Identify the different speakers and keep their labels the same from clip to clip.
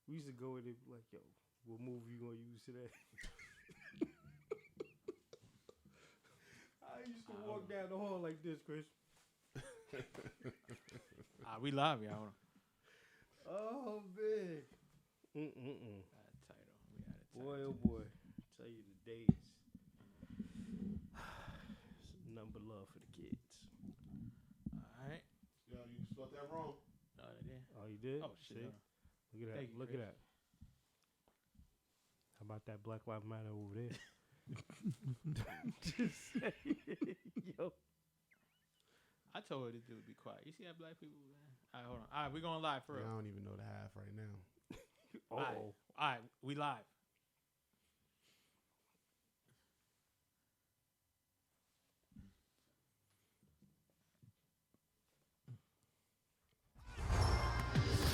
Speaker 1: We used to go in there like, yo, what movie you gonna use today? I used to walk down the hall like this, Chris.
Speaker 2: We live, y'all.
Speaker 1: Oh man. Boy, oh boy. Tell you the days. Nothing but love for the kids.
Speaker 2: All right.
Speaker 3: Yo, you spelled that wrong.
Speaker 2: No, they didn't.
Speaker 1: Oh, you did?
Speaker 2: Oh, shit.
Speaker 1: See?
Speaker 2: No.
Speaker 1: Look at that.
Speaker 2: Thank you,
Speaker 1: Look
Speaker 2: Chris.
Speaker 1: at that. How about that Black Lives Matter over there? Just say it. Yo.
Speaker 2: I told her this dude would be quiet. You see that black people? Man? All right, hold on. All right, we're going live for
Speaker 3: Yeah,
Speaker 2: real.
Speaker 3: I don't even know the half right now.
Speaker 2: All right, we live.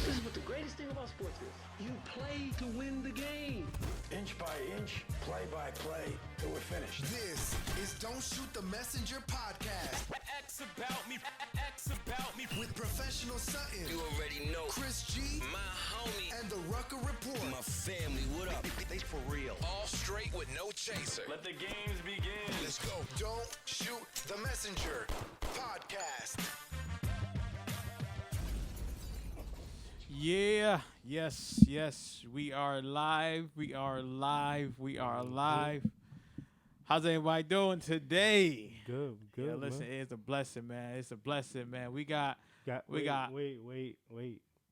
Speaker 4: This is what the greatest thing about sports is. You play to win the game. Inch by inch, play by play, till we're finished.
Speaker 5: This is Don't Shoot the Messenger podcast.
Speaker 6: X about me, X about me.
Speaker 5: With Professional Sutton.
Speaker 6: You already know.
Speaker 5: Chris G.
Speaker 6: My homie.
Speaker 5: And the Rucker Report.
Speaker 6: My family, what up?
Speaker 4: They for real.
Speaker 6: All straight with no chaser.
Speaker 4: Let the games begin.
Speaker 5: Let's go. Don't Shoot the Messenger podcast.
Speaker 2: Yeah, yes, we are live. How's everybody doing today?
Speaker 1: Good.
Speaker 2: Yeah, listen,
Speaker 1: man.
Speaker 2: it's a blessing, man. We got.
Speaker 1: Wait.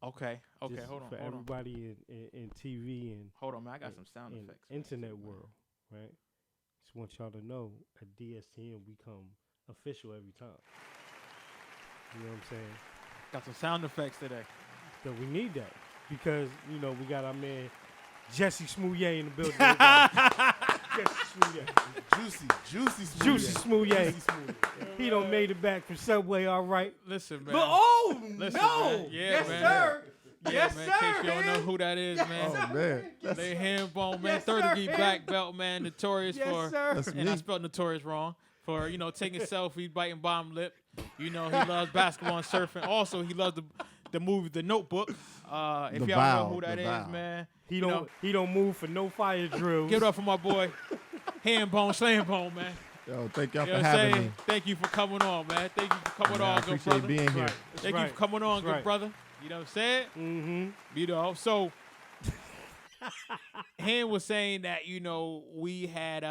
Speaker 2: Okay,
Speaker 1: Just
Speaker 2: hold on.
Speaker 1: For everybody in TV and
Speaker 2: Hold on, man. I got some sound
Speaker 1: in
Speaker 2: effects.
Speaker 1: internet world, right? Just want y'all to know at DSTN we come official every time. You know what I'm saying?
Speaker 2: Got some sound effects today.
Speaker 1: So we need that because we got our man Jesse Smouye in the building. Jesse Smouye. Juicy Smouye. He done made it back from Subway, all right.
Speaker 2: Listen, man.
Speaker 1: But
Speaker 2: Listen,
Speaker 1: no,
Speaker 2: man. Yeah,
Speaker 1: yes
Speaker 2: man.
Speaker 1: sir,
Speaker 2: Yeah,
Speaker 1: yes
Speaker 2: man.
Speaker 1: sir.
Speaker 2: In case you don't know who that is, man.
Speaker 3: Oh, man.
Speaker 2: They hand bone, man.
Speaker 1: Yes,
Speaker 2: 30
Speaker 1: sir.
Speaker 2: degree black belt, man. Notorious
Speaker 1: Yes
Speaker 2: for.
Speaker 1: sir.
Speaker 3: That's
Speaker 2: And
Speaker 3: me.
Speaker 2: I spelled notorious wrong. For, taking selfies, biting bottom lip. He loves basketball and surfing. Also, he loves the movie The Notebook. If
Speaker 3: The
Speaker 2: y'all
Speaker 3: Vow,
Speaker 2: know who that
Speaker 3: The
Speaker 2: is,
Speaker 3: Vow.
Speaker 2: man.
Speaker 1: He don't move for no fire drills.
Speaker 2: Give it up for my boy, Hand Bone, Slam Bone, man.
Speaker 3: Yo, thank y'all
Speaker 2: You
Speaker 3: for
Speaker 2: know what I'm
Speaker 3: having
Speaker 2: saying?
Speaker 3: me.
Speaker 2: Thank you for coming on, man. Thank you for coming
Speaker 3: Man, I
Speaker 2: on, good
Speaker 3: appreciate
Speaker 2: brother.
Speaker 3: being here.
Speaker 1: Right.
Speaker 2: Thank you for coming on, good brother. You know what I'm saying?
Speaker 1: Mm-hmm.
Speaker 2: So Hand was saying that, we had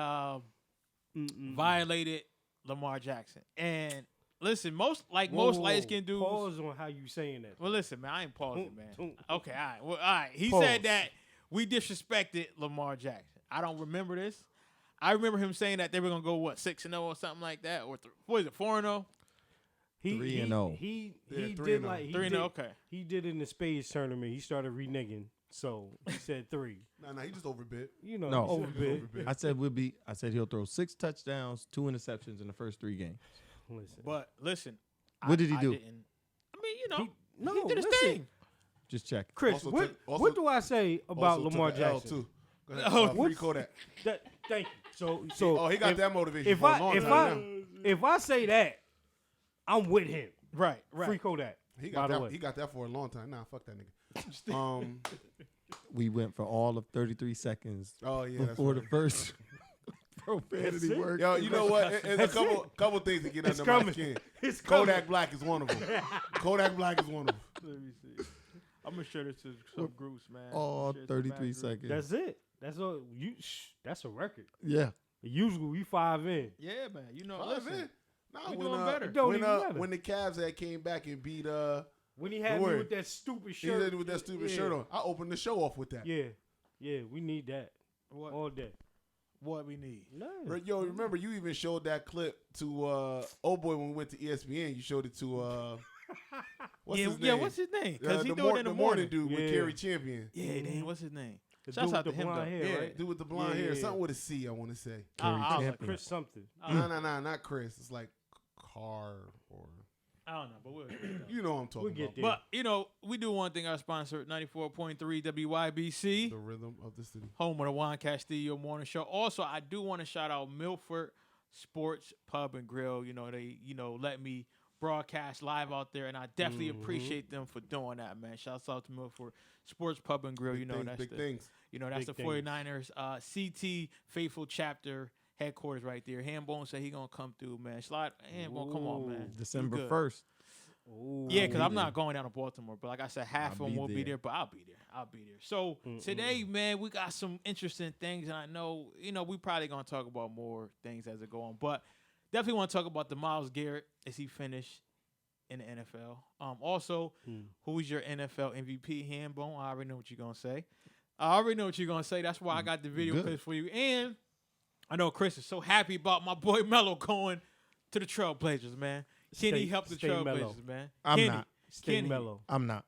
Speaker 2: violated Lamar Jackson. And listen, most light-skinned dudes.
Speaker 1: Pause on how you saying that.
Speaker 2: Well, listen, man, I ain't pausing, man.
Speaker 1: Don't.
Speaker 2: Okay, all right. Well, all right. He
Speaker 1: Pause.
Speaker 2: said that we disrespected Lamar Jackson. I don't remember this. I remember him saying that they were going to go, 6-0 or something like that? Or what is it, 4-0?
Speaker 3: 3-0.
Speaker 1: He
Speaker 3: Yeah,
Speaker 1: did
Speaker 3: 3-0.
Speaker 1: like
Speaker 2: 3-0, okay.
Speaker 1: He did in the Spades tournament. He started reneging, so he said 3.
Speaker 3: Nah, he just overbid.
Speaker 1: Overbid.
Speaker 3: I said he'll throw 6 touchdowns, 2 interceptions in the first 3 games.
Speaker 1: Listen,
Speaker 2: But listen.
Speaker 3: What did he do?
Speaker 2: He did his
Speaker 1: listen.
Speaker 2: thing.
Speaker 3: Just check.
Speaker 1: Chris,
Speaker 3: Also
Speaker 1: what
Speaker 3: took-
Speaker 1: what do I say about
Speaker 3: Also
Speaker 1: Lamar
Speaker 3: took the L,
Speaker 1: Jackson?
Speaker 3: too. Go ahead.
Speaker 2: Oh,
Speaker 3: Free
Speaker 1: what's-
Speaker 3: Kodak.
Speaker 1: Thank you. So
Speaker 3: Oh, he got
Speaker 1: if,
Speaker 3: that motivation
Speaker 1: If
Speaker 3: for a
Speaker 1: I
Speaker 3: long
Speaker 1: if
Speaker 3: time
Speaker 1: I
Speaker 3: now.
Speaker 1: if I say that, I'm with him.
Speaker 2: Right.
Speaker 1: Free Kodak.
Speaker 3: He
Speaker 1: by
Speaker 3: got
Speaker 1: the
Speaker 3: that.
Speaker 1: way.
Speaker 3: He got that for a long time. Nah, fuck that nigga.
Speaker 7: We went for all of 33 seconds
Speaker 3: Oh yeah. That's
Speaker 7: before
Speaker 3: right.
Speaker 7: the first profanity
Speaker 1: it.
Speaker 7: word.
Speaker 3: Yo, you know what? There's a couple things that get
Speaker 1: It's
Speaker 3: under my
Speaker 1: coming.
Speaker 3: skin.
Speaker 1: It's
Speaker 3: Kodak
Speaker 1: coming.
Speaker 3: Black is one of them. Kodak Black is one of them.
Speaker 2: Let me see. I'm going to share this to some groups, man.
Speaker 7: All
Speaker 2: Share it to mad
Speaker 7: 33
Speaker 2: groups.
Speaker 7: seconds.
Speaker 1: That's it. That's all. That's a record.
Speaker 7: Yeah.
Speaker 1: Usually we 5 in.
Speaker 2: Yeah, man.
Speaker 3: Listen,
Speaker 2: Listen.
Speaker 3: nah,
Speaker 2: We
Speaker 3: when,
Speaker 2: doing better.
Speaker 1: It don't even matter.
Speaker 3: when the Cavs had came back and beat
Speaker 1: When he had
Speaker 3: Don't
Speaker 1: me
Speaker 3: worry.
Speaker 1: with that stupid
Speaker 3: he
Speaker 1: shirt.
Speaker 3: did it with that stupid shirt on. I opened the show off with that.
Speaker 1: Yeah, we need that
Speaker 2: What,
Speaker 1: all day.
Speaker 2: what we need.
Speaker 1: No.
Speaker 3: Yo, remember you even showed that clip to oh boy when we went to ESPN. You showed it to what's his name?
Speaker 2: Yeah, what's his name? Because he do it in the morning.
Speaker 3: dude with
Speaker 1: Yeah.
Speaker 3: Kerry Champion.
Speaker 2: Yeah, dang, what's his name?
Speaker 1: The
Speaker 2: Shouts
Speaker 1: dude
Speaker 2: out to
Speaker 1: with the
Speaker 2: him,
Speaker 1: blonde
Speaker 2: though.
Speaker 1: hair,
Speaker 2: Yeah.
Speaker 1: right?
Speaker 3: Dude with the blonde
Speaker 1: Yeah,
Speaker 3: hair,
Speaker 1: yeah.
Speaker 3: something with a C. I want to say.
Speaker 7: Kerry
Speaker 2: I was
Speaker 7: Champion.
Speaker 2: like,
Speaker 1: Chris something.
Speaker 3: No, not Chris. It's like Carr or
Speaker 2: I don't know, but we'll
Speaker 3: you know what I'm talking
Speaker 1: We'll get
Speaker 3: about.
Speaker 1: there.
Speaker 2: But, we do one thing. Our sponsor, 94.3 WYBC,
Speaker 3: The rhythm of the city.
Speaker 2: home of the Juan Castillo Morning Show. Also, I do want to shout out Milford Sports Pub and Grill. They, let me broadcast live out there, and I definitely appreciate them for doing that, man. Shouts out to them for Sports Pub and Grill.
Speaker 3: Big
Speaker 2: You know,
Speaker 3: things,
Speaker 2: that's
Speaker 3: big
Speaker 2: the
Speaker 3: things.
Speaker 2: you know that's
Speaker 1: Big
Speaker 2: the
Speaker 1: things.
Speaker 2: 49ers CT Faithful Chapter headquarters right there. Hambone said he gonna come through, man. Slide Hambone, come on, man. You
Speaker 7: December
Speaker 2: good.
Speaker 7: 1st.
Speaker 1: Ooh.
Speaker 2: Yeah, because I'm not going down to Baltimore, but like I said, half of
Speaker 7: I'll
Speaker 2: them
Speaker 7: be
Speaker 2: won't be
Speaker 7: there.
Speaker 2: there, but I'll be there. I'll be there. So today, man, we got some interesting things, and I know, we probably gonna talk about more things as it go on, but definitely want to talk about the Myles Garrett as he finished in the NFL. Also, who's your NFL MVP? Hambone. I already know what you're gonna say. That's why I got the video
Speaker 7: Good.
Speaker 2: clips for you, and I know Chris is so happy about my boy Melo going to the Trailblazers, man. Kenny
Speaker 1: Stay-
Speaker 2: helped the
Speaker 1: stay
Speaker 2: Trailblazers,
Speaker 1: mellow.
Speaker 2: man.
Speaker 7: I'm
Speaker 2: Kenny,
Speaker 7: not.
Speaker 1: Stay
Speaker 2: Kenny.
Speaker 1: mellow.
Speaker 7: I'm not.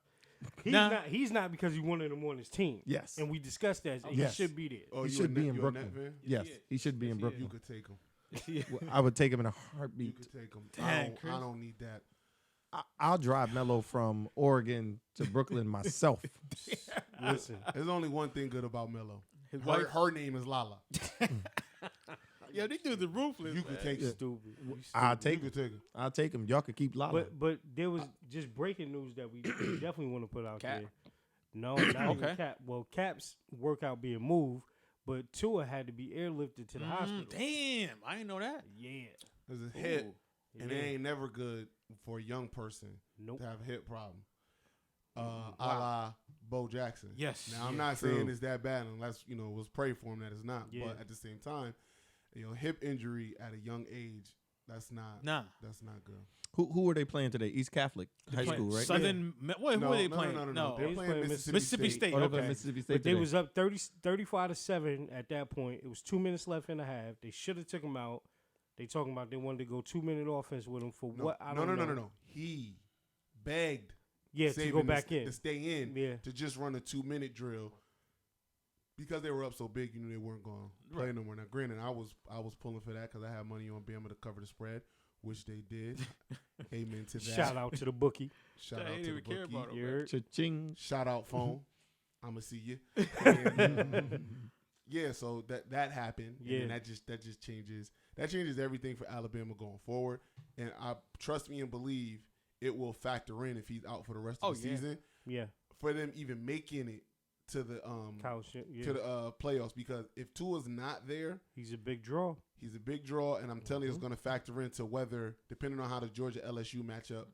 Speaker 1: He's not because he wanted him on his team.
Speaker 7: Yes.
Speaker 1: And we discussed that.
Speaker 7: Yes.
Speaker 1: He should be there.
Speaker 3: Oh,
Speaker 7: He
Speaker 3: you
Speaker 7: should
Speaker 3: a
Speaker 7: be
Speaker 3: Net-
Speaker 7: in
Speaker 3: you a
Speaker 7: Brooklyn.
Speaker 3: Net fan?
Speaker 7: Yes, he should be in
Speaker 3: You
Speaker 7: Brooklyn.
Speaker 3: could take him.
Speaker 7: I would take him in a
Speaker 3: You
Speaker 7: heartbeat.
Speaker 3: could take him.
Speaker 2: Dang, Chris.
Speaker 3: I don't need that.
Speaker 7: I'll drive Melo from Oregon to Brooklyn myself.
Speaker 1: Listen,
Speaker 3: There's only one thing good about Melo.
Speaker 2: His
Speaker 3: Her,
Speaker 2: wife-
Speaker 3: her name is Lala.
Speaker 2: Yo, these dudes are ruthless.
Speaker 3: You could take him.
Speaker 1: stupid.
Speaker 7: I'll
Speaker 3: You
Speaker 7: take
Speaker 3: could
Speaker 7: him.
Speaker 3: take him.
Speaker 7: I'll take him. Y'all could keep Lala.
Speaker 1: But there was just breaking news that we definitely want to put out
Speaker 2: Cap.
Speaker 1: there. No, not
Speaker 2: Okay.
Speaker 1: even Cap. Well, Cap's workout being moved, but Tua had to be airlifted to the hospital.
Speaker 2: Damn, I didn't know that.
Speaker 1: Yeah.
Speaker 3: There's a hip,
Speaker 2: Ooh.
Speaker 3: and it ain't never good for a young person
Speaker 1: Nope.
Speaker 3: to have a hip problem. A la Bo Jackson.
Speaker 2: Yes.
Speaker 3: Now, I'm
Speaker 2: Yeah,
Speaker 3: not
Speaker 7: true.
Speaker 3: saying it's that bad unless, let's pray for him that it's not.
Speaker 1: Yeah.
Speaker 3: But at the same time, hip injury at a young age, that's not good.
Speaker 7: who were they playing today? East Catholic High School, right?
Speaker 2: Southern. Wait, who are they playing?
Speaker 3: No. They're
Speaker 1: They was
Speaker 3: playing
Speaker 1: playing
Speaker 3: Mississippi State.
Speaker 7: Oh, they're
Speaker 2: Okay.
Speaker 7: playing Mississippi State
Speaker 1: But they
Speaker 7: today.
Speaker 1: was up 35-7 at that point. It was 2 minutes left in the half. They should have took him out. They talking about they wanted to go 2-minute offense with him for what? I don't know.
Speaker 3: No. He begged
Speaker 1: Yeah, to
Speaker 3: Saban
Speaker 1: go back in.
Speaker 3: to stay in
Speaker 1: Yeah.
Speaker 3: to just run a 2-minute drill because they were up so big. They weren't going to play no more. Now, granted, I was pulling for that because I had money on Bama to cover the spread, which they did. Amen to that.
Speaker 1: Shout out to the bookie.
Speaker 3: Shout
Speaker 2: I
Speaker 3: out
Speaker 2: didn't
Speaker 3: to the
Speaker 2: even care
Speaker 3: bookie.
Speaker 2: about him.
Speaker 1: You heard?
Speaker 7: Cha-ching.
Speaker 3: Shout out phone. I'ma see you. And, yeah, so that happened.
Speaker 1: Yeah.
Speaker 3: And that just changes everything for Alabama going forward. And I trust me and believe it will factor in if he's out for the rest of the season
Speaker 1: Yeah.
Speaker 3: for them even making it to the
Speaker 1: Kyle shit. Yeah.
Speaker 3: to the playoffs, because if Tua's not there,
Speaker 1: He's a big draw.
Speaker 3: he's a big draw, and I'm telling you, it's going to factor into whether, depending on how the Georgia LSU matchup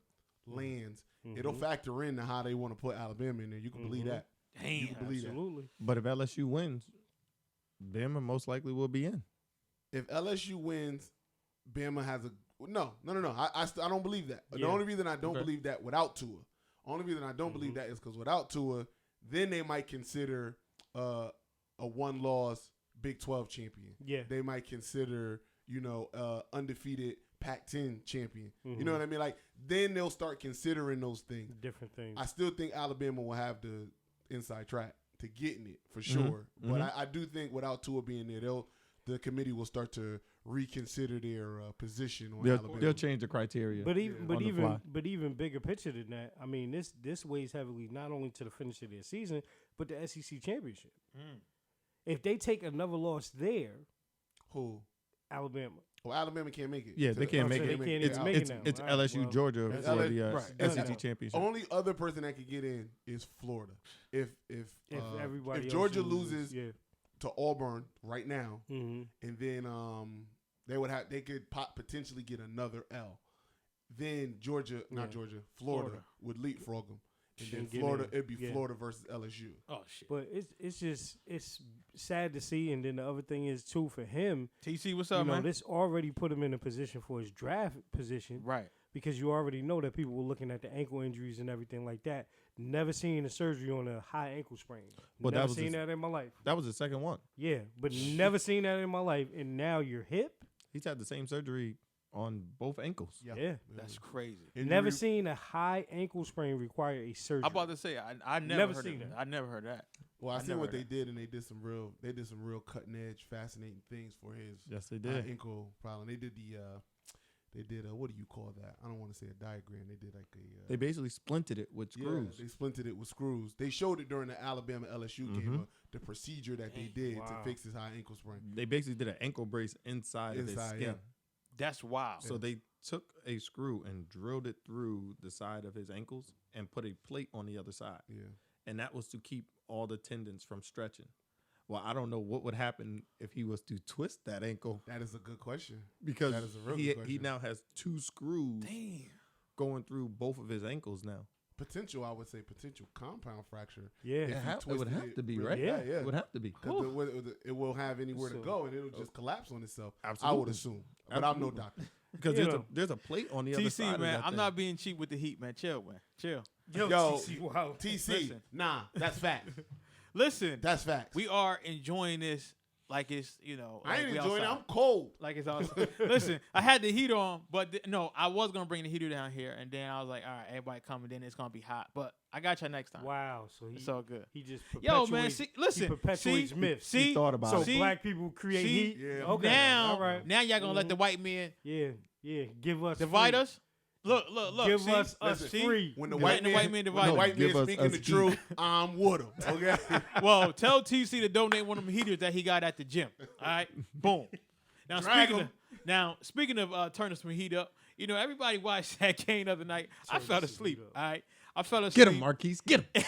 Speaker 3: lands, it'll factor into how they want to put Alabama in there. You can believe that. You can believe that.
Speaker 1: Absolutely.
Speaker 7: But if LSU wins, Bama most likely will be in.
Speaker 3: If LSU wins, Bama has a no. I don't believe that. The
Speaker 1: Yeah.
Speaker 3: only reason I don't
Speaker 7: Okay.
Speaker 3: believe that without Tua, only reason I don't believe that is because without Tua, then they might consider a one-loss Big 12 champion.
Speaker 1: Yeah.
Speaker 3: They might consider undefeated Pac-10 champion. You know what I mean? Like, then they'll start considering those things.
Speaker 1: Different things.
Speaker 3: I still think Alabama will have the inside track to getting it for sure. But I do think without Tua being there, the committee will start to reconsider their position on Alabama.
Speaker 7: They'll change the criteria.
Speaker 1: But even
Speaker 7: on the fly.
Speaker 1: but even bigger picture than that, I mean, this weighs heavily not only to the finish of their season, but the SEC championship. If they take another loss there,
Speaker 3: Who?
Speaker 1: Alabama.
Speaker 3: Well, Alabama can't make it.
Speaker 7: Yeah, they can't make
Speaker 1: so
Speaker 7: it.
Speaker 1: they can't
Speaker 7: It's,
Speaker 1: even make
Speaker 7: it's,
Speaker 1: it now.
Speaker 7: it's
Speaker 1: All right,
Speaker 7: LSU,
Speaker 1: well,
Speaker 7: Georgia
Speaker 3: that's
Speaker 7: for
Speaker 3: LSU,
Speaker 7: the
Speaker 3: right.
Speaker 7: SEC championship.
Speaker 3: Only other person that could get in is Florida. If
Speaker 1: Everybody else
Speaker 3: Georgia loses
Speaker 1: yeah.
Speaker 3: to Auburn right now,
Speaker 1: Mm-hmm.
Speaker 3: and then they could potentially get another L. Then Florida would leapfrog them, and then
Speaker 1: Shouldn't get
Speaker 3: Florida
Speaker 1: in.
Speaker 3: it'd be
Speaker 1: Yeah.
Speaker 3: Florida versus LSU.
Speaker 2: Oh shit.
Speaker 1: But it's sad to see, and then the other thing is too for him.
Speaker 2: TC, what's up,
Speaker 1: You know,
Speaker 2: man?
Speaker 1: this already put him in a position for his draft position,
Speaker 2: Right.
Speaker 1: because you already know that people were looking at the ankle injuries and everything like that. Never seen a surgery on a high ankle sprain.
Speaker 7: Well, that
Speaker 1: never
Speaker 7: was
Speaker 1: seen
Speaker 7: his-
Speaker 1: that in my life.
Speaker 7: That was the second one.
Speaker 1: Yeah, but never seen that in my life. And now your hip?
Speaker 7: He's had the same surgery on both ankles.
Speaker 1: Yeah.
Speaker 2: That's crazy.
Speaker 1: Never seen a high ankle sprain require a surgery.
Speaker 2: I'm about to say I never
Speaker 1: Never
Speaker 2: heard
Speaker 1: seen
Speaker 2: of
Speaker 1: that.
Speaker 2: I never heard that.
Speaker 3: Well, I seen
Speaker 2: never
Speaker 3: what
Speaker 2: heard
Speaker 3: they
Speaker 2: that.
Speaker 3: did, and they did some real cutting edge, fascinating things for his
Speaker 7: Yes, they did.
Speaker 3: ankle problem. They did what do you call that? I don't want to say a diagram. They did like a
Speaker 7: They basically splinted it with screws.
Speaker 3: Yeah, they splintered it with screws. They showed it during the Alabama LSU game, the procedure that they did to fix his high ankle sprain.
Speaker 7: They basically did an ankle brace inside of his
Speaker 3: Inside,
Speaker 7: skin.
Speaker 3: yeah.
Speaker 2: That's wild.
Speaker 7: So they took a screw and drilled it through the side of his ankles and put a plate on the other side.
Speaker 3: Yeah.
Speaker 7: And that was to keep all the tendons from stretching. Well, I don't know what would happen if he was to twist that ankle
Speaker 3: That is a good question.
Speaker 7: because
Speaker 3: That is a real good
Speaker 7: he
Speaker 3: question.
Speaker 7: now has 2 screws
Speaker 2: Damn.
Speaker 7: going through both of his ankles now.
Speaker 3: Potential, I would say, potential compound fracture.
Speaker 1: Yeah.
Speaker 3: If
Speaker 7: It,
Speaker 3: he
Speaker 7: it would
Speaker 3: twisted
Speaker 7: have to be,
Speaker 3: really
Speaker 7: right?
Speaker 3: bad, yeah.
Speaker 7: It would have to be.
Speaker 3: 'Cause it will have anywhere to
Speaker 1: So-
Speaker 3: go, and it'll just collapse on itself. I
Speaker 7: Absolutely.
Speaker 3: would assume, but I'm no
Speaker 7: Absolutely.
Speaker 3: doctor.
Speaker 7: Because
Speaker 1: You
Speaker 7: there's
Speaker 1: know.
Speaker 7: there's a plate on the other
Speaker 2: TC,
Speaker 7: side.
Speaker 2: man,
Speaker 7: of that
Speaker 2: I'm
Speaker 7: thing.
Speaker 2: not being cheap with the heat, man. Chill, man. Chill.
Speaker 1: Yo,
Speaker 3: Yo,
Speaker 1: TC, wow.
Speaker 3: TC,
Speaker 2: Listen.
Speaker 3: nah, that's fact.
Speaker 2: Listen,
Speaker 3: That's facts.
Speaker 2: we are enjoying this like it's,
Speaker 3: I
Speaker 2: like
Speaker 3: ain't
Speaker 2: we
Speaker 3: enjoying it.
Speaker 2: outside.
Speaker 3: I'm cold.
Speaker 2: Like it's outside. Listen, I had the heat on, but no, I was gonna bring the heater down here, and then I was like, all right, everybody coming, then it's gonna be hot. But I got you next time.
Speaker 1: Wow. So
Speaker 2: It's
Speaker 1: he,
Speaker 2: all good.
Speaker 1: he just
Speaker 2: Yo,
Speaker 1: perpetuates,
Speaker 2: man, see, listen,
Speaker 1: he perpetuates
Speaker 2: see,
Speaker 1: myths.
Speaker 2: see,
Speaker 7: He thought about
Speaker 1: so
Speaker 7: it.
Speaker 2: see,
Speaker 1: black people create
Speaker 2: see,
Speaker 1: heat.
Speaker 3: Yeah.
Speaker 1: Okay.
Speaker 2: now,
Speaker 1: all right.
Speaker 2: now y'all gonna let the white men
Speaker 1: Yeah. Give us
Speaker 2: divide
Speaker 1: free.
Speaker 2: us. Look.
Speaker 1: Give
Speaker 2: see?
Speaker 1: us
Speaker 3: Listen,
Speaker 1: us free.
Speaker 3: When the
Speaker 2: Letting
Speaker 3: white
Speaker 2: the
Speaker 3: man,
Speaker 2: white man
Speaker 3: when
Speaker 2: divide
Speaker 3: the
Speaker 2: us.
Speaker 3: white
Speaker 7: Give
Speaker 3: man
Speaker 7: us
Speaker 3: speaking the
Speaker 7: heat.
Speaker 3: truth, I'm with him. Okay.
Speaker 2: Well, tell TC to donate one of them heaters that he got at the gym. All right, boom. Now
Speaker 3: Drag
Speaker 2: speaking of turning some heat up, everybody watched that game the other night. I fell asleep. All right, I fell asleep.
Speaker 7: Get him, Marquise. Get him.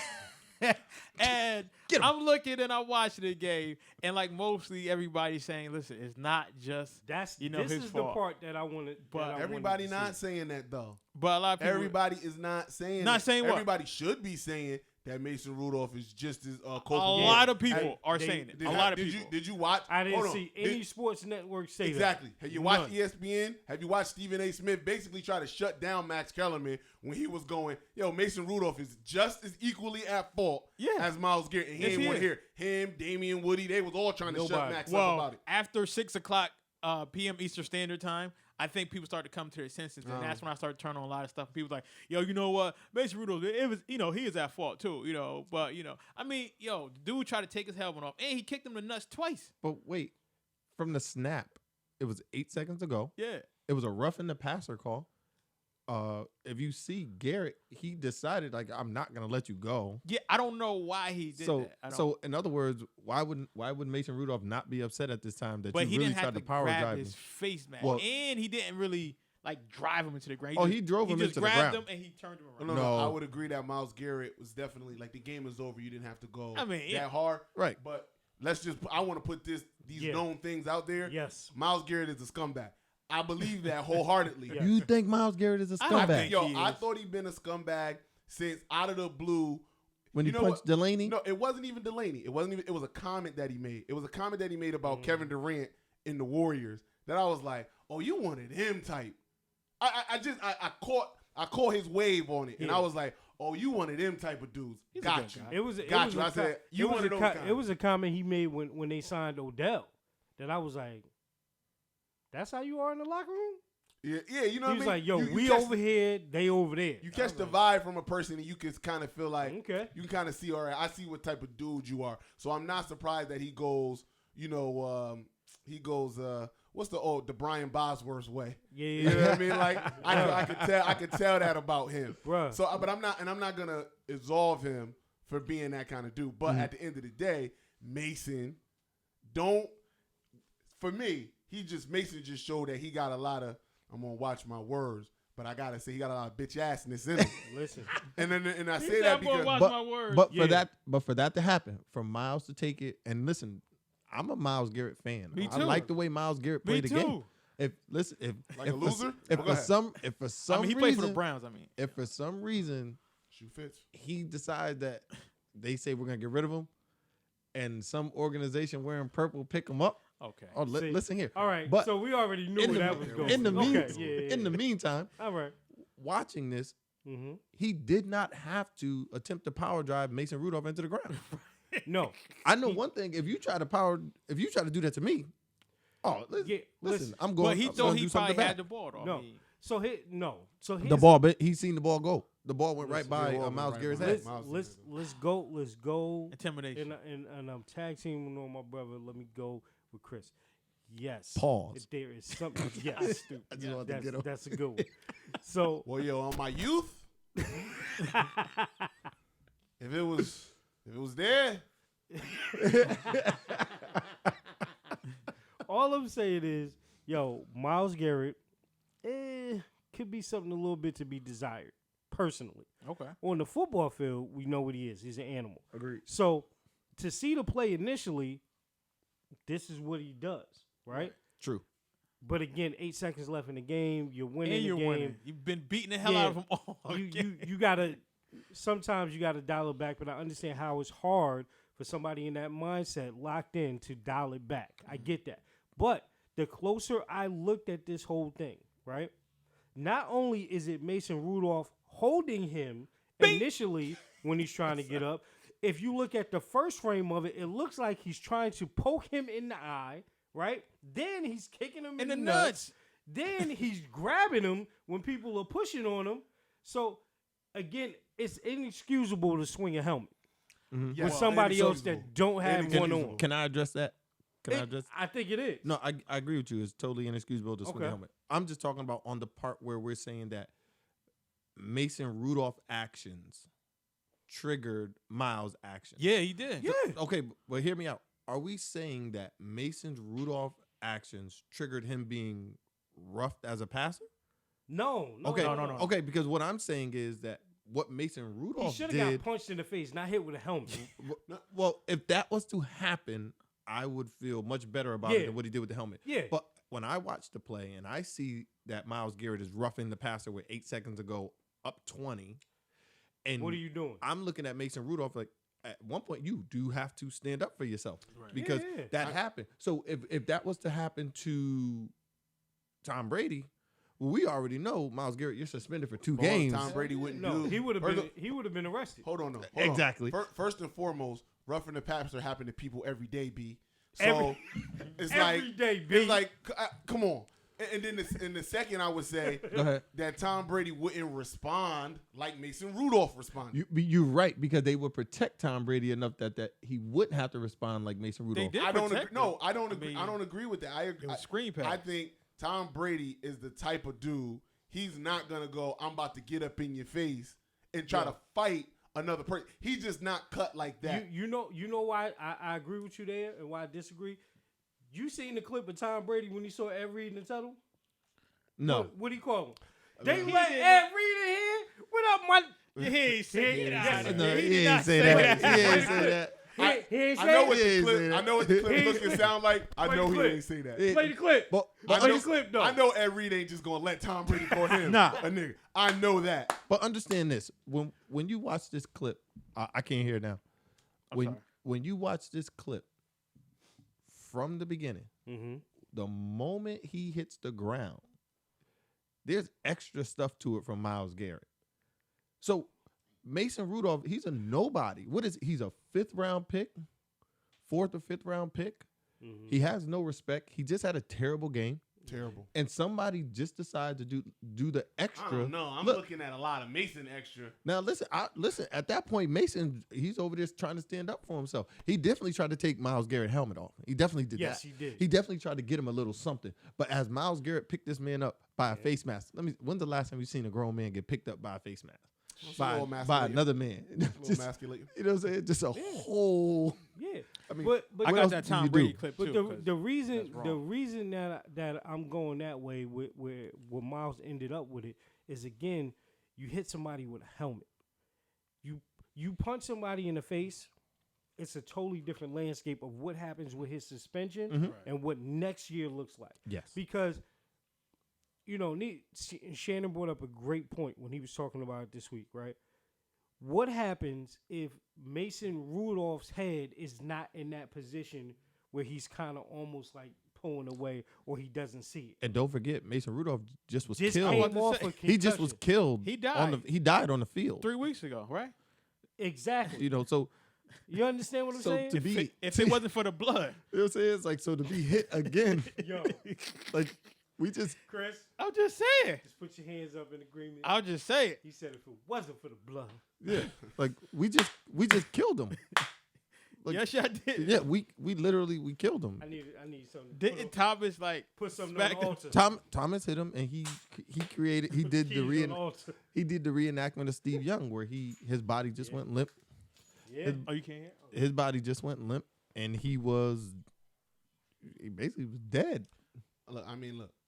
Speaker 2: And
Speaker 7: Get 'em.
Speaker 2: I'm looking and I'm watching the game, and like mostly everybody's saying, "Listen, it's not just
Speaker 1: That's
Speaker 2: this
Speaker 1: his
Speaker 2: is
Speaker 1: the part that I wanted.
Speaker 2: But
Speaker 3: Everybody not saying that though.
Speaker 2: But a lot of people,
Speaker 3: Everybody is not saying.
Speaker 2: Not
Speaker 3: that.
Speaker 2: saying what?
Speaker 3: Everybody should be saying that Mason Rudolph is just as
Speaker 2: a
Speaker 3: culpable.
Speaker 2: lot of people
Speaker 3: Hey,
Speaker 2: are
Speaker 1: they-
Speaker 2: saying it.
Speaker 3: Did,
Speaker 2: A lot of
Speaker 3: did
Speaker 2: people.
Speaker 3: You, did you watch?
Speaker 1: I didn't
Speaker 3: hold on.
Speaker 1: see any sports network say
Speaker 3: Exactly.
Speaker 1: that.
Speaker 3: Have you watched
Speaker 1: None.
Speaker 3: ESPN? Have you watched Stephen A. Smith basically try to shut down Max Kellerman when he was going, yo, Mason Rudolph is just as equally at fault
Speaker 2: Yeah.
Speaker 3: as Myles Garrett. And he
Speaker 2: Yes,
Speaker 3: ain't
Speaker 2: he
Speaker 3: want to
Speaker 2: is.
Speaker 3: hear him, Damian Woody. They was all trying to shut
Speaker 1: Nobody.
Speaker 3: Max up
Speaker 2: Well,
Speaker 3: about it.
Speaker 2: after 6:00 p.m. Eastern Standard Time, I think people started to come to their senses, and that's when I started turning on a lot of stuff. People was like, yo, you know what, Mason Rudolph, it was, he is at fault too, But I mean, the dude tried to take his helmet off, and he kicked him in the nuts twice.
Speaker 7: But wait, from the snap, it was 8 seconds ago.
Speaker 2: Yeah.
Speaker 7: It was a roughing the passer call. If you see Garrett, he decided like I'm not gonna let you go.
Speaker 2: Yeah, I don't know why he did
Speaker 7: So
Speaker 2: that. I don't.
Speaker 7: so in other words, why would Mason Rudolph not be upset at this time that
Speaker 2: But
Speaker 7: you
Speaker 2: he
Speaker 7: really
Speaker 2: didn't
Speaker 7: tried
Speaker 2: have
Speaker 7: to
Speaker 2: to
Speaker 7: power
Speaker 2: grab
Speaker 7: drive
Speaker 2: his
Speaker 7: me?
Speaker 2: face, man.
Speaker 7: Well-
Speaker 2: And he didn't really drive him into the ground.
Speaker 7: Oh, he drove him
Speaker 2: just
Speaker 7: into the
Speaker 2: grabbed
Speaker 7: ground.
Speaker 2: him and he turned him around.
Speaker 3: No,
Speaker 7: No.
Speaker 3: I would agree that Myles Garrett was definitely like the game is over. You didn't have to go
Speaker 2: I mean, yeah.
Speaker 3: that hard.
Speaker 7: Right.
Speaker 3: But let's just I want to put these
Speaker 1: Yeah.
Speaker 3: known things out there.
Speaker 1: Yes.
Speaker 3: Myles Garrett is a scumbag. I believe that wholeheartedly.
Speaker 1: Yeah.
Speaker 7: You think Myles Garrett is a
Speaker 2: I
Speaker 7: scumbag
Speaker 2: think-
Speaker 3: Yo,
Speaker 2: he
Speaker 3: I
Speaker 2: is.
Speaker 3: thought he'd been a scumbag since out of the blue.
Speaker 7: when
Speaker 3: You
Speaker 7: he
Speaker 3: know
Speaker 7: punched
Speaker 3: what?
Speaker 7: Delaney?
Speaker 3: No, it wasn't even Delaney. It wasn't even. It was a comment that he made. It was a comment that he made about Kevin Durant in the Warriors. That I was like, oh, you wanted him type. I caught his wave on it, and
Speaker 1: Yeah.
Speaker 3: I was like, oh, you wanted him type of dudes.
Speaker 2: He's a
Speaker 3: Got
Speaker 2: good
Speaker 3: you.
Speaker 2: guy.
Speaker 1: It was. It
Speaker 3: Got
Speaker 1: was
Speaker 3: you.
Speaker 1: a
Speaker 3: I said,
Speaker 1: co-
Speaker 3: you
Speaker 1: it was
Speaker 3: one
Speaker 1: a
Speaker 3: of those
Speaker 1: co-
Speaker 3: guys.
Speaker 1: It was a comment he made when they signed Odell. That I was like, that's how you are in the locker room.
Speaker 3: Yeah, you know
Speaker 1: He
Speaker 3: what
Speaker 1: was
Speaker 3: I mean.
Speaker 1: like, yo,
Speaker 3: You
Speaker 1: we
Speaker 3: catch-
Speaker 1: over here, they over there.
Speaker 3: You
Speaker 1: I
Speaker 3: catch
Speaker 1: was
Speaker 3: the
Speaker 1: like,
Speaker 3: vibe from a person, and you can kind of feel like
Speaker 1: Okay.
Speaker 3: you can kind of see. All right, I see what type of dude you are. So I'm not surprised that he goes. What's the Brian Bosworth way?
Speaker 1: Yeah,
Speaker 3: You know what I mean? Like I could tell that about him.
Speaker 1: Bruh.
Speaker 3: So, but I'm not gonna absolve him for being that kind of dude. But at the end of the day, Mason, for me, Mason just showed that he got a lot of. I'm gonna watch my words, but I gotta say he got a lot of bitch assness in him.
Speaker 1: Listen,
Speaker 3: and I
Speaker 2: He
Speaker 3: say
Speaker 2: said,
Speaker 3: that
Speaker 2: "I'm gonna
Speaker 3: because
Speaker 2: watch
Speaker 7: but,
Speaker 2: my words."
Speaker 7: but
Speaker 1: Yeah.
Speaker 7: for that to happen, for Miles to take it, and listen, I'm a Miles Garrett fan.
Speaker 2: Me
Speaker 7: I
Speaker 2: too.
Speaker 7: like the way Miles Garrett
Speaker 2: Me
Speaker 7: played the game.
Speaker 2: too.
Speaker 7: If
Speaker 3: Like
Speaker 7: if
Speaker 3: a loser?
Speaker 7: if
Speaker 3: Well, go
Speaker 7: for
Speaker 3: ahead.
Speaker 7: some
Speaker 2: He
Speaker 7: reason,
Speaker 2: played for the Browns.
Speaker 7: if for some reason
Speaker 3: shoe fits.
Speaker 7: he decides that they say we're gonna get rid of him, and some organization wearing purple pick him up.
Speaker 2: Okay.
Speaker 7: Oh,
Speaker 1: See,
Speaker 7: listen here.
Speaker 1: all right.
Speaker 7: But
Speaker 1: So we already knew
Speaker 7: in
Speaker 1: where
Speaker 7: the,
Speaker 1: that was going.
Speaker 7: in the
Speaker 1: Okay,
Speaker 7: in the meantime,
Speaker 1: all right.
Speaker 7: watching this,
Speaker 1: Mm-hmm.
Speaker 7: he did not have to attempt to power drive Mason Rudolph into the ground.
Speaker 1: No.
Speaker 7: I know one thing: if you try to do that to me, listen,
Speaker 1: Yeah, listen.
Speaker 7: I'm going.
Speaker 2: But he
Speaker 7: I'm
Speaker 2: thought
Speaker 7: gonna
Speaker 2: he
Speaker 7: do something
Speaker 2: probably
Speaker 7: back.
Speaker 2: had the ball. Though.
Speaker 1: No.
Speaker 2: I mean,
Speaker 1: So So here's
Speaker 7: The ball, but he seen the ball go. The ball went right
Speaker 3: Listen,
Speaker 7: by
Speaker 3: the ball
Speaker 7: Miles
Speaker 3: went
Speaker 7: Garrett's
Speaker 3: right
Speaker 7: head.
Speaker 3: by Miles.
Speaker 1: let's go.
Speaker 2: intimidation.
Speaker 1: And I'm tag teaming on my brother. Let me go with Chris. Yes.
Speaker 7: Pause.
Speaker 1: If there is something. Yes.
Speaker 7: I just wanted to get him.
Speaker 1: That's a good one. So
Speaker 3: Well, yo, on my youth, if it was there,
Speaker 1: all I'm saying is, yo, Myles Garrett could be something a little bit to be desired, personally.
Speaker 2: Okay.
Speaker 1: On the football field, we know what he is. He's an animal.
Speaker 7: Agreed.
Speaker 1: So to see the play initially, this is what he does, right?
Speaker 7: True.
Speaker 1: But again, 8 seconds left in the game. You're winning
Speaker 2: And you're
Speaker 1: the game.
Speaker 2: winning. You've been beating the hell
Speaker 1: Yeah.
Speaker 2: out of them all.
Speaker 1: You gotta. Sometimes you gotta dial it back, but I understand how it's hard for somebody in that mindset locked in to dial it back. I get that. But the closer I looked at this whole thing, right? Not only is it Mason Rudolph holding him initially when he's trying to get up, if you look at the first frame of it, it looks like he's trying to poke him in the eye, right? Then he's kicking him in the nuts. Then he's grabbing him when people are pushing on him. So, again, it's inexcusable to swing a helmet with somebody else that don't have one on.
Speaker 7: Can I address that?
Speaker 1: I think it is.
Speaker 7: No, I agree with you. It's totally inexcusable to swing
Speaker 1: Okay.
Speaker 7: a helmet. I'm just talking about on the part where we're saying that Mason Rudolph actions triggered Miles' actions.
Speaker 2: Yeah, he did.
Speaker 1: Yeah.
Speaker 7: Okay, but hear me out. Are we saying that Mason Rudolph actions triggered him being roughed as a passer?
Speaker 1: No.
Speaker 7: Okay,
Speaker 2: no.
Speaker 7: Okay, because what I'm saying is that what Mason
Speaker 1: He
Speaker 7: Rudolph
Speaker 1: should have got
Speaker 7: did.
Speaker 1: punched in the face, not hit with a helmet.
Speaker 7: Well, if that was to happen, I would feel much better about it than what he did with the helmet.
Speaker 1: Yeah.
Speaker 7: But when I watch the play and I see that Myles Garrett is roughing the passer with 8 seconds to go, up 20, and
Speaker 1: What are you doing?
Speaker 7: I'm looking at Mason Rudolph like, at one point you do have to stand up for yourself because
Speaker 1: Yeah.
Speaker 7: that happened. So if that was to happen to Tom Brady, well, we already know, Myles Garrett, you're suspended for 2 games.
Speaker 3: Tom Brady wouldn't
Speaker 1: No,
Speaker 3: do.
Speaker 1: he would have been arrested.
Speaker 3: Hold on, no. Hold
Speaker 7: Exactly.
Speaker 3: On. First and foremost, roughing the passer happen to people every day, B. So
Speaker 1: Every-
Speaker 3: it's
Speaker 1: every
Speaker 3: like
Speaker 1: day, B.
Speaker 3: It's like, come on. And then in the second, I would say
Speaker 7: Go ahead.
Speaker 3: that Tom Brady wouldn't respond like Mason Rudolph responded.
Speaker 7: You're right, because they would protect Tom Brady enough that he wouldn't have to respond like Mason Rudolph.
Speaker 2: did.
Speaker 3: I don't agree.
Speaker 2: protect
Speaker 3: No,
Speaker 2: him.
Speaker 3: I don't
Speaker 2: I
Speaker 3: agree.
Speaker 2: mean,
Speaker 3: I don't agree with that. I agree.
Speaker 2: it was screen pass.
Speaker 3: I think Tom Brady is the type of dude. He's not gonna go, I'm about to get up in your face and try to fight another person. He's just not cut like that.
Speaker 1: You know why I agree with you there and why I disagree? You seen the clip of Tom Brady when he saw Ed Reed in the tunnel?
Speaker 7: No.
Speaker 1: What do you call him? They let Ed Reed in here? What up, my...
Speaker 2: He ain't say
Speaker 1: He-
Speaker 2: that.
Speaker 7: No,
Speaker 2: He
Speaker 7: he
Speaker 2: did
Speaker 7: didn't
Speaker 2: not
Speaker 7: say that. He didn't say that.
Speaker 1: He ain't
Speaker 3: I
Speaker 1: say
Speaker 3: know
Speaker 1: it?
Speaker 3: what
Speaker 7: He
Speaker 3: the
Speaker 7: ain't say
Speaker 3: clip.
Speaker 7: that.
Speaker 3: I know what the clip
Speaker 1: He
Speaker 3: look and sound like. I
Speaker 1: Play
Speaker 3: know
Speaker 1: the
Speaker 3: he
Speaker 1: clip.
Speaker 3: didn't say that.
Speaker 1: Play the clip.
Speaker 7: But
Speaker 1: Play the clip, though.
Speaker 3: I know Ed Reed ain't just gonna let Tom Brady call him
Speaker 2: Nah.
Speaker 3: a nigga. I know that.
Speaker 7: But understand this: when you watch this clip, I can't hear now.
Speaker 2: sorry.
Speaker 7: When you watch this clip from the beginning,
Speaker 1: Mm-hmm.
Speaker 7: the moment he hits the ground, there's extra stuff to it from Myles Garrett. So Mason Rudolph, he's a nobody. He's a 5th round pick, 4th or 5th round pick.
Speaker 1: Mm-hmm.
Speaker 7: He has no respect. He just had a terrible game.
Speaker 3: Terrible.
Speaker 7: And somebody just decided to do the extra.
Speaker 3: I don't know. I'm
Speaker 7: Look,
Speaker 3: looking at a lot of Mason extra.
Speaker 7: now listen. At that point, Mason, he's over there trying to stand up for himself. He definitely tried to take Myles Garrett's helmet off. He definitely did
Speaker 1: Yes,
Speaker 7: that.
Speaker 1: he did.
Speaker 7: He definitely tried to get him a little something. But as Myles Garrett picked this man up by a face mask, when's the last time you seen a grown man get picked up by a face mask? By another man. Just,
Speaker 3: Emasculating.
Speaker 7: you know what I'm saying? Just a whole.
Speaker 1: Yeah.
Speaker 7: I mean,
Speaker 1: but
Speaker 2: I
Speaker 7: what
Speaker 2: got
Speaker 7: else
Speaker 2: that
Speaker 7: do
Speaker 2: Tom
Speaker 7: you
Speaker 2: Brady
Speaker 7: do?
Speaker 2: clip
Speaker 1: But
Speaker 2: too. 'cause
Speaker 1: the reason
Speaker 2: that's wrong.
Speaker 1: that I'm going that way with where Miles ended up with it is, again, you hit somebody with a helmet. You punch somebody in the face, it's a totally different landscape of what happens with his suspension and what next year looks like.
Speaker 7: Yes.
Speaker 1: Because Shannon brought up a great point when he was talking about it this week, right? What happens if Mason Rudolph's head is not in that position where he's kind of almost like pulling away or he doesn't see it?
Speaker 7: And don't forget, Mason Rudolph just was
Speaker 1: Just
Speaker 7: killed.
Speaker 1: came off a
Speaker 7: He just was
Speaker 1: concussion.
Speaker 7: killed.
Speaker 2: He died.
Speaker 7: He died on the field.
Speaker 2: 3 weeks ago, right?
Speaker 1: Exactly.
Speaker 7: You know, so
Speaker 1: You understand what I'm
Speaker 7: so
Speaker 1: saying?
Speaker 7: to be,
Speaker 2: If it wasn't for the blood,
Speaker 7: you know what I'm saying? It's like, so to be hit again,
Speaker 1: Yo,
Speaker 7: like we just,
Speaker 1: Chris,
Speaker 2: I'm just saying.
Speaker 1: just put your hands up in agreement.
Speaker 2: I'll just say it.
Speaker 1: He said if it wasn't for the blood.
Speaker 7: yeah, like we just killed him. Like,
Speaker 2: Yes, y'all did.
Speaker 7: yeah, we literally killed him.
Speaker 1: I need something. To
Speaker 2: Didn't Thomas like
Speaker 1: put something
Speaker 2: smack
Speaker 1: on the
Speaker 2: the-
Speaker 1: altar.
Speaker 7: Thomas hit him, and he did
Speaker 1: Keys
Speaker 7: the
Speaker 1: on the altar.
Speaker 7: he did the reenactment of Steve Young, where his body just went limp.
Speaker 1: Yeah.
Speaker 2: Oh, you can't hear?
Speaker 7: His body just went limp, and he basically was dead.
Speaker 3: Look,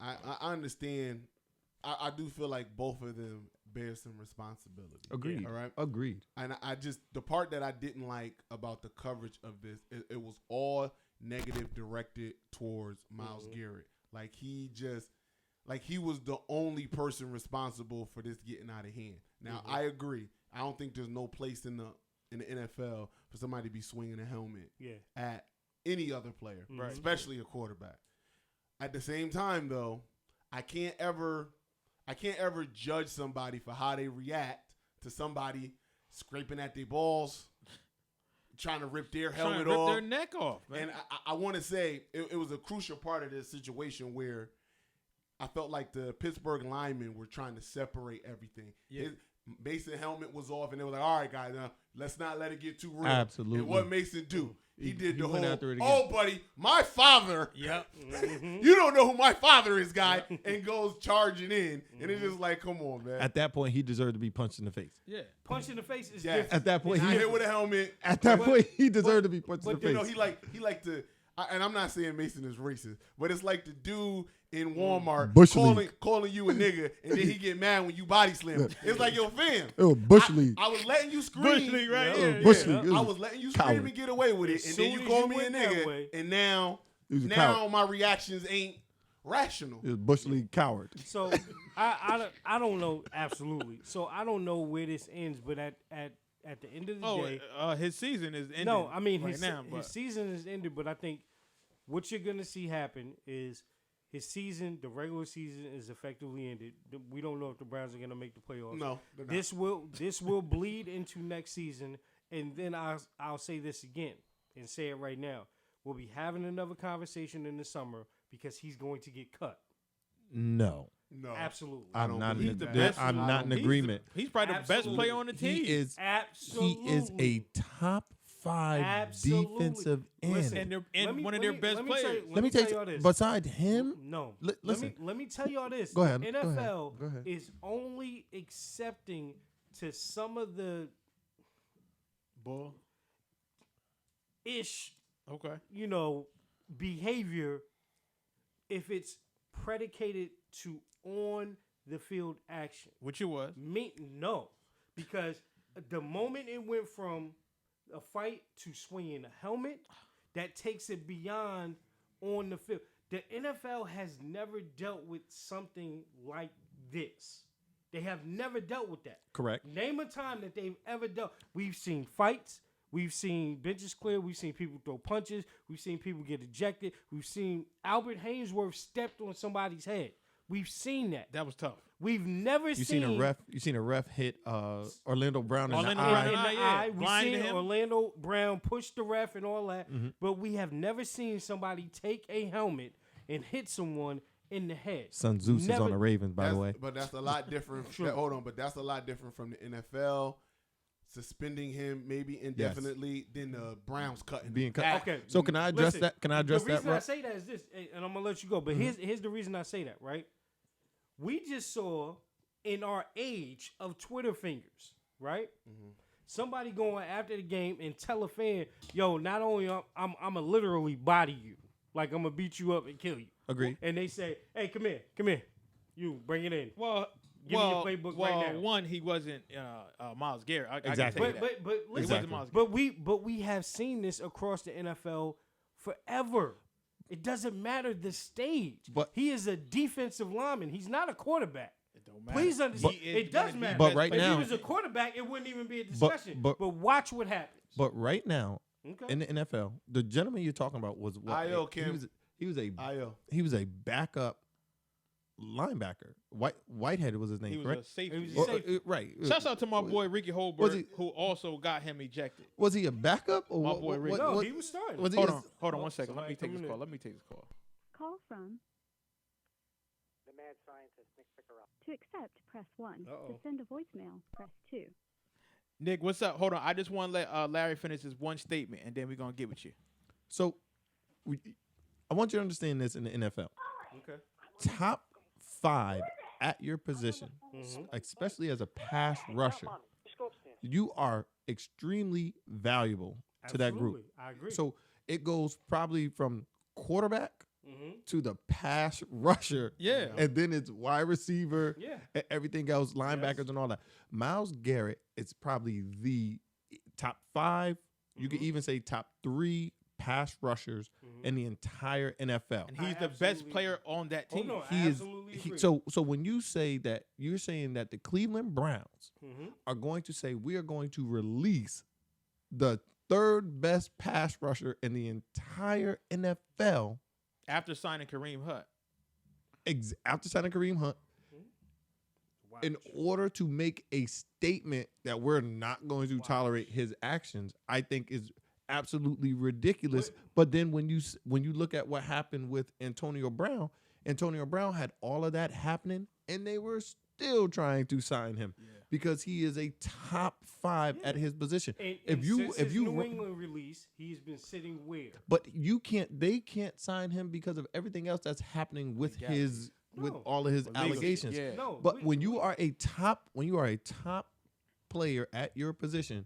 Speaker 3: I understand I do feel like both of them bear some responsibility.
Speaker 7: Agreed.
Speaker 3: All right.
Speaker 7: Agreed.
Speaker 3: And I just the part that I didn't like about the coverage of this, it was all negative directed towards Myles Garrett. Like he was the only person responsible for this getting out of hand. Now I agree. I don't think there's no place in the NFL for somebody to be swinging a helmet at any other player, especially a quarterback. At the same time, though, I can't ever judge somebody for how they react to somebody scraping at their balls, trying to rip their helmet off,
Speaker 2: their neck off. Man.
Speaker 3: And I want to say it was a crucial part of this situation where I felt like the Pittsburgh linemen were trying to separate everything. Yeah. Mason helmet was off, and they were like, all right, guys, let's not let it get too real.
Speaker 7: Absolutely.
Speaker 3: And what Mason do? He did the
Speaker 7: went
Speaker 3: whole,
Speaker 7: after it again.
Speaker 3: oh, buddy, my father.
Speaker 2: Yep.
Speaker 3: You don't know who my father is, guy, and goes charging in. And it's just like, come on, man.
Speaker 7: At that point, he deserved to be punched in the face.
Speaker 2: Yeah.
Speaker 1: Punch in the face is different.
Speaker 7: At that point,
Speaker 3: He hit with a helmet.
Speaker 7: At that point, he deserved to be punched in the
Speaker 3: But,
Speaker 7: face.
Speaker 3: he like to, and I'm not saying Mason is racist, but it's like the dude in Walmart
Speaker 7: Bush League.
Speaker 3: calling you a nigga, and then he get mad when you body slam him. It's like, yo, fam.
Speaker 7: It was Bush League.
Speaker 3: I was letting you scream.
Speaker 2: Bush League, right? Yeah,
Speaker 7: Bush League. It
Speaker 3: I was letting you scream
Speaker 7: coward.
Speaker 3: and get away with it, and then you call me a nigga, and now my reactions ain't rational.
Speaker 7: It was Bush League coward.
Speaker 1: So I don't know absolutely. So I don't know where this ends, but at the end of the day,
Speaker 2: His season is ending.
Speaker 1: no, I mean
Speaker 2: his
Speaker 1: season is ended, but I think what you're gonna see happen is his season, the regular season, is effectively ended. We don't know if the Browns are gonna make the playoffs.
Speaker 3: No, they're not.
Speaker 1: This will bleed into next season, and then I'll say this again and say it right now. We'll be having another conversation in the summer because he's going to get cut.
Speaker 7: No.
Speaker 1: Absolutely.
Speaker 7: I'm not
Speaker 2: He's the best.
Speaker 7: I'm not in agreement.
Speaker 2: He's probably the best
Speaker 1: Absolutely.
Speaker 2: player on the team.
Speaker 7: He is
Speaker 1: Absolutely.
Speaker 7: a top 5
Speaker 1: Absolutely.
Speaker 7: defensive end.
Speaker 1: Listen,
Speaker 2: and one of their best players.
Speaker 7: Let me tell you
Speaker 1: this.
Speaker 7: beside him,
Speaker 1: No.
Speaker 7: listen.
Speaker 1: Let me tell y'all this.
Speaker 7: Go ahead.
Speaker 1: The
Speaker 7: Go ahead.
Speaker 1: NFL
Speaker 7: Go ahead.
Speaker 1: is only accepting to some of the
Speaker 2: Bull.
Speaker 1: ish,
Speaker 2: Okay.
Speaker 1: behavior if it's predicated to on the field action.
Speaker 2: Which it was.
Speaker 1: No, because the moment it went from a fight to swinging a helmet, that takes it beyond on the field. The NFL has never dealt with something like this. They have never dealt with that.
Speaker 7: Correct.
Speaker 1: Name a time that they've ever dealt. We've seen fights. We've seen benches clear. We've seen people throw punches. We've seen people get ejected. We've seen Albert Hainsworth stepped on somebody's head. We've seen that.
Speaker 2: That was tough.
Speaker 1: We've never seen
Speaker 7: You seen a ref hit Orlando Brown in the
Speaker 2: Orlando
Speaker 7: eye.
Speaker 1: in the
Speaker 2: yeah.
Speaker 1: eye. We've
Speaker 2: Blinded
Speaker 1: seen
Speaker 2: him.
Speaker 1: Orlando Brown push the ref and all that. But we have never seen somebody take a helmet and hit someone in the head.
Speaker 7: Sun Zeus is
Speaker 1: Never-
Speaker 7: on the Ravens, by the way.
Speaker 3: But that's a lot different. Hold on, but that's a lot different from the NFL suspending him maybe indefinitely than the Browns cutting
Speaker 7: Being
Speaker 3: him.
Speaker 7: cut.
Speaker 3: That-
Speaker 1: Okay.
Speaker 7: So can I address
Speaker 1: Listen,
Speaker 7: that? Can I address
Speaker 1: the
Speaker 7: that?
Speaker 1: reason I
Speaker 7: Russ?
Speaker 1: say that is this, and I'm gonna let you go. But here's the reason I say that. Right? We just saw in our age of Twitter fingers, right? Somebody going after the game and tell a fan, "Yo, not only I'm gonna literally body you, like I'm gonna beat you up and kill you."
Speaker 7: Agreed.
Speaker 1: And they say, "Hey, come here, you bring it in."
Speaker 2: Well,
Speaker 1: Give me your playbook right now.
Speaker 2: One, he wasn't Myles Garrett. I can
Speaker 7: Exactly.
Speaker 2: tell you that.
Speaker 1: But
Speaker 2: He
Speaker 1: listen,
Speaker 2: wasn't Myles Garrett.
Speaker 1: but we have seen this across the NFL forever. It doesn't matter the stage.
Speaker 7: But-
Speaker 1: he is a defensive lineman. He's not a quarterback.
Speaker 2: It don't matter.
Speaker 1: Please understand.
Speaker 2: He is
Speaker 1: It does
Speaker 2: gonna be
Speaker 1: matter.
Speaker 7: But right
Speaker 1: if
Speaker 7: now-
Speaker 1: he was a quarterback, it wouldn't even be a discussion.
Speaker 7: but-
Speaker 1: watch what happens.
Speaker 7: But right now,
Speaker 1: Okay.
Speaker 7: in the NFL, the gentleman you're talking about was what?
Speaker 3: Io, Kim.
Speaker 7: He was a backup linebacker. Whitehead was his name,
Speaker 2: He was
Speaker 7: correct?
Speaker 2: a safety.
Speaker 1: He was a
Speaker 7: Or-
Speaker 1: safety.
Speaker 7: right.
Speaker 2: Shouts out to my boy Ricky
Speaker 7: Was
Speaker 2: Holberg,
Speaker 7: he-
Speaker 2: who also got him ejected.
Speaker 7: Was he a backup or
Speaker 2: My
Speaker 7: what?
Speaker 2: boy Rick.
Speaker 1: No, he was starting.
Speaker 7: Was he
Speaker 2: Hold
Speaker 7: a-
Speaker 2: on one second. Let
Speaker 1: somebody
Speaker 2: me take
Speaker 1: coming
Speaker 2: this
Speaker 1: in.
Speaker 2: call. Let me take this call.
Speaker 8: Call from
Speaker 9: The mad scientist, Nick Piccarello.
Speaker 8: to accept, press 1.
Speaker 1: Uh-oh.
Speaker 8: To send a voicemail, press 2.
Speaker 2: Nick, what's up? Hold on. I just want to let Larry finish his one statement, and then we're going to get with you.
Speaker 7: So, I want you to understand this in the NFL.
Speaker 1: Okay.
Speaker 7: Top 5 at your position, especially as a pass rusher, you are extremely valuable to that group.
Speaker 1: Absolutely. I agree.
Speaker 7: So it goes probably from quarterback to the pass rusher.
Speaker 2: Yeah.
Speaker 7: And then it's wide receiver
Speaker 1: Yeah.
Speaker 7: and everything else, linebackers and all that. Myles Garrett is probably the top 5. You could even say top 3 pass rushers in the entire NFL.
Speaker 2: And he's the best player on that team.
Speaker 1: no,
Speaker 7: He
Speaker 1: I
Speaker 7: is
Speaker 1: absolutely
Speaker 7: he,
Speaker 1: agree.
Speaker 7: so when you say that, you're saying that the Cleveland Browns are going to say we are going to release the 3rd best pass rusher in the entire NFL
Speaker 2: After signing Kareem Hunt.
Speaker 7: after signing Kareem Hunt in order to make a statement that we're not going to tolerate his actions, I think is absolutely ridiculous. But then when you look at what happened with Antonio Brown had all of that happening, and they were still trying to sign him because he is a top 5 at his position.
Speaker 1: And
Speaker 7: if
Speaker 1: since his
Speaker 7: you
Speaker 1: New England release, he's been sitting where?
Speaker 7: but they can't sign him because of everything else that's happening with with all of his allegations.
Speaker 2: Yeah.
Speaker 1: No,
Speaker 7: But when you are a top player at your position,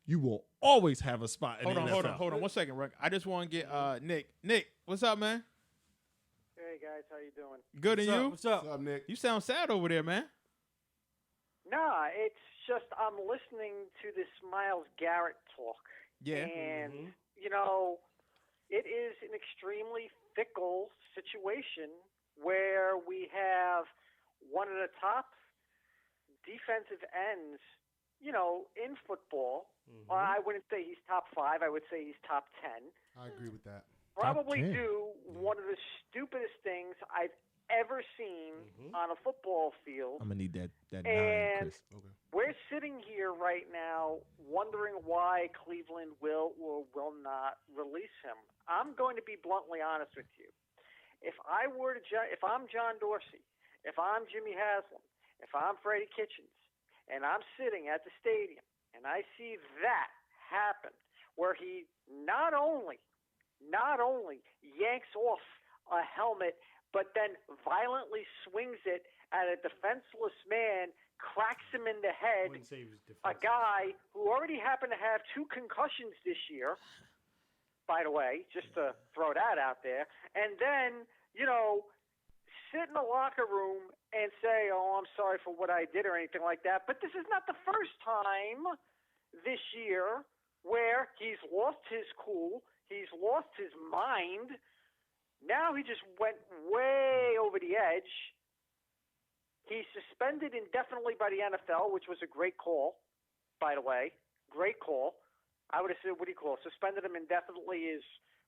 Speaker 7: you will always have a spot in the NFL.
Speaker 2: Hold on. 1 second, Rick. I just want to get Nick. Nick, what's up, man?
Speaker 9: Hey guys, how you doing?
Speaker 2: Good, and you?
Speaker 1: What's up?
Speaker 3: What's up, Nick?
Speaker 2: You sound sad over there, man.
Speaker 9: Nah, it's just I'm listening to this Myles Garrett talk.
Speaker 2: Yeah.
Speaker 9: And, you know, it is an extremely fickle situation where we have one of the top defensive ends, you know, in football. I wouldn't say he's top 5. I would say he's top 10.
Speaker 3: I agree with that.
Speaker 9: Probably
Speaker 7: 10.
Speaker 9: do one of the stupidest things I've ever seen on a football field.
Speaker 7: I'm gonna need that 9,
Speaker 9: And
Speaker 7: Chris.
Speaker 3: Okay.
Speaker 9: we're sitting here right now wondering why Cleveland will or will not release him. I'm going to be bluntly honest with you. If I'm John Dorsey, if I'm Jimmy Haslam, if I'm Freddie Kitchens, and I'm sitting at the stadium and I see that happen, where he not only yanks off a helmet, but then violently swings it at a defenseless man, cracks him in the head,
Speaker 1: Wouldn't say he was
Speaker 9: a
Speaker 1: defensive.
Speaker 9: guy who already happened to have 2 concussions this year, by the way, just to throw that out there, and then, you know, sit in the locker room and say, oh, I'm sorry for what I did or anything like that. But this is not the first time this year where he's lost his cool, he's lost his mind. Now he just went way over the edge. He's suspended indefinitely by the NFL, which was a great call, by the way. Great call. I would have said, what do you call it? Suspended him indefinitely is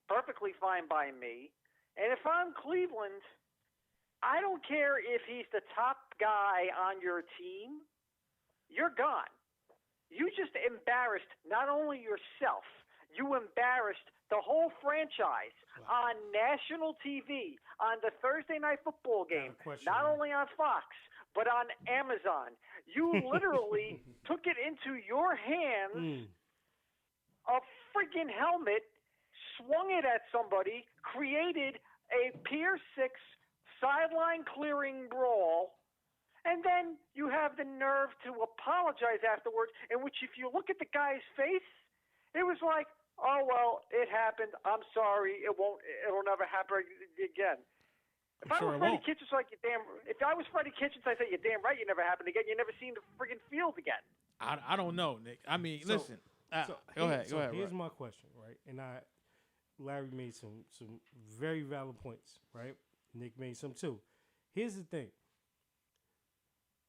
Speaker 9: perfectly fine by me. And if I'm Cleveland, I don't care if he's the top guy on your team. You're gone. You just embarrassed not only yourself, you embarrassed the whole franchise on national TV, on the Thursday Night Football game, not only on Fox, but on Amazon. You literally took it into your hands, a freaking helmet, swung it at somebody, created a Pier 6 sideline clearing brawl, and then you have the nerve to apologize afterwards, in which if you look at the guy's face, it was like, oh, well, it happened. I'm sorry. It'll never happen again. If I was Freddie Kitchens, if I was Freddie Kitchens, I'd say, you're damn right, you never happened again. You never seen the friggin' field again.
Speaker 2: I don't know, Nick. I mean, listen. Go ahead.
Speaker 1: Here's my question, right? And Larry made some very valid points, right? Nick made some too. Here's the thing.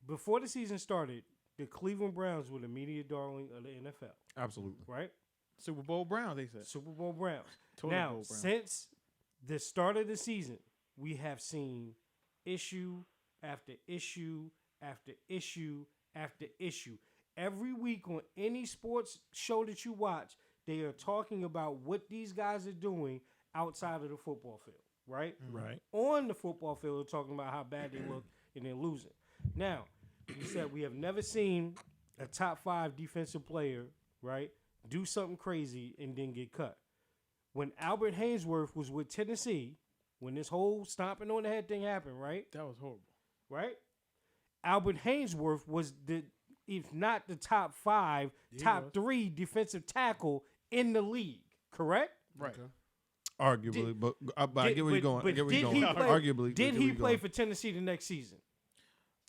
Speaker 1: Before the season started, the Cleveland Browns were the media darling of the NFL.
Speaker 7: Absolutely.
Speaker 1: Right?
Speaker 2: Super Bowl Browns, they said.
Speaker 1: Super Bowl Browns.
Speaker 2: Toilet
Speaker 1: Now,
Speaker 2: Bowl Browns.
Speaker 1: since the start of the season, we have seen issue after issue after issue after issue. Every week on any sports show that you watch, they are talking about what these guys are doing outside of the football field, right?
Speaker 7: Right.
Speaker 1: On the football field, they're talking about how bad they look and they're losing. Now, you said we have never seen a top 5 defensive player, right, do something crazy and then get cut. When Albert Haynesworth was with Tennessee, when this whole stomping on the head thing happened, right?
Speaker 2: That was horrible.
Speaker 1: Right? Albert Haynesworth was if not the top 5, top 3 defensive tackle in the league, correct?
Speaker 2: Right.
Speaker 3: Okay.
Speaker 7: Arguably, but I get where you're going. I get where you're going. Arguably,
Speaker 1: did he play for Tennessee the next season?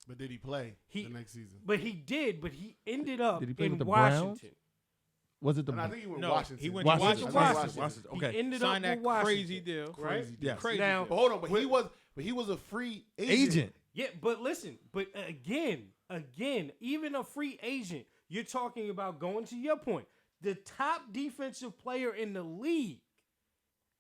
Speaker 3: But did he play the next season?
Speaker 1: But he did. But he ended up
Speaker 7: Did he play
Speaker 1: in
Speaker 7: with the
Speaker 1: Washington.
Speaker 7: Browns? Was it the?
Speaker 3: And I think he went
Speaker 2: No,
Speaker 3: Washington.
Speaker 2: he went
Speaker 7: to
Speaker 1: Washington.
Speaker 7: Washington. Okay.
Speaker 1: He ended
Speaker 2: Signed
Speaker 1: up
Speaker 2: that
Speaker 1: with Washington,
Speaker 2: crazy deal.
Speaker 1: right?
Speaker 7: Yes.
Speaker 2: Crazy
Speaker 1: Now,
Speaker 2: deal.
Speaker 3: But hold on, but he was a free agent.
Speaker 1: Yeah, but listen, but again, even a free agent, you're talking about going to your point, the top defensive player in the league,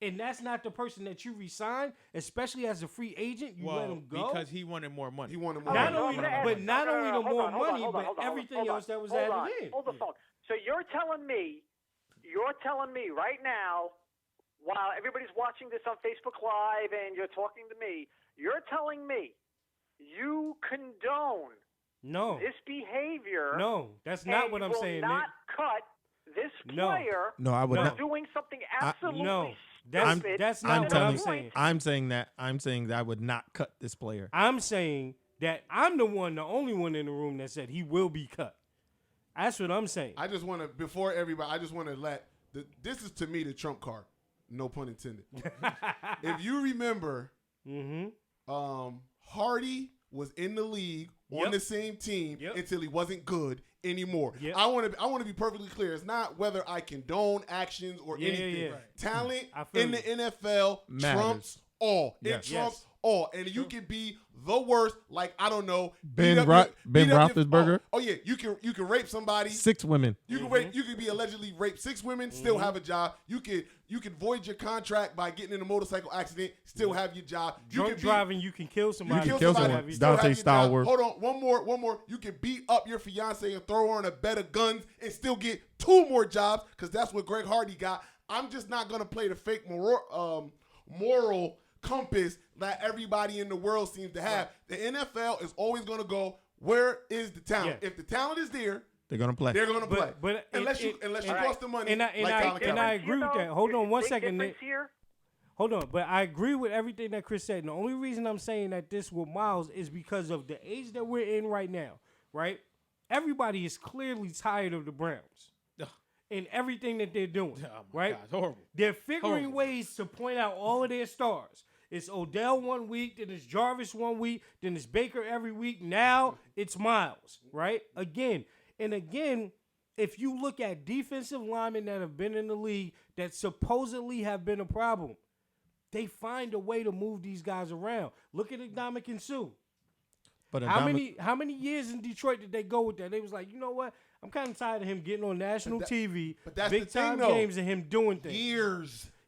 Speaker 1: and that's not the person that you resign, especially as a free agent. You let him go
Speaker 2: because he wanted more money.
Speaker 3: He wanted more.
Speaker 1: not
Speaker 3: money.
Speaker 1: only, not only the more money,
Speaker 9: hold
Speaker 1: but
Speaker 9: on,
Speaker 1: everything else that was
Speaker 9: hold
Speaker 1: added
Speaker 9: on,
Speaker 1: in.
Speaker 9: Hold the phone. So you're telling me right now, while everybody's watching this on Facebook Live and you're talking to me, you're telling me you condone
Speaker 1: No,
Speaker 9: this behavior.
Speaker 1: no, that's not what I'm saying,
Speaker 9: Will not
Speaker 1: Nick.
Speaker 9: cut this
Speaker 1: No.
Speaker 9: player.
Speaker 7: No, I would
Speaker 9: for
Speaker 7: not.
Speaker 9: doing something absolutely
Speaker 1: No,
Speaker 9: stupid.
Speaker 1: that's
Speaker 7: I'm
Speaker 1: not what
Speaker 7: telling
Speaker 1: I'm
Speaker 7: you.
Speaker 1: saying.
Speaker 7: I'm saying that I would not cut this player.
Speaker 1: I'm saying that I'm the only one in the room that said he will be cut. That's what I'm saying.
Speaker 3: I just want to, before everybody, I just want to this is to me the trump card. No pun intended. If you remember, Hardy was in the league on the same team until he wasn't good anymore.
Speaker 1: Yep.
Speaker 3: I want to be perfectly clear. It's not whether I condone actions or anything.
Speaker 1: Yeah.
Speaker 3: Talent
Speaker 1: I feel
Speaker 3: in
Speaker 1: you.
Speaker 3: the NFL
Speaker 7: Matters.
Speaker 3: trumps all.
Speaker 7: Yes.
Speaker 3: It trumps
Speaker 1: Yes.
Speaker 3: all. And you can be the worst, like, I don't know,
Speaker 7: Ben
Speaker 3: beat up your-
Speaker 7: Roethlisberger.
Speaker 3: Oh yeah, you can rape somebody.
Speaker 7: 6 women.
Speaker 3: You can rape. You can be allegedly raped 6 women, still have a job. You can void your contract by getting in a motorcycle accident, still have your job. You
Speaker 1: Drunk
Speaker 3: can
Speaker 1: driving, you can kill somebody.
Speaker 7: kill someone.
Speaker 1: Have you-
Speaker 3: still have
Speaker 7: Dante
Speaker 3: your job.
Speaker 7: Stallworth.
Speaker 3: Hold on, one more. You can beat up your fiance and throw her in a bed of guns and still get 2 more jobs because that's what Greg Hardy got. I'm just not gonna play the fake moral compass that everybody in the world seems to have. The NFL is always gonna go, where is the talent?
Speaker 1: Yeah.
Speaker 3: If the talent is there,
Speaker 7: They're gonna play.
Speaker 3: they're gonna play.
Speaker 1: But
Speaker 3: unless you cost the money,
Speaker 1: and I
Speaker 3: Colin Kaepernick.
Speaker 1: agree with that. Hold on one
Speaker 9: big
Speaker 1: second,
Speaker 9: difference
Speaker 1: Nick.
Speaker 9: here.
Speaker 1: Hold on, but I agree with everything that Chris said. And the only reason I'm saying that this with Miles is because of the age that we're in right now, right? Everybody is clearly tired of the Browns and everything that they're doing, right?
Speaker 2: God, it's horrible.
Speaker 1: They're figuring
Speaker 2: Horrible.
Speaker 1: ways to point out all of their stars. It's Odell one week, then it's Jarvis one week, then it's Baker every week. Now it's Miles, right? Again, if you look at defensive linemen that have been in the league that supposedly have been a problem, they find a way to move these guys around. Look at Ndamukong Suh.
Speaker 7: But
Speaker 1: How many years in Detroit did they go with that? They was like, you know what? I'm kind of tired of him getting on national TV,
Speaker 3: but that's
Speaker 1: big
Speaker 3: the thing,
Speaker 1: time
Speaker 3: though.
Speaker 1: games, and him doing things.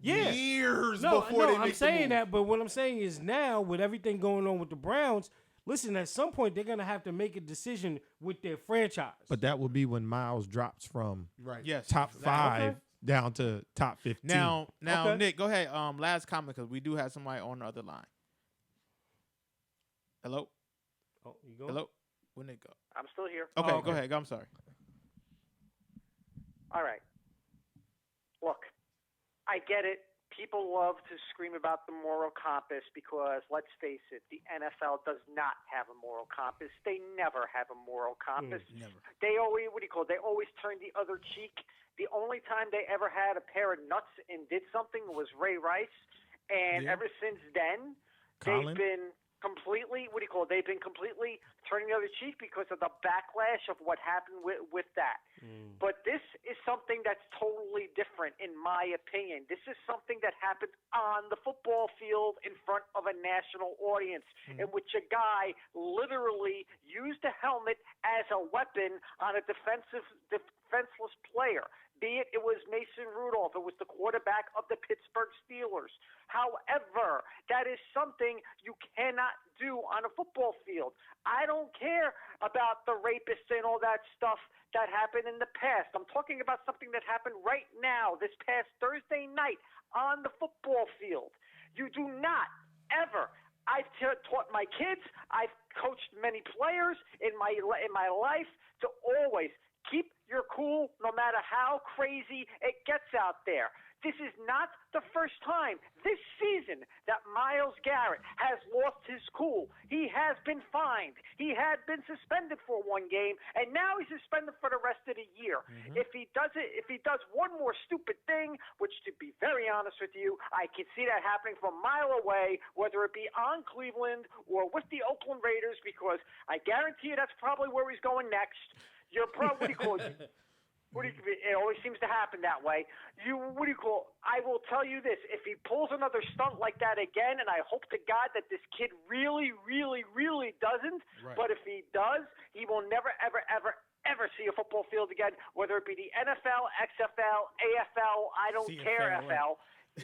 Speaker 3: Years
Speaker 1: No,
Speaker 3: before they
Speaker 1: I'm
Speaker 3: make
Speaker 1: saying
Speaker 3: the move.
Speaker 1: that, but what I'm saying is now with everything going on with the Browns, listen, at some point they're gonna have to make a decision with their franchise.
Speaker 7: But that will be when Miles drops from
Speaker 3: Right.
Speaker 2: Yes.
Speaker 7: top
Speaker 2: exactly.
Speaker 7: 5 down to top 15.
Speaker 2: Now,
Speaker 1: Okay.
Speaker 2: Nick, go ahead. Last comment because we do have somebody on the other line. Hello.
Speaker 1: Oh, you go.
Speaker 2: Hello. Where'd Nick go?
Speaker 9: I'm still here.
Speaker 2: Okay,
Speaker 1: okay.
Speaker 2: go ahead. I'm sorry.
Speaker 9: All right. Look, I get it. People love to scream about the moral compass because, let's face it, the NFL does not have a moral compass. They never have a moral compass.
Speaker 2: Never.
Speaker 9: They always, they always turn the other cheek. The only time they ever had a pair of nuts and did something was Ray Rice. And ever since then,
Speaker 7: Colin?
Speaker 9: they've been completely, they've been completely turning the other cheek because of the backlash of what happened with that. But this is something that's totally different, in my opinion. This is something that happened on the football field in front of a national audience, in which a guy literally used a helmet as a weapon on a defenseless player. Be it was Mason Rudolph, it was the quarterback of the Pittsburgh Steelers. However, that is something you cannot do on a football field. I don't care about the rapists and all that stuff that happened in the past. I'm talking about something that happened right now, this past Thursday night on the football field. You do not ever. I've taught my kids. I've coached many players in my life to always Keep your cool no matter how crazy it gets out there. This is not the first time this season that Myles Garrett has lost his cool. He has been fined. He had been suspended for one game, and now he's suspended for the rest of the year. If he does one more stupid thing, which to be very honest with you, I can see that happening from a mile away, whether it be on Cleveland or with the Oakland Raiders, because I guarantee you that's probably where he's going next. You're probably it always seems to happen that way. I will tell you this. If he pulls another stunt like that again, and I hope to God that this kid really, really, really doesn't, but if he does, he will never, ever, ever, ever see a football field again, whether it be the NFL, XFL, AFL, I don't care, FL.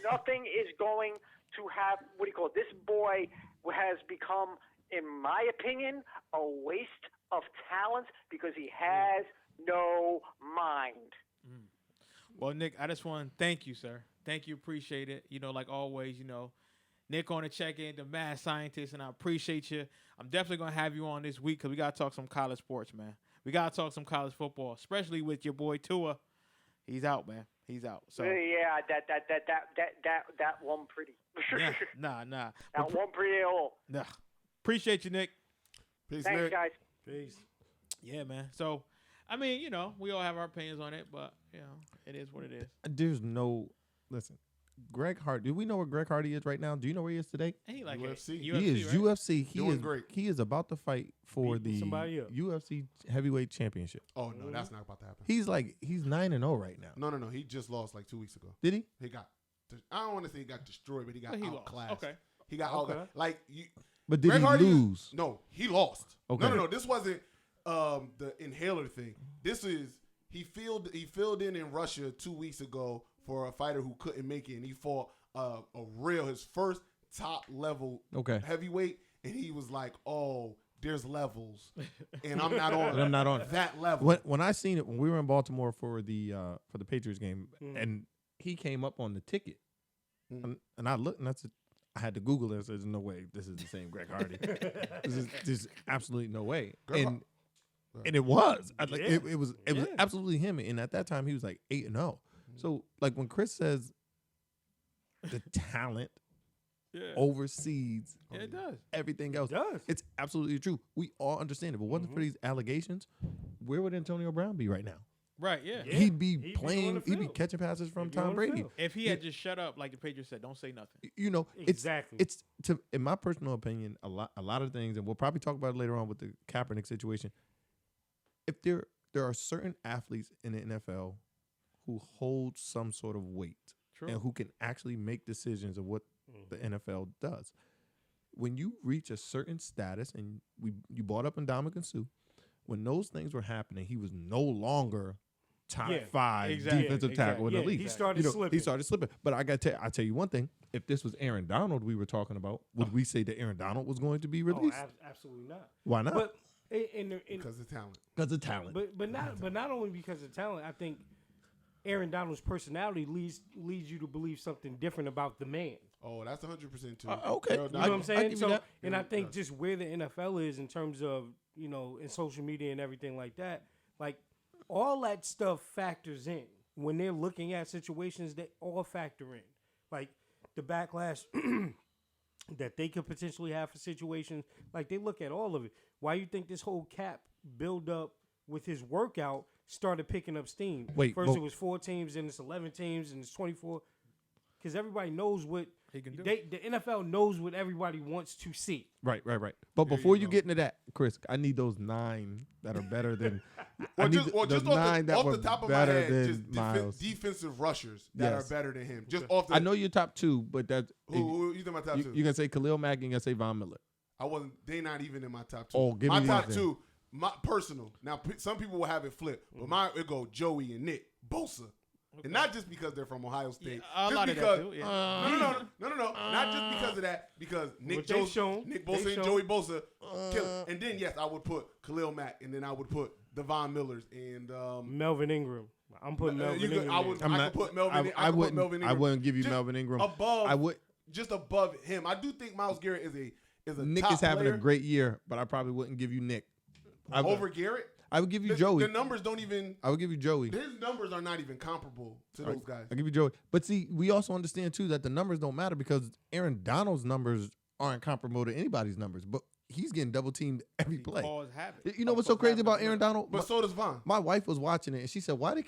Speaker 9: Nothing is going to have, this boy has become, in my opinion, a waste of talent because he has no mind.
Speaker 2: Well, Nick, I just want to thank you, sir. Thank you. Appreciate it. Like always, Nick on the check-in, the mad scientist, and I appreciate you. I'm definitely going to have you on this week because we got to talk some college sports, man. We got to talk some college football, especially with your boy Tua. He's out, man. He's out. So
Speaker 9: yeah, that one pretty.
Speaker 2: Nah.
Speaker 9: That one pretty old.
Speaker 2: Nah. Appreciate you, Nick.
Speaker 3: Peace,
Speaker 9: Thanks,
Speaker 3: Nick.
Speaker 9: guys.
Speaker 1: Peace.
Speaker 2: Yeah, man. So, I mean, we all have our opinions on it, but, it is what it is.
Speaker 7: There's no listen. Greg Hardy. Do we know where Greg Hardy is right now? Do you know where he is today?
Speaker 2: He like
Speaker 3: UFC.
Speaker 7: He is
Speaker 2: right?
Speaker 7: UFC. He
Speaker 3: Doing
Speaker 7: is
Speaker 3: great.
Speaker 7: He is about to fight for
Speaker 1: Beating
Speaker 7: the
Speaker 1: somebody up.
Speaker 7: UFC heavyweight championship.
Speaker 3: Oh no, that's not about to happen.
Speaker 7: He's 9-0 right now.
Speaker 3: No. He just lost like 2 weeks ago.
Speaker 7: Did he?
Speaker 3: He got. I don't want to say he got destroyed, but he got
Speaker 2: But he lost.
Speaker 3: outclassed.
Speaker 2: Okay.
Speaker 3: He got
Speaker 1: Okay.
Speaker 3: outclassed. Like you.
Speaker 7: But did
Speaker 3: Greg
Speaker 7: he
Speaker 3: Hardy
Speaker 7: lose?
Speaker 3: No, he lost.
Speaker 7: Okay.
Speaker 3: No. This wasn't the inhaler thing. This is he filled in Russia 2 weeks ago for a fighter who couldn't make it, and he fought his first top level heavyweight, and he was like, "Oh, there's levels, and I'm not on.
Speaker 7: I'm not on
Speaker 3: that level."
Speaker 7: When I seen it when we were in Baltimore for the Patriots game, and he came up on the ticket, and I looked and I had to Google it. And said, "There's no way this is the same Greg Hardy. There's absolutely no way." And it was. It was absolutely him. And at that time, he was like 8-0. So like when Chris says the talent oversees
Speaker 2: it does.
Speaker 7: everything else,
Speaker 1: It does.
Speaker 7: it's absolutely true. We all understand it. But wasn't for these allegations, where would Antonio Brown be right now?
Speaker 2: Right, yeah.
Speaker 7: He'd be
Speaker 1: He'd be
Speaker 7: playing.
Speaker 1: on the
Speaker 7: He'd be
Speaker 1: field.
Speaker 7: catching passes from
Speaker 1: He'd be on
Speaker 7: Tom
Speaker 1: the
Speaker 7: Brady.
Speaker 1: field.
Speaker 2: If he had just shut up, like the Patriots said, don't say nothing.
Speaker 1: Exactly.
Speaker 7: It's in my personal opinion, a lot of things, and we'll probably talk about it later on with the Kaepernick situation. If there are certain athletes in the NFL who hold some sort of weight and who can actually make decisions of what the NFL does. When you reach a certain status, and you brought up Ndamukong Suh, when those things were happening, he was no longer top 5 defensive tackle in the league.
Speaker 1: He started slipping.
Speaker 7: But I tell you one thing: if this was Aaron Donald we were talking about, would we say that Aaron Donald was going to be released?
Speaker 1: Absolutely not.
Speaker 7: Why not?
Speaker 1: But
Speaker 3: Because of talent.
Speaker 7: Because of talent.
Speaker 1: But not only because of talent. I think Aaron Donald's personality leads you to believe something different about the man.
Speaker 3: Oh, that's 100% too.
Speaker 7: Okay.
Speaker 1: You know what I'm saying?
Speaker 7: So,
Speaker 1: and I think just where the NFL is in terms of, in social media and everything like that, like all that stuff factors in when they're looking at situations. They all factor in, like the backlash that they could potentially have for situations. Like they look at all of it. Why you think this whole cap build up with his workout started picking up steam? First it was 4 teams, then it's 11 teams, and it's 24. Because everybody knows what
Speaker 2: he can do.
Speaker 1: The NFL knows what everybody wants to see.
Speaker 7: Right. But before you get into that, Chris, I need those 9 that are better than.
Speaker 3: Just off the top of my head,
Speaker 7: than
Speaker 3: just
Speaker 7: Miles.
Speaker 3: defensive rushers that are better than him. Just off the.
Speaker 7: I know you're top 2, but that's
Speaker 3: who you think my top 2?
Speaker 7: You can say Khalil Mack and you can say Von Miller.
Speaker 3: I wasn't. They not even in my top 2.
Speaker 7: Oh, give
Speaker 3: my
Speaker 7: me
Speaker 3: top
Speaker 7: these
Speaker 3: 2. My personal. Now, some people will have it flipped, but mine it go Joey and Nick Bosa. And not just because they're from Ohio State.
Speaker 2: Yeah, a lot of that too. Yeah.
Speaker 3: No. Not just because of that. Because Nick
Speaker 1: they've
Speaker 3: Bosa
Speaker 1: shown.
Speaker 3: and Joey Bosa kill it. And then yes, I would put Khalil Mack, and then I would put Devon Millers and
Speaker 1: Melvin Ingram. I'm putting Melvin Ingram.
Speaker 3: I could put Melvin.
Speaker 7: I
Speaker 3: Melvin Ingram.
Speaker 7: I wouldn't give you
Speaker 3: Just
Speaker 7: Melvin Ingram.
Speaker 3: Above.
Speaker 7: I would.
Speaker 3: Just above him. I do think Myles Garrett is a
Speaker 7: Nick
Speaker 3: top
Speaker 7: is having
Speaker 3: player.
Speaker 7: a great year, but I probably wouldn't give you Nick
Speaker 3: Over Garrett.
Speaker 7: I would give you Joey.
Speaker 3: The numbers don't even.
Speaker 7: I would give you Joey.
Speaker 3: His numbers are not even comparable to those guys.
Speaker 7: I give you Joey. But see, we also understand too that the numbers don't matter because Aaron Donald's numbers aren't comparable to anybody's numbers. But he's getting double teamed every play.
Speaker 2: Cause habit.
Speaker 7: You know what's so crazy about Aaron Donald?
Speaker 3: But so does Von.
Speaker 7: My wife was watching it and she said, "Why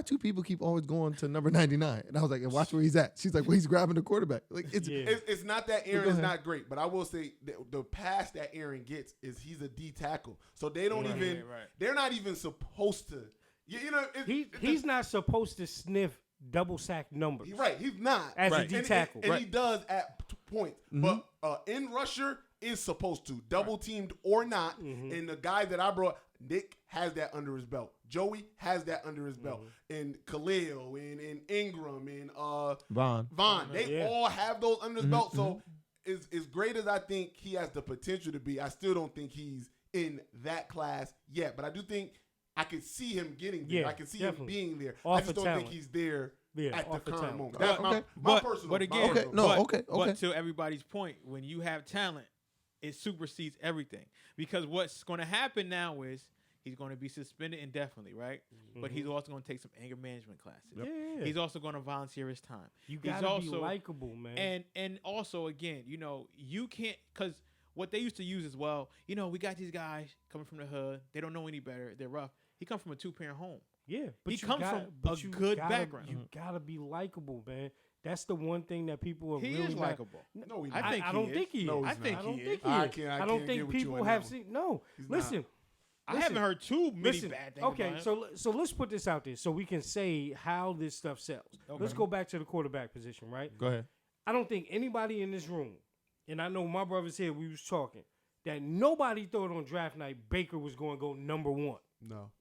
Speaker 7: two people keep always going to number 99?" And I was like, "And watch where he's at." She's like, "Well, he's grabbing the quarterback." Like
Speaker 3: it's not that Aaron is not great, but I will say the pass that Aaron gets is he's a D tackle, so they don't even. They're not even supposed to. You know,
Speaker 1: he's not supposed to sniff double sack numbers.
Speaker 3: Right, he's not
Speaker 1: as a D tackle,
Speaker 3: and he does at points. But in rusher is supposed to double teamed or not. And the guy that I brought, Nick, has that under his belt. Joey has that under his belt, and Khalil and Ingram and
Speaker 7: Von.
Speaker 3: They all have those under his belt. So as great as I think he has the potential to be, I still don't think he's in that class yet. But I do think I can see him getting there. I can see him being there. I just don't think he's there at the current moment. That's my personal.
Speaker 2: But again,
Speaker 7: but
Speaker 2: to everybody's point, when you have talent, it supersedes everything. Because what's going to happen now is he's going to be suspended indefinitely, right? But he's also going to take some anger management classes.
Speaker 1: Yeah.
Speaker 2: He's also going to volunteer his time.
Speaker 1: You got to be likable, man.
Speaker 2: And also, again, you know, you can't, because what they used to use as well, you know, we got these guys coming from the hood. They don't know any better. They're rough. He comes from a 2-parent home.
Speaker 1: Yeah, but
Speaker 2: he comes from a good background.
Speaker 1: You gotta be likable, man. That's the one thing that people are
Speaker 2: he
Speaker 1: really
Speaker 2: is likable.
Speaker 3: No,
Speaker 2: I
Speaker 1: don't think he is.
Speaker 3: No,
Speaker 1: I think
Speaker 3: he
Speaker 1: is.
Speaker 3: I don't
Speaker 1: think people have seen. No, listen.
Speaker 2: I haven't heard too many bad things.
Speaker 1: Okay,
Speaker 2: about him.
Speaker 1: so let's put this out there so we can say how this stuff sells. Okay. Let's go back to the quarterback position, right?
Speaker 7: Go ahead.
Speaker 1: I don't think anybody in this room, and I know my brothers here, we was talking, that nobody thought on draft night Baker was going to go number 1.
Speaker 3: No.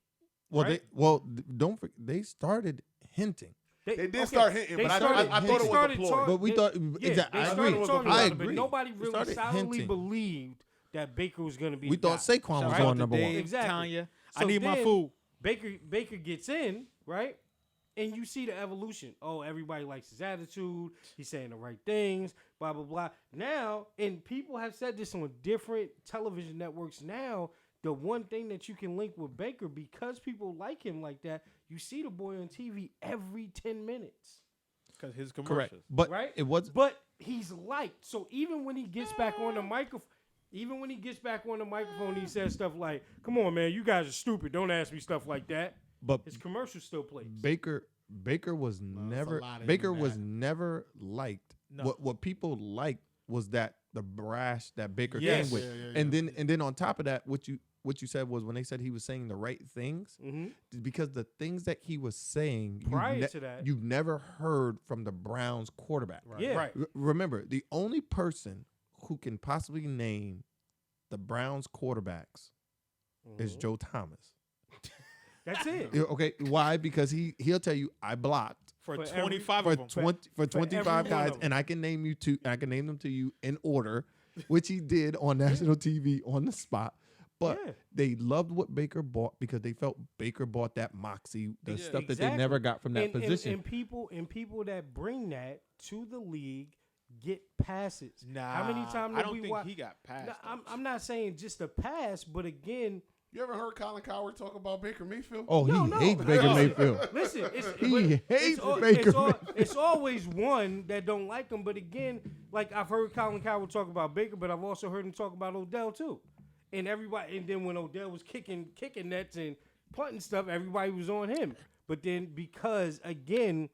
Speaker 7: Well, don't forget, they started hinting.
Speaker 3: They did start hinting, but I thought it was a ploy.
Speaker 7: But we thought, exactly, I agree.
Speaker 1: But nobody really solidly believed that Baker was going to be.
Speaker 7: We thought Saquon was going number 1.
Speaker 1: Exactly.
Speaker 2: Tanya,
Speaker 1: So
Speaker 2: I need my food.
Speaker 1: Baker gets in, right? And you see the evolution. Oh, everybody likes his attitude. He's saying the right things, blah, blah, blah. Now, and people have said this on different television networks now, the one thing that you can link with Baker, because people like him like that, you see the boy on TV every 10 minutes.
Speaker 2: Because his commercials.
Speaker 7: Correct. But
Speaker 1: right?
Speaker 7: It was.
Speaker 1: But he's liked. So even when he gets back on the microphone, he says stuff like, "Come on, man, you guys are stupid. Don't ask me stuff like that."
Speaker 7: But
Speaker 1: his commercial still plays.
Speaker 7: Baker was never liked. No. What people liked was that the brash that Baker came with. And then on top of that, what you said was when they said he was saying the right things, because the things that he was saying
Speaker 1: prior to that,
Speaker 7: you've never heard from the Browns quarterback.
Speaker 1: Right. Yeah. Right.
Speaker 7: Remember, the only person who can possibly name the Browns quarterbacks is Joe Thomas.
Speaker 1: That's it.
Speaker 7: Okay, why? Because he'll tell you I blocked
Speaker 2: for 25 of them.
Speaker 7: For 25 guys, and I can name you two. I can name them to you in order, which he did on national TV on the spot. But they loved what Baker bought because they felt Baker bought that moxie, the stuff that they never got from that position.
Speaker 1: And people that bring that to the league get passes.
Speaker 2: Nah,
Speaker 1: how many times
Speaker 2: I don't think he got passed.
Speaker 1: I'm not saying just a pass, but again.
Speaker 3: You ever heard Colin Cowherd talk about Baker Mayfield?
Speaker 7: Oh, he hates Baker Mayfield.
Speaker 1: Listen,
Speaker 7: he hates Baker.
Speaker 1: It's always one that don't like him. But again, like I've heard Colin Cowherd talk about Baker, but I've also heard him talk about Odell too. And everybody, and then when Odell was kicking nets and punting stuff, everybody was on him. But then because again,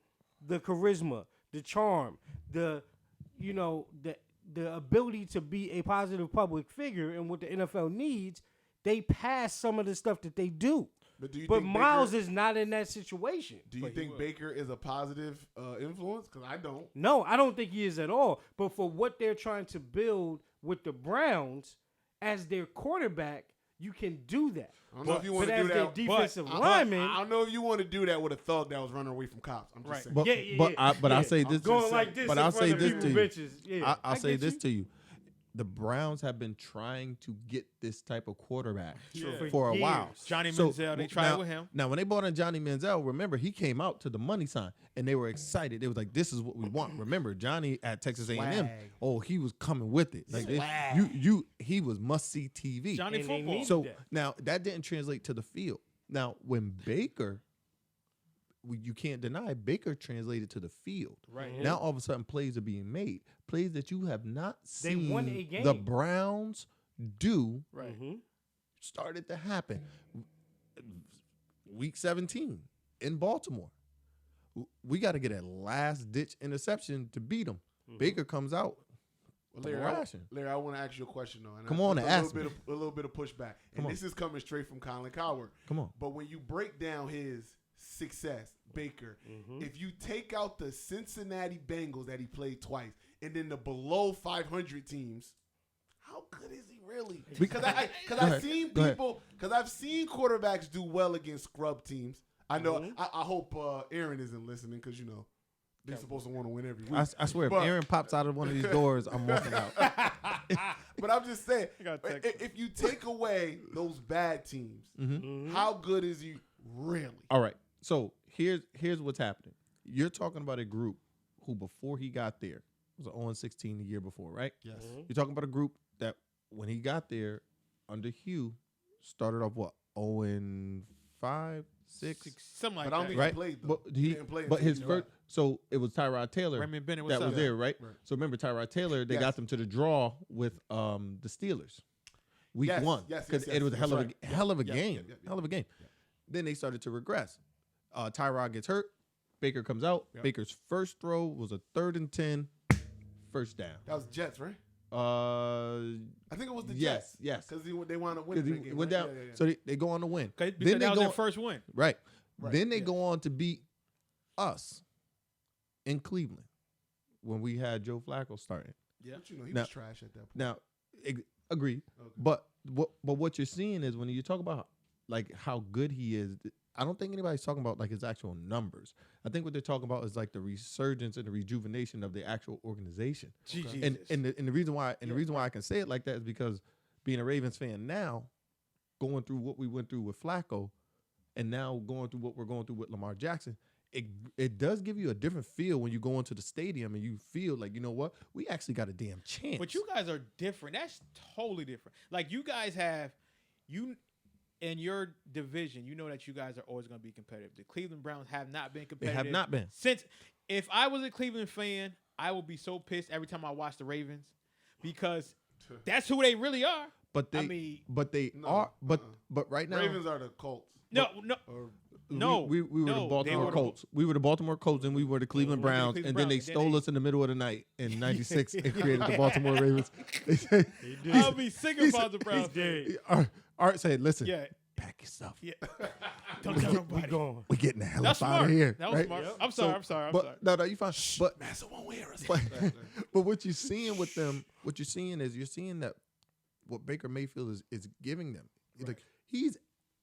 Speaker 1: the charisma, the charm, the ability to be a positive public figure and what the NFL needs. They pass some of the stuff that they do. But Miles is not in that situation.
Speaker 3: Do you think Baker is a positive influence? Because I don't.
Speaker 1: No, I don't think he is at all. But for what they're trying to build with the Browns as their quarterback, you can do that.
Speaker 3: I don't know if you want to do that.
Speaker 1: Their defensive lineman,
Speaker 3: I don't know if you want to do that with a thug that was running away from cops. I'm just saying.
Speaker 7: But I say this.
Speaker 1: Going like this.
Speaker 7: But I'll say this to you.
Speaker 1: Bitches.
Speaker 7: I'll say this to you. the Browns have been trying to get this type of quarterback
Speaker 2: Yeah.
Speaker 7: for a while.
Speaker 1: years.
Speaker 2: Johnny
Speaker 7: So,
Speaker 2: Manziel, they tried
Speaker 7: now-
Speaker 2: with him.
Speaker 7: Now, when they bought in Johnny Manziel, remember, he came out to the money sign, and they were excited. They was like, this is what we want. Remember, Johnny at Texas A&M,
Speaker 1: Swag.
Speaker 7: oh, he was coming with it. Like he was must-see TV.
Speaker 2: Johnny
Speaker 1: And they
Speaker 2: football.
Speaker 1: needed
Speaker 7: So
Speaker 1: that.
Speaker 7: now that didn't translate to the field. Now when Baker, you can't deny Baker translated to the field.
Speaker 2: Right.
Speaker 7: Now all of a sudden plays are being made, plays that you have not
Speaker 1: They
Speaker 7: seen
Speaker 1: won a game.
Speaker 7: the Browns do
Speaker 2: Right.
Speaker 7: started to happen. Week 17 in Baltimore, we got to get a last-ditch interception to beat them. Baker comes out.
Speaker 3: Well,
Speaker 7: thrashing.
Speaker 3: Larry, I want to ask you a question though. And
Speaker 7: Come on,
Speaker 3: a
Speaker 7: me.
Speaker 3: little bit of pushback, and
Speaker 7: Come on.
Speaker 3: this is coming straight from Colin Coward.
Speaker 7: Come on.
Speaker 3: But when you break down his success, Baker, if you take out the Cincinnati Bengals that he played twice, and then the below 500 teams, how good is he really? Because I've seen people, because I've seen quarterbacks do well against scrub teams. I know. I hope Aaron isn't listening because they're supposed to want to win every week.
Speaker 7: I swear,
Speaker 3: But-
Speaker 7: if Aaron pops out of one of these doors, I'm walking out.
Speaker 3: But I'm just saying,
Speaker 2: gotta text
Speaker 3: if you take away those bad teams, how good is he really?
Speaker 7: All right. So here's what's happening. You're talking about a group who, before he got there, was 0-16 the year before, right?
Speaker 3: Yes.
Speaker 7: You're talking about a group that, when he got there, under Hugh, started off what 0-5, 6,
Speaker 2: Something like
Speaker 3: But I don't
Speaker 2: that.
Speaker 3: think
Speaker 7: right?
Speaker 3: he played though.
Speaker 7: But
Speaker 3: He didn't play
Speaker 7: but
Speaker 3: until
Speaker 7: his
Speaker 3: he
Speaker 7: first. So it was Tyrod Taylor
Speaker 2: Raymond Bennett, what's
Speaker 7: that
Speaker 2: up?
Speaker 7: was there, right?
Speaker 3: Right.
Speaker 7: So remember Tyrod Taylor, they
Speaker 3: Yes.
Speaker 7: got them to the draw with the Steelers, week
Speaker 3: Yes,
Speaker 7: 1,
Speaker 3: yes,
Speaker 7: because
Speaker 3: yes,
Speaker 7: it was a
Speaker 3: yes,
Speaker 7: hell of
Speaker 3: that's
Speaker 7: a
Speaker 3: right.
Speaker 7: hell of a
Speaker 3: Yeah,
Speaker 7: game,
Speaker 3: yeah, yeah, yeah.
Speaker 7: hell of a game. Then they started to regress. Tyrod gets hurt. Baker comes out.
Speaker 3: Yeah.
Speaker 7: Baker's first throw was a 3rd and 10, first down.
Speaker 3: That was Jets, right? I think it was the
Speaker 7: Yes,
Speaker 3: Jets.
Speaker 7: yes.
Speaker 3: Because they wound up
Speaker 7: Because
Speaker 3: winning
Speaker 7: he
Speaker 3: that game.
Speaker 7: went
Speaker 3: right?
Speaker 7: down,
Speaker 3: Yeah, yeah, yeah.
Speaker 7: so they go on to win.
Speaker 2: Because
Speaker 7: Then they
Speaker 2: that was
Speaker 7: go
Speaker 2: their first win.
Speaker 7: right.
Speaker 3: Right,
Speaker 7: Then they
Speaker 3: yeah.
Speaker 7: go on to beat us in Cleveland when we had Joe Flacco starting.
Speaker 2: Yeah.
Speaker 3: But he
Speaker 7: Now-
Speaker 3: was trash at that point.
Speaker 7: Now, agreed.
Speaker 3: Okay.
Speaker 7: But what you're seeing is when you talk about like how good he is, I don't think anybody's talking about like his actual numbers. I think what they're talking about is like the resurgence and the rejuvenation of the actual organization.
Speaker 2: Jesus.
Speaker 7: And the reason why the reason why I can say it like that is because being a Ravens fan now, going through what we went through with Flacco, and now going through what we're going through with Lamar Jackson, it does give you a different feel when you go into the stadium and you feel like, you know what, we actually got a damn chance.
Speaker 2: But you guys are different. That's totally different. Like you guys have in your division, you know that you guys are always going to be competitive. The Cleveland Browns have not been
Speaker 7: They
Speaker 2: competitive.
Speaker 7: have not been.
Speaker 2: Since if I was a Cleveland fan, I would be so pissed every time I watch the Ravens because that's who they really are.
Speaker 7: But they,
Speaker 2: I mean,
Speaker 3: No,
Speaker 7: are, but right now,
Speaker 3: Ravens are the Colts.
Speaker 2: no.
Speaker 3: Or
Speaker 2: No,
Speaker 7: we were
Speaker 2: no,
Speaker 7: the
Speaker 2: they
Speaker 7: Baltimore
Speaker 2: were the-
Speaker 7: Colts. We were the Baltimore Colts, and we were the Cleveland
Speaker 2: we were the
Speaker 7: Browns,
Speaker 2: Cleveland
Speaker 7: and then they
Speaker 2: Browns, and then
Speaker 7: stole
Speaker 2: they-
Speaker 7: us in the middle of the night in '96 and created the Baltimore Ravens. They said,
Speaker 2: I'll be sick about the Browns.
Speaker 1: did.
Speaker 7: Art said, "Listen,
Speaker 2: Yeah,
Speaker 7: pack yourself.
Speaker 2: yeah. Don't tell
Speaker 1: We
Speaker 2: nobody.
Speaker 1: going.
Speaker 7: We're getting the hell
Speaker 2: That's
Speaker 7: up out
Speaker 2: smart.
Speaker 7: of here."
Speaker 2: That was
Speaker 7: right?
Speaker 2: smart.
Speaker 1: Yep.
Speaker 2: I'm sorry.
Speaker 7: So,
Speaker 2: I'm sorry. I'm
Speaker 7: but,
Speaker 2: sorry.
Speaker 7: No, you fine. But
Speaker 3: Massa won't wear us.
Speaker 7: but what you're seeing with them, what you're seeing is you're seeing that what Baker Mayfield is giving them. Like he's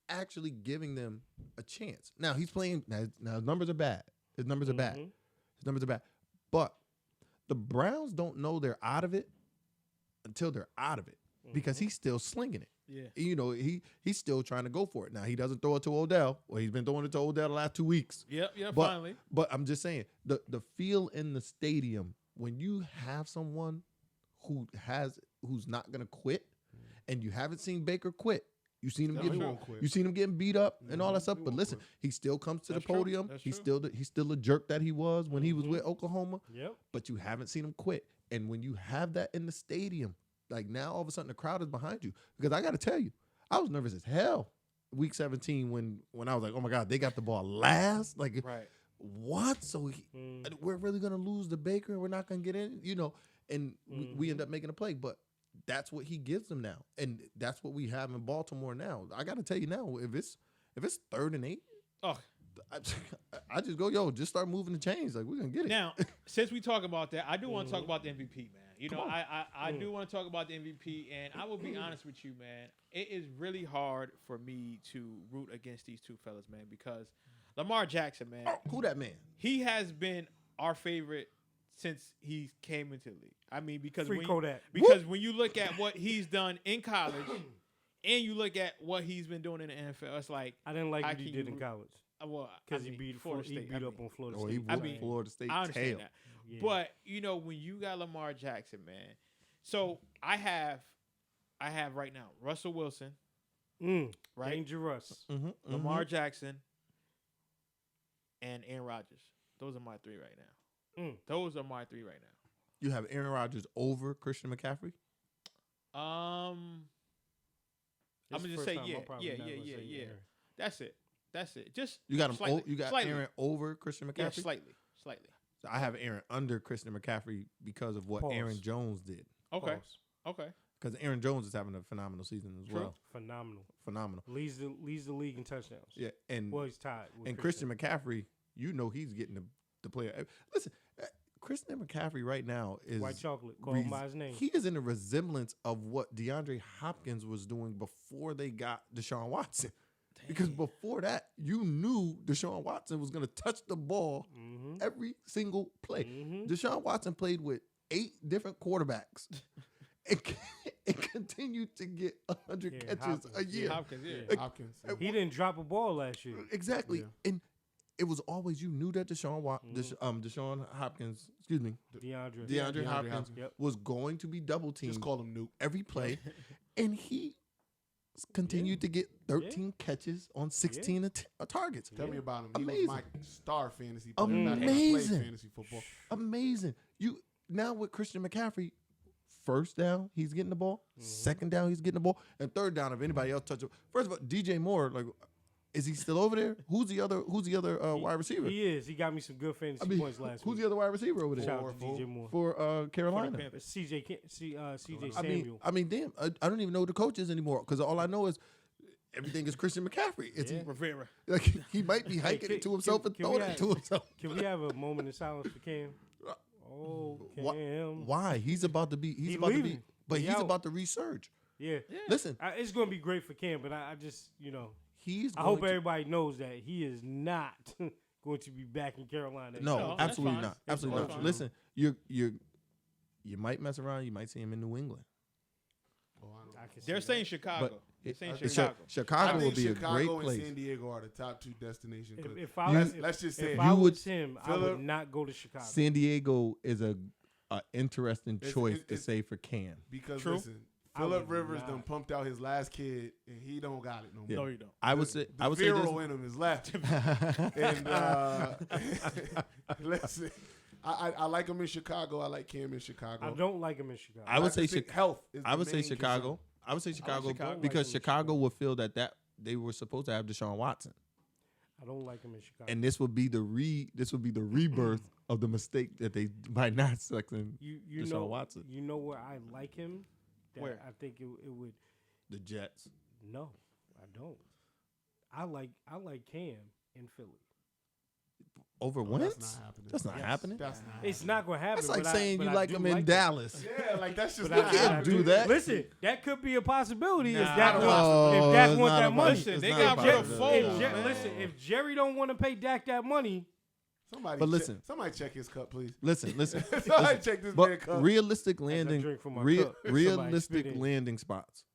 Speaker 7: actually giving them a chance. Now he's playing. Now his numbers are bad. His numbers are bad. His numbers are bad. But the Browns don't know they're out of it until they're out of it because he's still slinging it.
Speaker 2: Yeah.
Speaker 7: You know, he's still trying to go for it. Now he doesn't throw it to Odell. Well, he's been throwing it to Odell the last 2 weeks.
Speaker 2: Yep.
Speaker 7: But,
Speaker 2: Finally.
Speaker 7: But I'm just saying the feel in the stadium when you have someone who's not gonna quit, and you haven't seen Baker quit. You've seen him
Speaker 3: No,
Speaker 7: getting
Speaker 3: he won't quit.
Speaker 7: you seen him getting beat up and all that stuff.
Speaker 3: he
Speaker 7: But
Speaker 3: won't
Speaker 7: listen,
Speaker 3: quit.
Speaker 7: he still comes to
Speaker 2: That's
Speaker 7: the
Speaker 2: true.
Speaker 7: podium.
Speaker 2: That's
Speaker 7: He's
Speaker 2: true.
Speaker 7: he's still a jerk that he was when he was with Oklahoma.
Speaker 1: Yep.
Speaker 7: But you haven't seen him quit. And when you have that in the stadium, like now all of a sudden the crowd is behind you. Because I got to tell you, I was nervous as hell week 17 when I was like, oh my God, they got the ball last. Like,
Speaker 2: Right.
Speaker 7: what? So we're really gonna lose the Baker. We're not gonna get in, and we end up making a play. But that's what he gives them now, and that's what we have in Baltimore now. I got to tell you now, if it's 3rd and 8,
Speaker 2: Oh,
Speaker 7: I just go, just start moving the chains. Like we're gonna get it.
Speaker 2: now since we talk about that, I do want to talk about the MVP, man. You know,
Speaker 7: Come on.
Speaker 2: I do want to talk about the MVP, and I will be honest with you, man. It is really hard for me to root against these two fellas, man, because Lamar Jackson, man,
Speaker 7: Who that man?
Speaker 2: he has been our favorite since he came into the league. I mean, because
Speaker 1: Free
Speaker 2: when
Speaker 1: Kodak.
Speaker 2: when you look at what he's done in college and you look at what he's been doing in the NFL, it's like
Speaker 1: I didn't like
Speaker 2: how
Speaker 1: what he
Speaker 2: can
Speaker 1: did
Speaker 2: you-
Speaker 1: in college
Speaker 2: well,
Speaker 1: because
Speaker 2: I
Speaker 1: he
Speaker 2: mean,
Speaker 1: beat
Speaker 2: Florida State. I mean,
Speaker 1: up on Florida
Speaker 7: Or he
Speaker 1: State.
Speaker 7: whooped Florida State
Speaker 2: I understand
Speaker 7: tail.
Speaker 2: that.
Speaker 1: Yeah.
Speaker 2: But when you got Lamar Jackson, man. So I have right now Russell Wilson, right?
Speaker 1: Dangerous.
Speaker 2: Lamar Jackson, and Aaron Rodgers. Those are my 3 right now. Those are my 3 right now.
Speaker 7: You have Aaron Rodgers over Christian McCaffrey?
Speaker 2: I'm
Speaker 1: This
Speaker 2: gonna
Speaker 1: is
Speaker 2: just
Speaker 1: the
Speaker 2: say
Speaker 1: first time
Speaker 2: yeah.
Speaker 1: I'm probably not gonna say Aaron.
Speaker 2: That's it. Just
Speaker 7: You got him.
Speaker 2: Slightly.
Speaker 7: You got
Speaker 2: Slightly.
Speaker 7: Aaron over Christian
Speaker 2: Yeah,
Speaker 7: McCaffrey?
Speaker 2: slightly.
Speaker 7: So I have Aaron under Christian McCaffrey because of what
Speaker 1: Pause.
Speaker 7: Aaron Jones did.
Speaker 2: Okay.
Speaker 1: Pause.
Speaker 2: Okay.
Speaker 7: Because Aaron Jones is having a phenomenal season as
Speaker 2: True.
Speaker 7: well. Phenomenal.
Speaker 1: Leads the league in touchdowns.
Speaker 7: Yeah, and
Speaker 1: Well, he's tied. With
Speaker 7: and Christian McCaffrey, he's getting the player. Listen, Christian McCaffrey right now is
Speaker 1: White chocolate. Call him by his name.
Speaker 7: He is in a resemblance of what DeAndre Hopkins was doing before they got Deshaun Watson. Because before that, you knew Deshaun Watson was going to touch the ball every single play. Deshaun Watson played with 8 different quarterbacks and continued to get 100 catches a year.
Speaker 2: Hopkins,
Speaker 3: Hopkins.
Speaker 1: He didn't drop a ball last year.
Speaker 7: Exactly.
Speaker 3: Yeah.
Speaker 7: And it was always, you knew that Deshaun Hopkins, DeAndre Hopkins
Speaker 1: Yep.
Speaker 7: was going to be double teamed
Speaker 3: Just call him Nuke.
Speaker 7: every play. And he continued to get 13 catches on 16 targets.
Speaker 3: Tell me about him. He
Speaker 7: Amazing.
Speaker 3: was my star fantasy player back when I played
Speaker 7: Amazing.
Speaker 3: fantasy football.
Speaker 7: Amazing. You now with Christian McCaffrey, first down, he's getting the ball. Second down, he's getting the ball. And third down, if anybody else touches it. First of all, DJ Moore, like, is he still over there? Who's the other wide receiver?
Speaker 1: He is. He got me some good fantasy points last
Speaker 7: who's
Speaker 1: week.
Speaker 7: the other wide receiver over there?
Speaker 1: Shout out to DJ Moore.
Speaker 7: For Carolina.
Speaker 1: CJ Samuel.
Speaker 7: I mean, damn, I don't even know who the coach is anymore because all I know is everything is Christian McCaffrey. It's
Speaker 2: Rivera.
Speaker 7: like he might be hiking it to himself and throwing it to himself.
Speaker 1: Can we have a moment of silence for Cam? Oh, Cam.
Speaker 7: Why? He's about to be. He's about to be. But he's about to resurge.
Speaker 1: Yeah.
Speaker 7: Listen,
Speaker 1: It's going to be great for Cam, but I just,
Speaker 7: he's.
Speaker 1: I hope everybody knows that he is not going to be back in Carolina.
Speaker 7: No,
Speaker 2: that's
Speaker 7: absolutely
Speaker 2: fine.
Speaker 7: not. Absolutely
Speaker 2: That's
Speaker 7: not.
Speaker 2: fine.
Speaker 7: Listen, you might mess around. You might see him in New England.
Speaker 1: I can see
Speaker 2: They're
Speaker 1: that.
Speaker 2: saying Chicago.
Speaker 7: But
Speaker 2: They're saying
Speaker 7: Chi-
Speaker 2: Chicago.
Speaker 3: I
Speaker 7: Chicago
Speaker 3: think
Speaker 7: would be
Speaker 3: Chicago
Speaker 7: a great
Speaker 3: and
Speaker 7: place.
Speaker 3: San Diego are the top 2 destinations. 'cause
Speaker 1: If I was,
Speaker 3: let's just say
Speaker 1: if
Speaker 3: it.
Speaker 1: I
Speaker 7: You
Speaker 1: was
Speaker 7: would-
Speaker 1: him, I
Speaker 3: Phillip-
Speaker 1: would not go to Chicago.
Speaker 7: San Diego is a interesting
Speaker 3: It's-
Speaker 7: choice
Speaker 3: it's-
Speaker 7: to
Speaker 3: it's-
Speaker 7: say for Cam.
Speaker 3: because
Speaker 2: True.
Speaker 3: listen,
Speaker 1: I
Speaker 3: Phillip
Speaker 1: would
Speaker 3: Rivers
Speaker 1: not.
Speaker 3: done pumped out his last kid, and he don't got it no more.
Speaker 7: Yeah.
Speaker 2: No, you don't.
Speaker 7: I would say.
Speaker 3: The
Speaker 7: I would say this.
Speaker 3: virile in him is left. And listen, I like him in Chicago. I like Cam in Chicago.
Speaker 1: I don't like him in Chicago.
Speaker 7: I would say
Speaker 3: just think health. Is
Speaker 7: I
Speaker 3: the
Speaker 7: would say
Speaker 3: main
Speaker 7: Chicago.
Speaker 3: concern.
Speaker 7: I would say Chicago
Speaker 2: Chicago.
Speaker 7: because
Speaker 1: I like him in
Speaker 7: Chicago would feel that they were supposed to have Deshaun Watson,
Speaker 1: I don't like him in Chicago.
Speaker 7: and this would be the rebirth of the mistake that they by not selecting
Speaker 1: you
Speaker 7: Deshaun
Speaker 1: know
Speaker 7: Watson.
Speaker 1: You know where I like him? That
Speaker 2: Where?
Speaker 1: I think it would.
Speaker 7: The Jets.
Speaker 1: No, I don't. I like Cam in Philly.
Speaker 7: Over
Speaker 3: That's
Speaker 7: Wentz?
Speaker 3: not happening.
Speaker 7: That's not happening.
Speaker 3: That's not.
Speaker 1: It's not going to happen.
Speaker 7: That's like
Speaker 1: but
Speaker 7: saying
Speaker 1: but
Speaker 7: you
Speaker 1: I
Speaker 7: like
Speaker 1: do
Speaker 7: him in
Speaker 1: like
Speaker 7: Dallas.
Speaker 3: Yeah, like that's just
Speaker 1: But
Speaker 3: not
Speaker 7: can't
Speaker 3: happening.
Speaker 7: do that.
Speaker 1: Listen, that could be a possibility if
Speaker 3: Nah,
Speaker 1: Dak
Speaker 3: I don't
Speaker 1: wants, if Dak
Speaker 7: it's
Speaker 1: want
Speaker 7: not
Speaker 1: that
Speaker 7: a
Speaker 1: money.
Speaker 2: Listen,
Speaker 7: It's
Speaker 2: they
Speaker 7: not
Speaker 2: got
Speaker 7: a
Speaker 2: rid of
Speaker 7: possibility.
Speaker 2: Foles.
Speaker 1: If
Speaker 2: man.
Speaker 1: listen, if Jerry don't want to pay Dak that money,
Speaker 3: Somebody,
Speaker 7: But listen.
Speaker 3: somebody check his cup, please.
Speaker 7: Listen.
Speaker 3: Somebody check this man
Speaker 7: But
Speaker 3: cup.
Speaker 7: realistic
Speaker 1: I
Speaker 7: landing,
Speaker 1: drink from my cup. Somebody
Speaker 7: realistic
Speaker 1: spit in.
Speaker 7: landing spots.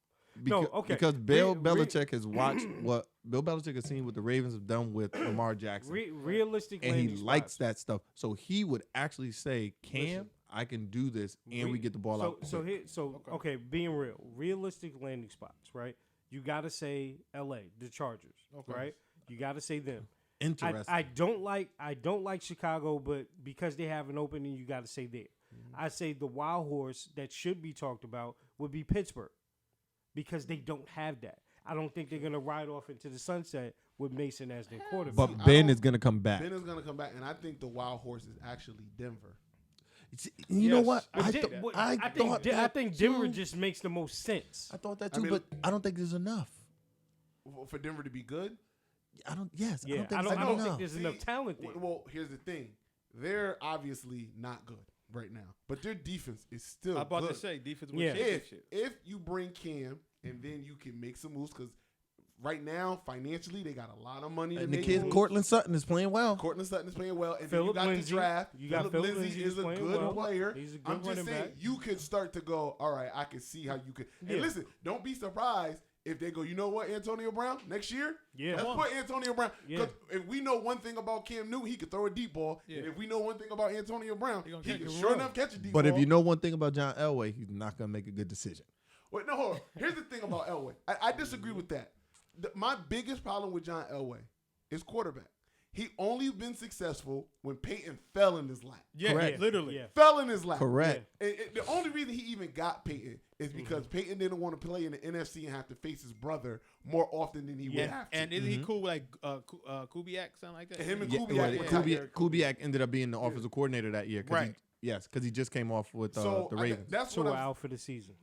Speaker 1: No, okay.
Speaker 7: Because Bill
Speaker 1: Re-
Speaker 7: Belichick has watched what Bill Belichick has seen what the Ravens have done with Lamar Jackson,
Speaker 1: realistic
Speaker 7: and he
Speaker 1: landing
Speaker 7: likes
Speaker 1: spots.
Speaker 7: that stuff. So he would actually say, "Cam, I can do this, and we get the ball out."
Speaker 1: So
Speaker 7: quick."
Speaker 1: okay, being realistic landing spots, right? You got to say L.A., the Chargers, right? You got to say them.
Speaker 7: Interesting.
Speaker 1: I don't like Chicago, but because they have an opening, you got to say there. I say the wild horse that should be talked about would be Pittsburgh, because they don't have that. I don't think they're gonna ride off into the sunset with Mason as their quarterback.
Speaker 7: But
Speaker 3: I
Speaker 7: Ben
Speaker 3: don't-
Speaker 7: is going to come back.
Speaker 3: Ben is gonna come back, and I think the wild horse is actually Denver.
Speaker 7: You know
Speaker 2: Yes,
Speaker 7: what?
Speaker 2: I
Speaker 7: I,
Speaker 2: dig
Speaker 7: th-
Speaker 2: that.
Speaker 7: I thought
Speaker 1: I
Speaker 7: that
Speaker 1: think Denver
Speaker 7: too.
Speaker 1: just makes the most sense.
Speaker 7: I thought that
Speaker 3: I
Speaker 7: too,
Speaker 3: mean,
Speaker 7: but I don't think there's enough.
Speaker 3: For Denver to be good.
Speaker 7: I don't. Yes,
Speaker 1: Yeah,
Speaker 7: I
Speaker 1: I
Speaker 7: don't
Speaker 1: don't
Speaker 7: think
Speaker 1: think
Speaker 7: there's enough.
Speaker 1: there's enough talent there.
Speaker 3: Well, here's the thing: they're obviously not good right now, but their defense is still.
Speaker 2: I'm about
Speaker 3: good.
Speaker 2: to say defense wins
Speaker 1: Yeah.
Speaker 3: If
Speaker 2: championship.
Speaker 3: if you bring Cam and then you can make some moves, because right now, financially, they got a lot of money.
Speaker 7: And
Speaker 3: to
Speaker 7: the
Speaker 3: make
Speaker 7: kid,
Speaker 3: moves.
Speaker 7: Cortland Sutton, is playing well.
Speaker 3: Cortland Sutton is playing well. And
Speaker 1: Phillip
Speaker 3: then you got
Speaker 1: Lindsay.
Speaker 3: the draft.
Speaker 1: You got
Speaker 3: Phillip
Speaker 1: Phillip
Speaker 3: Lindsay
Speaker 1: Lindsay
Speaker 3: is a
Speaker 1: playing
Speaker 3: good
Speaker 1: well.
Speaker 3: player.
Speaker 1: He's a good
Speaker 3: I'm just
Speaker 1: running
Speaker 3: saying,
Speaker 1: back.
Speaker 3: you could start to go, all right, I can see how you could.
Speaker 1: Yeah.
Speaker 3: And listen, don't be surprised if they go, you know what, Antonio Brown, next year,
Speaker 1: Yeah.
Speaker 3: let's put Antonio Brown.
Speaker 1: Yeah.
Speaker 3: Because if we know one thing about Cam Newton, he could throw a deep ball.
Speaker 2: Yeah.
Speaker 3: And if we know one thing about Antonio Brown,
Speaker 2: gonna
Speaker 3: he
Speaker 2: catch
Speaker 3: can
Speaker 2: a
Speaker 3: sure
Speaker 2: run.
Speaker 3: enough catch a deep
Speaker 7: But
Speaker 3: ball.
Speaker 7: if you know one thing about John Elway, he's not going to make a good decision.
Speaker 3: Wait, no, hold on. Here's the thing about Elway. I disagree with that. My biggest problem with John Elway is quarterback. He only been successful when Peyton fell in his lap.
Speaker 2: Yeah,
Speaker 7: Correct.
Speaker 2: literally.
Speaker 1: Yeah.
Speaker 3: Fell in his lap.
Speaker 7: Correct.
Speaker 3: And the only reason he even got Peyton is because Peyton didn't want to play in the NFC and have to face his brother more often than he would have to.
Speaker 2: And isn't he cool with Kubiak, something like that?
Speaker 3: And him and
Speaker 7: Yeah,
Speaker 3: Kubiak
Speaker 7: well,
Speaker 3: were tight.
Speaker 7: Kubiak ended up being the offensive coordinator that year.
Speaker 2: Right.
Speaker 7: Yes, because he just came off with
Speaker 3: So
Speaker 7: the Ravens.
Speaker 3: that's
Speaker 1: So
Speaker 3: what
Speaker 1: we're
Speaker 3: I'm
Speaker 1: out for the season.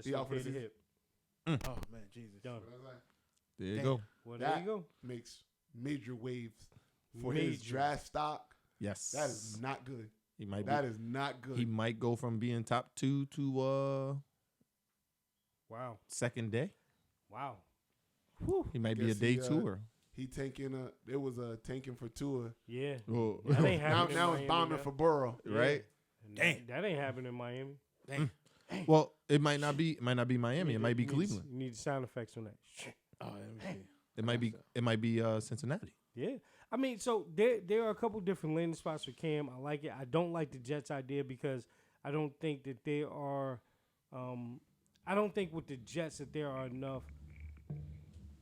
Speaker 3: He out for the
Speaker 1: Dislocated
Speaker 3: season?
Speaker 1: hip.
Speaker 2: Oh man, Jesus.
Speaker 1: Done.
Speaker 7: there you
Speaker 3: Damn.
Speaker 7: go.
Speaker 1: Well, there
Speaker 3: That
Speaker 1: you go.
Speaker 3: makes major waves for his
Speaker 1: Major.
Speaker 3: draft stock.
Speaker 7: Yes.
Speaker 3: That is not good.
Speaker 7: He might
Speaker 3: That
Speaker 7: be,
Speaker 3: is not good.
Speaker 7: he might go from being top 2 to
Speaker 1: Wow.
Speaker 7: second day.
Speaker 1: Wow.
Speaker 7: He might be a
Speaker 3: Guess
Speaker 7: day
Speaker 3: he,
Speaker 7: tour.
Speaker 3: He tanking it was a tanking for Tua.
Speaker 1: Yeah.
Speaker 7: Oh.
Speaker 1: That ain't
Speaker 3: Now,
Speaker 1: happening.
Speaker 3: now
Speaker 1: in
Speaker 3: it's
Speaker 1: Miami
Speaker 3: bombing
Speaker 1: now.
Speaker 3: for Burrow.
Speaker 7: Right?
Speaker 1: That ain't happening in Miami.
Speaker 7: Well, it might not be Miami. It might be
Speaker 1: You need-
Speaker 7: Cleveland.
Speaker 1: You need sound effects on that.
Speaker 2: Oh, let me see.
Speaker 7: It might be Cincinnati.
Speaker 1: Yeah. I mean, so there are a couple different landing spots for Cam. I like it. I don't like the Jets idea because I don't think that there are I don't think with the Jets that there are enough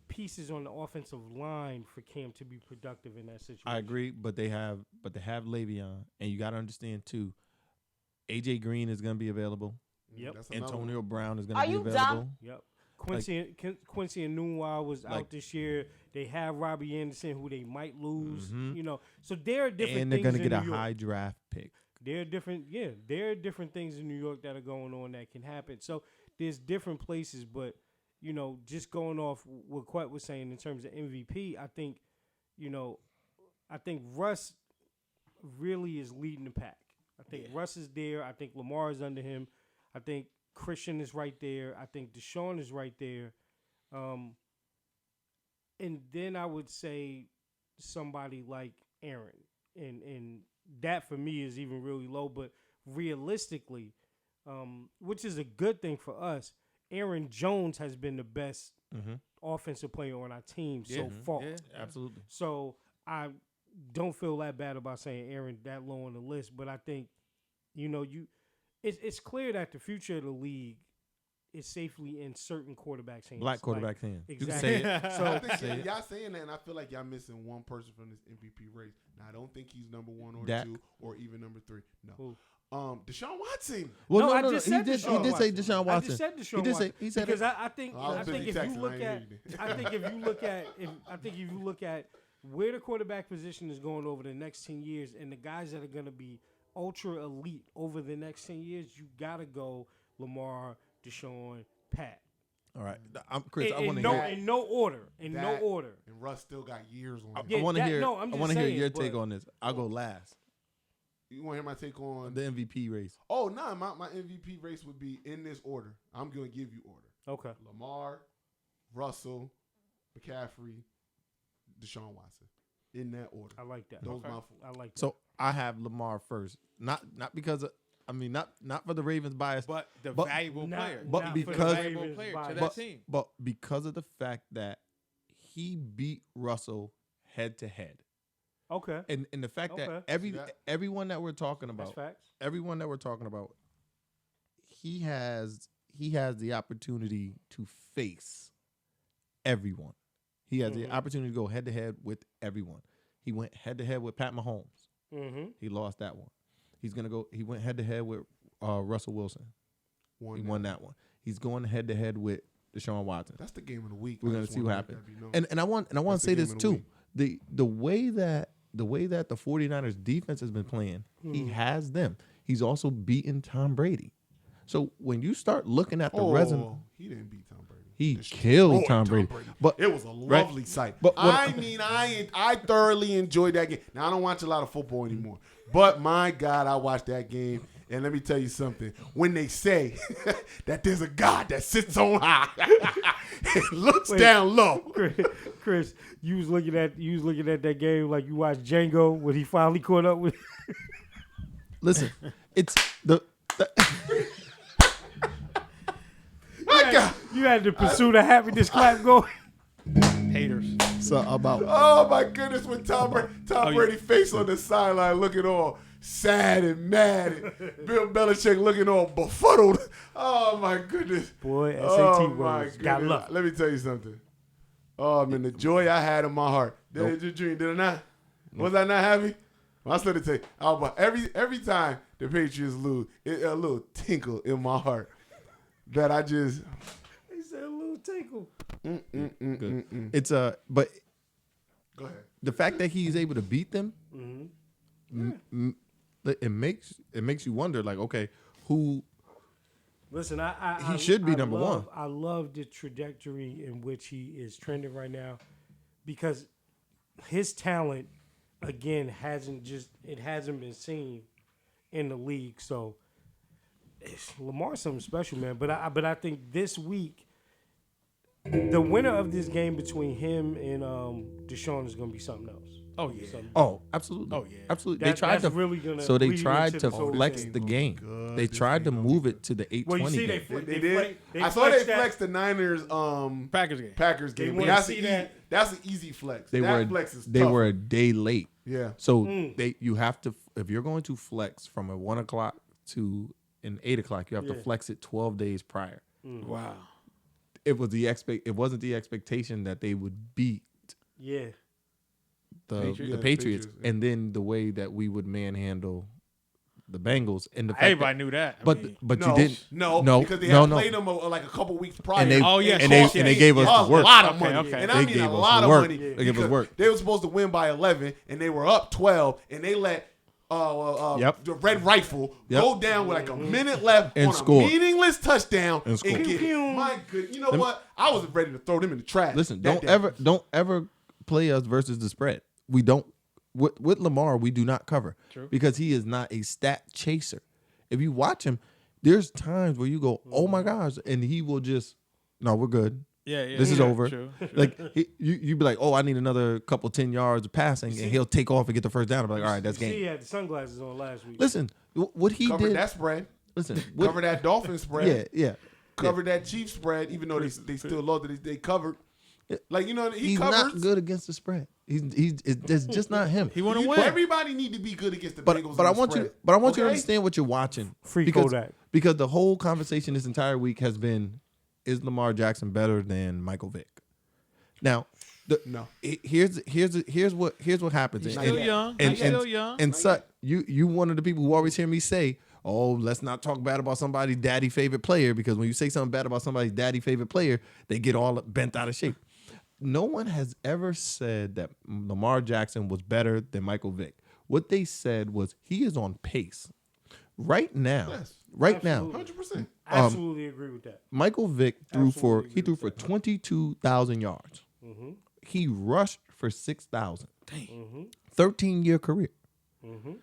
Speaker 1: pieces on the offensive line for Cam to be productive in that situation.
Speaker 7: I agree, but they have Le'Veon, and you got to understand too. AJ Green is going to be available.
Speaker 1: Yep.
Speaker 3: That's another
Speaker 7: Antonio
Speaker 3: one.
Speaker 7: Brown is going
Speaker 10: Are
Speaker 7: to be
Speaker 10: you
Speaker 7: available.
Speaker 10: dumb?
Speaker 1: Yep. Quincy and Nunwa was
Speaker 7: Like-
Speaker 1: out this year. They have Robbie Anderson, who they might lose. You know, so there are different.
Speaker 7: And they're
Speaker 1: going to
Speaker 7: get a high draft pick.
Speaker 1: There are different. Yeah, there are different things in New York that are going on that can happen. So there's different places, but you know, just going off what Quet was saying in terms of MVP, I think, you know, I think Russ really is leading the pack. I think Russ is there. I think Lamar is under him. I think Christian is right there. I think Deshaun is right there. And then I would say somebody like Aaron. And that for me is even really low. But realistically, which is a good thing for us, Aaron Jones has been the best offensive player on our team so far.
Speaker 2: Yeah,
Speaker 7: absolutely.
Speaker 1: So I don't feel that bad about saying Aaron that low on the list, but I think, you know, it's clear that the future of the league is safely in certain quarterbacks' hands.
Speaker 7: Black quarterback's hands. You can
Speaker 1: Exactly.
Speaker 7: say it.
Speaker 1: So
Speaker 3: I think y'all saying that, and I feel like y'all missing one person from this MVP race. Now, I don't think he's number 1 or
Speaker 7: Dak.
Speaker 3: 2 or even number 3. No.
Speaker 1: Who?
Speaker 3: Deshaun Watson.
Speaker 7: Well,
Speaker 1: No, I
Speaker 7: no,
Speaker 1: just
Speaker 7: he
Speaker 1: said
Speaker 7: did.
Speaker 1: Deshaun
Speaker 7: He did say
Speaker 1: Watson.
Speaker 7: Deshaun Watson.
Speaker 1: I just said Deshaun
Speaker 7: He did
Speaker 1: Watson
Speaker 7: say. He said
Speaker 1: because
Speaker 7: it.
Speaker 1: I think
Speaker 3: I was
Speaker 1: I think
Speaker 3: busy
Speaker 1: if you
Speaker 3: texting,
Speaker 1: look
Speaker 3: I
Speaker 1: at
Speaker 3: ain't hear you.
Speaker 1: I think if you look at where the quarterback position is going over the next 10 years and the guys that are going to be ultra elite over the next 10 years, you got to go Lamar, Deshaun, Pat.
Speaker 7: All right, Chris. I
Speaker 1: In
Speaker 7: want to
Speaker 1: no,
Speaker 7: hear.
Speaker 1: in no order. In no
Speaker 3: Dak.
Speaker 1: order.
Speaker 3: And Russ still got years on him.
Speaker 1: Yeah,
Speaker 7: I want to
Speaker 1: that-
Speaker 7: hear.
Speaker 1: no, I'm
Speaker 7: I
Speaker 1: just
Speaker 7: want to hear
Speaker 1: saying,
Speaker 7: your take
Speaker 1: but-
Speaker 7: on this. I'll go last.
Speaker 3: You want to hear my take on
Speaker 7: The MVP race.
Speaker 3: Oh, no, my MVP race would be in this order. I'm going to give you order.
Speaker 1: Okay.
Speaker 3: Lamar, Russell, McCaffrey, Deshaun Watson. In that order.
Speaker 1: I like that.
Speaker 3: Those
Speaker 1: Okay.
Speaker 3: my 4.
Speaker 1: I like that.
Speaker 7: So I have Lamar first. Not because of, I mean not for the Ravens bias,
Speaker 2: But the
Speaker 7: But-
Speaker 2: valuable
Speaker 1: Not-
Speaker 2: player.
Speaker 7: but
Speaker 1: not for the
Speaker 7: because-
Speaker 2: valuable
Speaker 1: Ravens
Speaker 2: player
Speaker 1: bias.
Speaker 2: to that team.
Speaker 7: but because of the fact that he beat Russell head to head,
Speaker 1: Okay.
Speaker 7: and the fact
Speaker 1: Okay.
Speaker 7: that
Speaker 3: See that?
Speaker 7: everyone that we're talking
Speaker 1: That's
Speaker 7: about,
Speaker 1: facts.
Speaker 7: everyone that we're talking about, he has the opportunity to face everyone. He has the opportunity to go head to head with everyone. He went head to head with Pat Mahomes.
Speaker 1: Mm-hmm.
Speaker 7: He lost that one. He went head to head with Russell Wilson. He won that one. He's going head to head with Deshaun Watson.
Speaker 3: That's the game of the week.
Speaker 7: We're
Speaker 3: I
Speaker 7: gonna
Speaker 3: just
Speaker 7: see what
Speaker 3: wanna let
Speaker 7: happens.
Speaker 3: that be known.
Speaker 7: And I want to
Speaker 3: That's the
Speaker 7: say
Speaker 3: game
Speaker 7: this
Speaker 3: of the
Speaker 7: too.
Speaker 3: week.
Speaker 7: The way that the 49ers defense has been playing, he has them. He's also beaten Tom Brady. So when you start looking at the resume,
Speaker 3: he didn't beat Tom Brady.
Speaker 7: he
Speaker 3: Destroyed
Speaker 7: killed Tom Brady. But
Speaker 3: It was a
Speaker 7: right.
Speaker 3: lovely sight.
Speaker 7: But what-
Speaker 3: I thoroughly enjoyed that game. Now I don't watch a lot of football anymore, but my God, I watched that game. And let me tell you something. When they say that there's a God that sits on high and looks down low.
Speaker 1: Chris, you was looking at that game like you watched Django when he finally caught up with.
Speaker 7: Listen, it's the
Speaker 1: You had the pursuit of happiness clap going.
Speaker 2: Haters.
Speaker 7: so about
Speaker 3: Oh my goodness, when Tom Brady face on the sideline looking all sad and mad, and Bill Belichick looking all befuddled. Oh my goodness.
Speaker 1: Boy, SAT
Speaker 3: Oh my
Speaker 1: words. Got
Speaker 3: goodness.
Speaker 1: luck.
Speaker 3: Let me tell you something. Oh man, the joy I had in my heart. Did I just dream? Did I not? Was I not happy? Well, I started to say, every time the Patriots lose, a little tinkle in my heart that I just.
Speaker 1: He said a little tinkle.
Speaker 7: it's but
Speaker 3: Go ahead.
Speaker 7: the fact that he's able to beat them, it makes you wonder, like, okay, who
Speaker 1: Listen,
Speaker 7: He should be number one.
Speaker 1: I love the trajectory in which he is trending right now, because his talent, again, hasn't been seen in the league. So Lamar's something special, man. But I think this week, the winner of this game between him and Deshaun is going to be something else.
Speaker 2: Oh yeah.
Speaker 7: Oh, absolutely.
Speaker 2: Oh, yeah.
Speaker 7: Absolutely.
Speaker 1: That-
Speaker 7: they tried
Speaker 1: that's
Speaker 7: to
Speaker 1: really gonna
Speaker 7: so they
Speaker 1: lead
Speaker 7: tried
Speaker 1: into
Speaker 7: to
Speaker 1: the whole
Speaker 7: flex
Speaker 1: thing.
Speaker 7: the game.
Speaker 3: Good.
Speaker 7: They tried to move it to the 8:20
Speaker 1: Well, you see,
Speaker 7: game.
Speaker 3: They did. I saw
Speaker 1: flexed
Speaker 3: they
Speaker 1: that.
Speaker 3: flexed the Niners
Speaker 2: Packers
Speaker 3: game.
Speaker 2: game.
Speaker 1: wanna
Speaker 3: That's
Speaker 1: see
Speaker 3: an
Speaker 1: that.
Speaker 3: that's an easy flex.
Speaker 7: They
Speaker 3: That flex is
Speaker 7: they
Speaker 3: tough.
Speaker 7: were a day late.
Speaker 3: Yeah.
Speaker 7: So you have to, if you're going to flex from a 1 o'clock to an 8 o'clock, you have to
Speaker 1: Yeah.
Speaker 7: flex it 12 days prior.
Speaker 2: Wow.
Speaker 7: It wasn't the expectation that they would beat
Speaker 1: Yeah.
Speaker 7: the
Speaker 3: Patriots?
Speaker 7: Patriots,
Speaker 3: Yeah, yeah.
Speaker 7: and then the way that we would manhandle the Bengals, and the fact
Speaker 2: Everybody
Speaker 7: that,
Speaker 2: knew that. I
Speaker 7: but
Speaker 2: mean,
Speaker 7: but
Speaker 3: No,
Speaker 7: you didn't.
Speaker 3: no, because they had played them like a couple weeks prior.
Speaker 7: And they,
Speaker 2: Oh, yeah,
Speaker 7: and they,
Speaker 2: course,
Speaker 7: and they
Speaker 2: yeah.
Speaker 7: gave us
Speaker 3: a
Speaker 7: the work.
Speaker 3: lot of
Speaker 2: Okay,
Speaker 3: money,
Speaker 2: okay.
Speaker 3: and
Speaker 7: They
Speaker 3: I mean
Speaker 7: gave
Speaker 3: a
Speaker 7: us
Speaker 3: lot
Speaker 7: the
Speaker 3: of
Speaker 7: work.
Speaker 3: money.
Speaker 7: They gave us
Speaker 3: because
Speaker 7: work.
Speaker 3: They were supposed to win by 11, and they were up 12, and they let
Speaker 7: Yep.
Speaker 3: the Red Rifle
Speaker 7: Yep.
Speaker 3: go down with like a minute left
Speaker 7: And
Speaker 3: on
Speaker 7: score.
Speaker 3: a meaningless touchdown
Speaker 7: And score.
Speaker 3: get it. My good, you know what? I was ready to throw them in the trash.
Speaker 7: Listen,
Speaker 3: that
Speaker 7: don't
Speaker 3: day.
Speaker 7: ever play us versus the spread. We don't with Lamar. We do not cover because he is not a stat chaser. If you watch him, there's times where you go, "Oh my gosh," and he will just, "No, we're good.
Speaker 2: yeah.
Speaker 7: This is over."
Speaker 2: True.
Speaker 7: Like you be like, "Oh, I need another couple 10 yards of passing," and he'll take off and get the first down. I'm like, "All right, that's
Speaker 1: You see,
Speaker 7: game."
Speaker 1: he had the sunglasses on last week.
Speaker 7: Listen, what he
Speaker 3: Covered
Speaker 7: did.
Speaker 3: that spread.
Speaker 7: Listen,
Speaker 3: Covered that Dolphin spread.
Speaker 7: yeah.
Speaker 3: Covered that Chiefs spread, even though they still lost it. They covered. Like, you know, he
Speaker 7: He's
Speaker 3: covers.
Speaker 7: not good against the spread. It's just not him.
Speaker 2: He want to
Speaker 3: But
Speaker 2: win.
Speaker 3: everybody need to be good against the
Speaker 7: But
Speaker 3: Bengals.
Speaker 7: but I
Speaker 3: and the
Speaker 7: want
Speaker 3: spread.
Speaker 7: you you to
Speaker 3: Okay?
Speaker 7: understand what you're watching.
Speaker 1: Free
Speaker 7: because,
Speaker 1: Kodak.
Speaker 7: because the whole conversation this entire week has been, is Lamar Jackson better than Michael Vick? Now,
Speaker 3: No.
Speaker 7: here's what happens.
Speaker 2: He's
Speaker 7: And-
Speaker 2: still
Speaker 7: and-
Speaker 2: young.
Speaker 7: And,
Speaker 2: He's still young.
Speaker 7: And so you one of the people who always hear me say, "Oh, let's not talk bad about somebody's daddy favorite player," because when you say something bad about somebody's daddy favorite player, they get all bent out of shape. No one has ever said that Lamar Jackson was better than Michael Vick. What they said was he is on pace. Right now,
Speaker 3: Yes.
Speaker 7: right now,
Speaker 3: 100%.
Speaker 1: Absolutely agree with that.
Speaker 7: Michael Vick threw for
Speaker 1: Absolutely agree with
Speaker 7: 22,000 yards.
Speaker 1: Mm-hmm.
Speaker 7: He rushed for 6,000.
Speaker 2: Dang.
Speaker 1: Mm-hmm.
Speaker 7: 13-year career.
Speaker 1: Mm-hmm.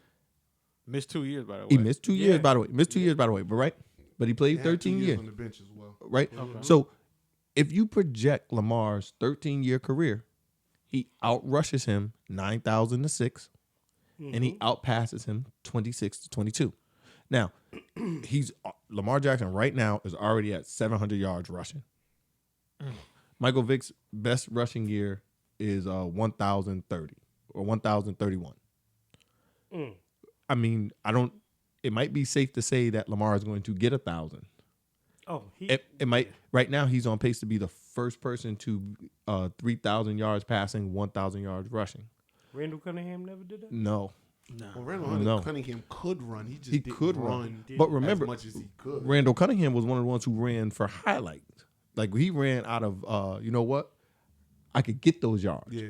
Speaker 2: Missed 2 years, by the way.
Speaker 7: He missed 2 years,
Speaker 1: Yeah.
Speaker 7: by the way. Missed 2 years, by the way. But he played
Speaker 3: They had 2
Speaker 7: 13 years,
Speaker 3: on the bench as well.
Speaker 7: right?
Speaker 2: Okay.
Speaker 7: So if you project Lamar's 13-year career, he outrushes him 9,000 to 6, and he outpasses him 26 to 22. Now, Lamar Jackson right now is already at 700 yards rushing. Michael Vick's best rushing year is 1,030 or 1,031. I mean, it might be safe to say that Lamar is going to get 1,000.
Speaker 1: Oh,
Speaker 7: It might. Right now, he's on pace to be the first person to 3,000 yards passing, 1,000 yards rushing.
Speaker 1: Randall Cunningham never did that.
Speaker 7: No,
Speaker 3: Well, Randall
Speaker 7: No.
Speaker 3: Cunningham could run. He just
Speaker 7: he
Speaker 3: didn't
Speaker 7: could
Speaker 3: run.
Speaker 7: run.
Speaker 1: did
Speaker 7: But
Speaker 1: as
Speaker 7: remember,
Speaker 3: as much as he could.
Speaker 7: Randall Cunningham was one of the ones who ran for highlights. Like he ran out of, you know what? I could get those yards.
Speaker 3: Yeah.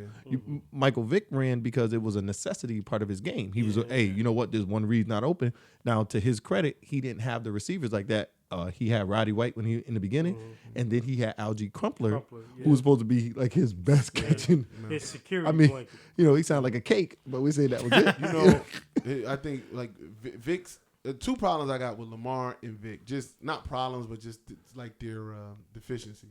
Speaker 7: Michael Vick ran because it was a necessity part of his game. He was, hey, you know what? There's one read not open. Now, to his credit, he didn't have the receivers like that. He had Roddy White when he in the beginning, and then he had Algie Crumpler, who was supposed to be like his best catching.
Speaker 1: His security
Speaker 7: I mean,
Speaker 1: blanket.
Speaker 7: he sounded like a cake, but we say that was it.
Speaker 3: You know, I think like Vic's two problems I got with Lamar and Vic. Just not problems, but just like their deficiency.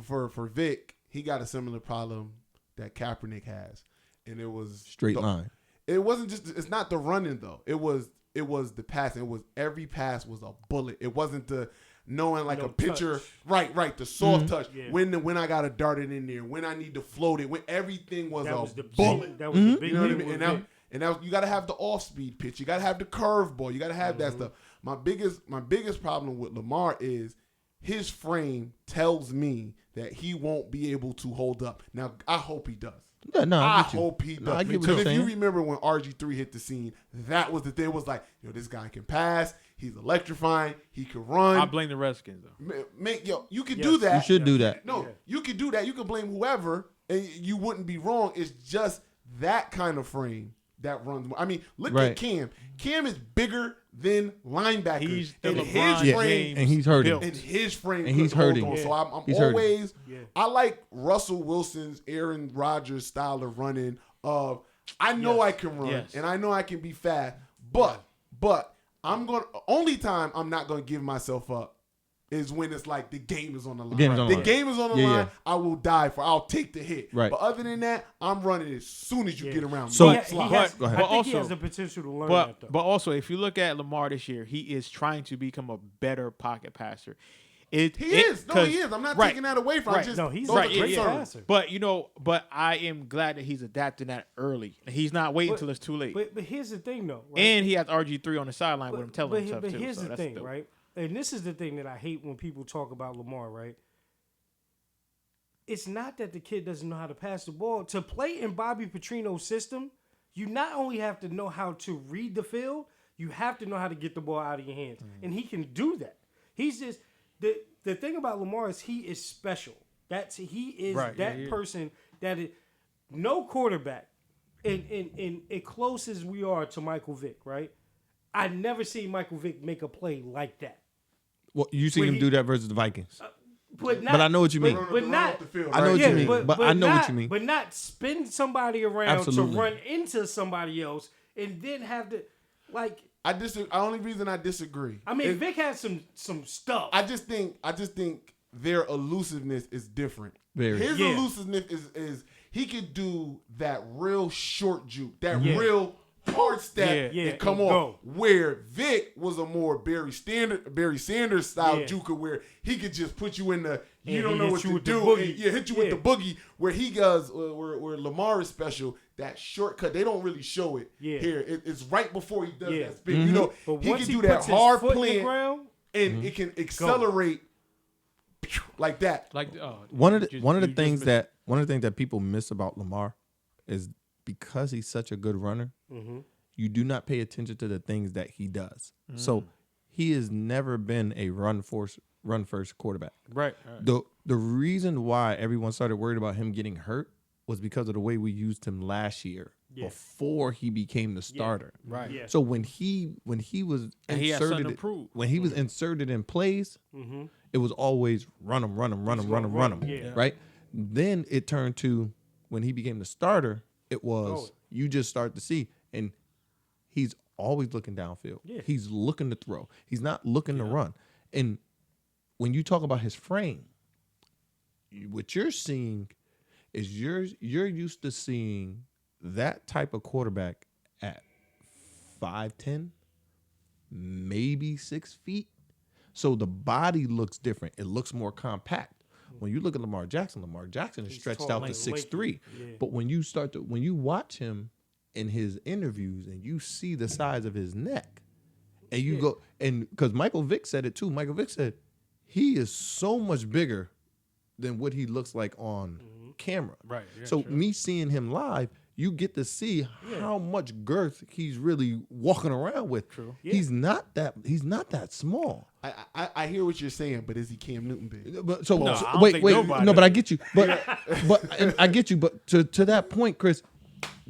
Speaker 3: For Vic, he got a similar problem that Kaepernick has, and it was
Speaker 7: Straight line.
Speaker 3: It wasn't just. It's not the running though. It was the passing. It was every pass was a bullet. It wasn't the knowing like a pitcher.
Speaker 1: Touch.
Speaker 3: Right. The soft touch.
Speaker 1: Yeah.
Speaker 3: When I got to dart it in there. When I need to float it. When everything was
Speaker 1: the
Speaker 3: bullet.
Speaker 1: That was the big
Speaker 3: You know what I
Speaker 1: thing
Speaker 3: mean?
Speaker 1: with Vic.
Speaker 3: And that you got to have the off-speed pitch. You got to have the curveball. You got to have that stuff. My biggest problem with Lamar is his frame tells me that he won't be able to hold up. Now, I hope he does.
Speaker 7: Yeah, no,
Speaker 3: I
Speaker 7: get you.
Speaker 3: hope he does.
Speaker 7: No, I get what
Speaker 3: Because
Speaker 7: you're
Speaker 3: if you
Speaker 7: saying.
Speaker 3: remember when RG3 hit the scene, that was the thing. It was like, this guy can pass. He's electrifying. He can run.
Speaker 2: I blame the Redskins though.
Speaker 3: You can do that.
Speaker 7: You should do that.
Speaker 3: No, you can do that. You can blame whoever, and you wouldn't be wrong. It's just that kind of frame that runs. I mean, look at Cam. Cam is bigger than linebackers.
Speaker 2: He's the
Speaker 3: and
Speaker 2: LeBron
Speaker 3: his frame,
Speaker 7: and he's hurting.
Speaker 2: built.
Speaker 3: and his frame,
Speaker 7: And he's
Speaker 3: couldn't hold
Speaker 7: hurting.
Speaker 3: on. So I'm
Speaker 7: He's hurting.
Speaker 3: always. I like Russell Wilson's, Aaron Rodgers style of running. I know I can run, and I know I can be fast, but I'm going. Only time I'm not going to give myself up is when it's like the game is on the line. The game is on the line. I will die for. I'll take the hit.
Speaker 7: Right.
Speaker 3: But other than that, I'm running as soon as you get around.
Speaker 7: So-
Speaker 3: me.
Speaker 1: I think
Speaker 2: also-
Speaker 1: he has the potential to learn that though.
Speaker 2: But also, if you look at Lamar this year, he is trying to become a better pocket passer.
Speaker 3: He is. I'm not taking that away from him. Just,
Speaker 1: No, he's
Speaker 3: those
Speaker 1: a
Speaker 3: are
Speaker 1: great
Speaker 3: concerns.
Speaker 1: passer.
Speaker 2: But I am glad that he's adapting that early. He's not waiting until it's too late.
Speaker 1: But here's the thing though, right?
Speaker 2: And he has RG3 on the sideline with him telling him stuff
Speaker 1: But
Speaker 2: too.
Speaker 1: here's
Speaker 2: so
Speaker 1: the
Speaker 2: that's
Speaker 1: thing,
Speaker 2: dope.
Speaker 1: right? And this is the thing that I hate when people talk about Lamar, right? It's not that the kid doesn't know how to pass the ball. To play in Bobby Petrino's system, you not only have to know how to read the field, you have to know how to get the ball out of your hands. And he can do that. He's just the thing about Lamar is he is special. He is person that is no quarterback. And as close as we are to Michael Vick, right? I never seen Michael Vick make a play like that.
Speaker 7: Well, you seen him do that versus the Vikings.
Speaker 1: But
Speaker 7: I know what you mean.
Speaker 1: But not.
Speaker 7: I know what you mean. But I know what you mean.
Speaker 1: But not spin somebody around
Speaker 7: Absolutely.
Speaker 1: to run into somebody else and then have to like.
Speaker 3: I disagree. The only reason I disagree.
Speaker 1: I mean, Vic has some stuff.
Speaker 3: I just think their elusiveness is different.
Speaker 7: Very.
Speaker 3: His elusiveness is he could do that real short juke, that real hard step and come on. Where Vic was a more Barry Sanders style juker, where he could just put you in the you don't know what to do, and hit you with the boogie. Where he does, where Lamar is special. That shortcut, they don't really show it here. It's right before he does that spin. You know,
Speaker 1: but
Speaker 3: he
Speaker 1: once
Speaker 3: can
Speaker 1: he
Speaker 3: do that
Speaker 1: puts his
Speaker 3: hard
Speaker 1: foot in the
Speaker 3: plan,
Speaker 1: ground,
Speaker 3: and it can accelerate like that.
Speaker 2: Like
Speaker 7: One of the things that people miss about Lamar is because he's such a good runner, you do not pay attention to the things that he does. So he has never been a run first quarterback.
Speaker 2: Right.
Speaker 7: The reason why everyone started worried about him getting hurt was because of the way we used him last year before he became the starter.
Speaker 2: Right.
Speaker 1: Yeah.
Speaker 7: So when he was
Speaker 2: And he had something to
Speaker 7: inserted
Speaker 2: prove.
Speaker 7: when he was inserted in plays, it was always run him,
Speaker 1: Yeah.
Speaker 7: right? Then it turned to when he became the starter, it was you just start to see, and he's always looking downfield.
Speaker 1: Yeah.
Speaker 7: He's looking to throw. He's not looking to run. And when you talk about his frame, what you're seeing is you're used to seeing that type of quarterback at 5'10", maybe 6 feet. So the body looks different. It looks more compact. When you look at Lamar Jackson is stretched
Speaker 1: tall,
Speaker 7: out
Speaker 1: like
Speaker 7: to 6'3".
Speaker 1: Yeah.
Speaker 7: But when you watch him in his interviews and you see the size of his neck, and you go, and because Michael Vick said it too. Michael Vick said he is so much bigger than what he looks like on camera.
Speaker 2: Right. Yeah,
Speaker 7: So me seeing him live, you get to see how much girth he's really walking around with.
Speaker 2: True.
Speaker 1: Yeah.
Speaker 7: He's not that small.
Speaker 3: I hear what you're saying, but is he Cam Newton big?
Speaker 7: But so,
Speaker 2: No,
Speaker 7: so-
Speaker 2: I don't
Speaker 7: wait,
Speaker 2: think
Speaker 7: wait,
Speaker 2: nobody
Speaker 7: no, but
Speaker 2: is.
Speaker 7: I get you. But and I get you. But to that point, Chris,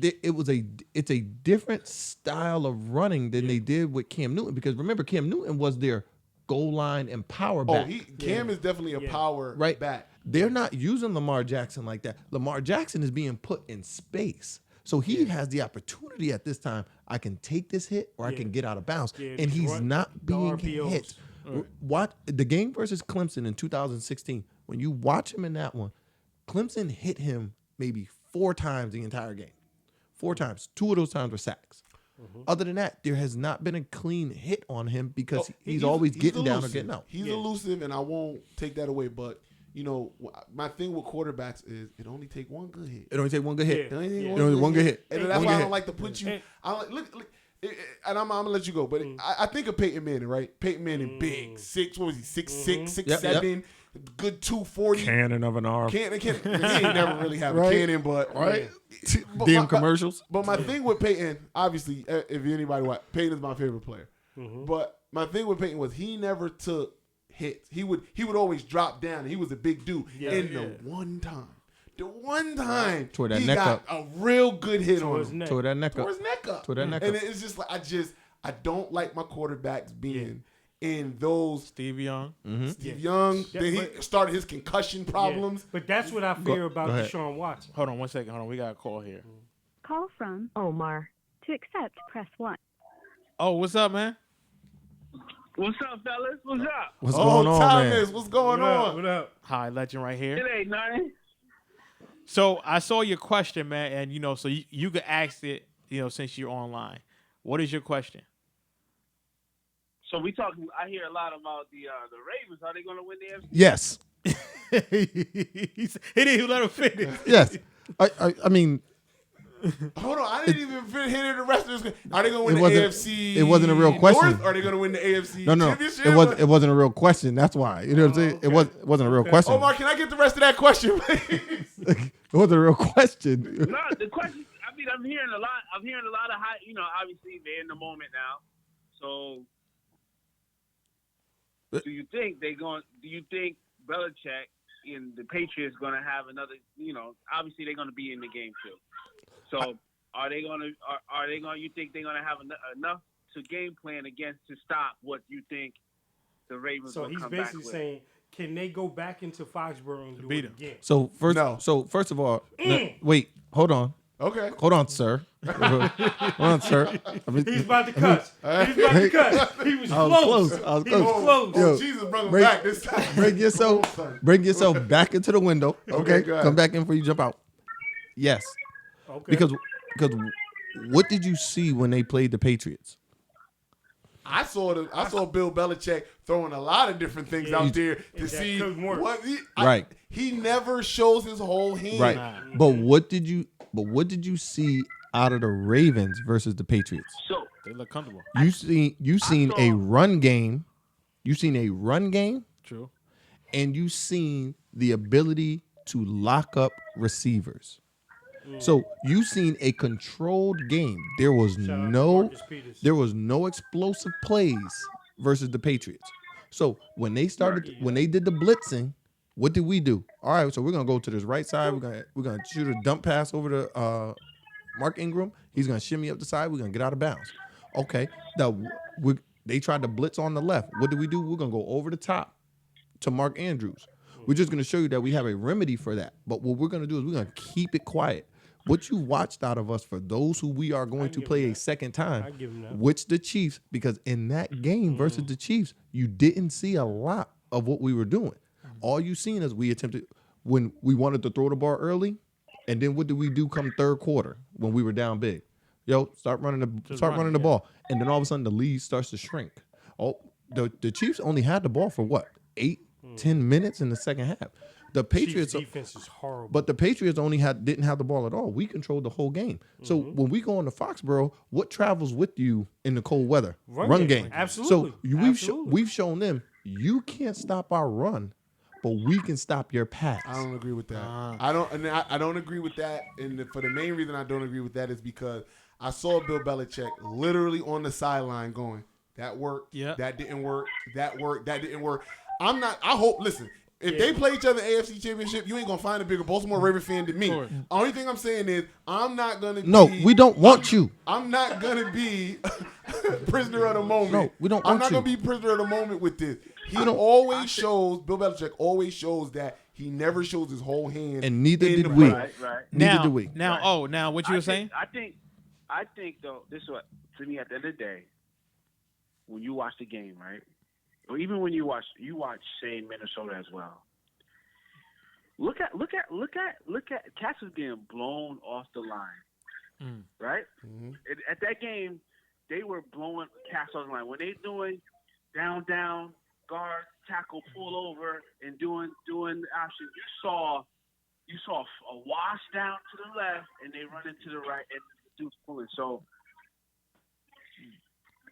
Speaker 7: it's a different style of running than they did with Cam Newton, because remember Cam Newton was their goal line and power back.
Speaker 3: Cam is definitely a power back.
Speaker 7: They're not using Lamar Jackson like that. Lamar Jackson is being put in space. So he has the opportunity at this time. I can take this hit or I
Speaker 1: Yeah.
Speaker 7: can get out of bounds.
Speaker 1: Yeah,
Speaker 7: And he's
Speaker 1: run-
Speaker 7: not
Speaker 1: the
Speaker 7: being
Speaker 1: RPOs.
Speaker 7: hit.
Speaker 2: Right.
Speaker 7: Watch the game versus Clemson in 2016. When you watch him in that one, Clemson hit him maybe 4 times the entire game. 4 times. 2 of those times were sacks. Other than that, there has not been a clean hit on him because he's always getting down or
Speaker 3: elusive.
Speaker 7: getting out.
Speaker 3: He's elusive, and I won't take that away. But you know, my thing with quarterbacks is it only take one good hit.
Speaker 7: It only take one good hit.
Speaker 3: It only take
Speaker 1: Yeah.
Speaker 7: It only one good hit.
Speaker 3: And
Speaker 7: One
Speaker 3: that's
Speaker 7: good
Speaker 3: why I
Speaker 7: hit.
Speaker 3: don't like to put you.
Speaker 1: And-
Speaker 3: I like look. And I'm gonna let you go, but I think of Peyton Manning, right? Peyton Manning, big, 6. What was he? 6'6", 6'7", good 240.
Speaker 7: Cannon of an arm.
Speaker 3: He ain't never really have a
Speaker 7: Right.
Speaker 3: cannon, but
Speaker 7: Right?
Speaker 3: But
Speaker 7: Damn
Speaker 3: my-
Speaker 7: commercials.
Speaker 3: But my thing with Peyton, obviously, if anybody watch, Peyton is my favorite player. But my thing with Peyton was he never took hits. He would always drop down. He was a big dude. The one time
Speaker 7: Tore that
Speaker 3: he
Speaker 7: neck
Speaker 3: got
Speaker 7: up.
Speaker 3: a real good hit on
Speaker 1: his
Speaker 3: him.
Speaker 1: neck.
Speaker 7: Tore that neck
Speaker 3: Tore
Speaker 7: up.
Speaker 3: his neck up.
Speaker 7: Tore that neck
Speaker 3: and
Speaker 7: up.
Speaker 3: it's just like I don't like my quarterbacks being in those.
Speaker 2: Steve Young.
Speaker 3: Steve Young.
Speaker 1: Yeah,
Speaker 3: Then he
Speaker 1: but-
Speaker 3: started his concussion problems.
Speaker 1: But that's what I fear about
Speaker 7: go ahead.
Speaker 1: Deshaun Watson.
Speaker 2: Hold on 1 second. Hold on. We got a call here.
Speaker 8: Call from Omar. To accept, press 1.
Speaker 2: Oh, what's up, man?
Speaker 10: What's up, fellas? What's up?
Speaker 7: What's going on, man?
Speaker 3: Thomas, what's going
Speaker 1: What up?
Speaker 3: on?
Speaker 1: What up?
Speaker 2: Hi, legend right here.
Speaker 10: It ain't nothing.
Speaker 2: So I saw your question, man, and so you could ask it, since you're online. What is your question?
Speaker 10: So we talking. I hear a lot about the Ravens. Are they going to win the NFC?
Speaker 7: Yes.
Speaker 2: He didn't even let him finish.
Speaker 7: Yes. I mean,
Speaker 3: Hold on, I didn't even hit the rest of this. Are they going to win
Speaker 7: It
Speaker 3: the
Speaker 7: wasn't-
Speaker 3: AFC?
Speaker 7: it wasn't a real question.
Speaker 3: North? Or are they going to win the AFC
Speaker 7: no.
Speaker 3: championship?
Speaker 7: It wasn't a real question. That's why. You know what I'm saying?
Speaker 3: okay.
Speaker 7: It wasn't a real question.
Speaker 3: Omar, can I get the rest of that question, please?
Speaker 7: It wasn't a real question.
Speaker 10: No, the question. I mean, I'm hearing a lot of high. Obviously they're in the moment now. So, do you think Belichick and the Patriots going to have another? Obviously they're going to be in the game too. So, are they going to? You think they're going to have enough to game plan against to stop what you think the Ravens
Speaker 1: So
Speaker 10: will
Speaker 1: he's
Speaker 10: come back
Speaker 1: basically
Speaker 10: with?
Speaker 1: saying, can they go back into Foxborough and do
Speaker 2: beat
Speaker 1: it
Speaker 2: him.
Speaker 1: again?
Speaker 7: So first of all, wait, hold on, sir. Hold on, sir.
Speaker 1: He's about to cut. He's about to cut. He was
Speaker 7: I was
Speaker 1: close.
Speaker 7: close. I was
Speaker 1: He was
Speaker 7: close.
Speaker 1: close.
Speaker 7: Yo,
Speaker 3: Jesus brought him
Speaker 7: bring-
Speaker 3: back this time.
Speaker 7: Bring yourself back into the window. Okay,
Speaker 3: go ahead.
Speaker 7: come back in before you jump out. Yes,
Speaker 1: Okay.
Speaker 7: because what did you see when they played the Patriots?
Speaker 3: I saw Bill Belichick throwing a lot of different things out there to
Speaker 1: that
Speaker 3: see
Speaker 1: couldn't work.
Speaker 3: what
Speaker 7: Right.
Speaker 3: He never shows his whole hand.
Speaker 7: Right, but what did you see out of the Ravens versus the Patriots?
Speaker 10: So
Speaker 2: They look comfortable.
Speaker 7: You seen a run game. You seen a run game,
Speaker 2: True.
Speaker 7: and you seen the ability to lock up receivers. So you seen a controlled game. There was
Speaker 1: Shout out to
Speaker 7: no
Speaker 1: Marcus Peters.
Speaker 7: explosive plays versus the Patriots. So when they did the blitzing, what did we do? All right, so we're gonna go to this right side. We're gonna shoot a dump pass over to Mark Ingram. He's gonna shimmy up the side. We're gonna get out of bounds. Okay. They tried to blitz on the left. What do? We're gonna go over the top to Mark Andrews. We're just gonna show you that we have a remedy for that. But what we're gonna do is we're gonna keep it quiet. What you watched out of us for those who we are going to play a second time,
Speaker 1: I give him that.
Speaker 7: which the Chiefs, because in that game versus the Chiefs, you didn't see a lot of what we were doing. All you seen is we attempted when we wanted to throw the ball early, and then what did we do come third quarter when we were down big? Start running the ball, and then all of a sudden the lead starts to shrink. The Chiefs only had the ball for what 8-10 minutes in the second half. The Patriots
Speaker 1: Chiefs defense is horrible.
Speaker 7: but the Patriots didn't have the ball at all. We controlled the whole game. So when we go into Foxborough, what travels with you in the cold weather?
Speaker 1: Run game.
Speaker 7: So
Speaker 1: Absolutely.
Speaker 7: we've shown them you can't stop our run, but we can stop your pass.
Speaker 3: I don't agree with that. I don't agree with that. And for the main reason I don't agree with that is because I saw Bill Belichick literally on the sideline going, that worked.
Speaker 2: Yeah.
Speaker 3: That didn't work. That worked. That didn't work. Listen, if they play each other AFC Championship, you ain't going to find a bigger Baltimore Raven fan than me. Only thing I'm saying is I'm not going to
Speaker 7: No, we don't want you.
Speaker 3: I'm not going to be prisoner of the moment.
Speaker 7: No, we don't
Speaker 3: I'm
Speaker 7: want
Speaker 3: not
Speaker 7: you.
Speaker 3: going to be prisoner of the moment with this. Bill Belichick always shows that he never shows his whole hand.
Speaker 7: And neither
Speaker 3: in
Speaker 7: did
Speaker 3: the
Speaker 7: we.
Speaker 3: play.
Speaker 10: right.
Speaker 7: Neither do we.
Speaker 2: Now what you were saying?
Speaker 10: I think I think though, this is what to me at the end of the day, when you watch the game, right, or even when you watch, say Minnesota as well. Look at Cats was getting blown off the line, right?
Speaker 3: Mm-hmm.
Speaker 10: At that game, they were blowing Cats off the line when they doing down, guard, tackle, pull over, and doing the option. You saw a wash down to the left, and they run into the right, and the dude's pulling. So,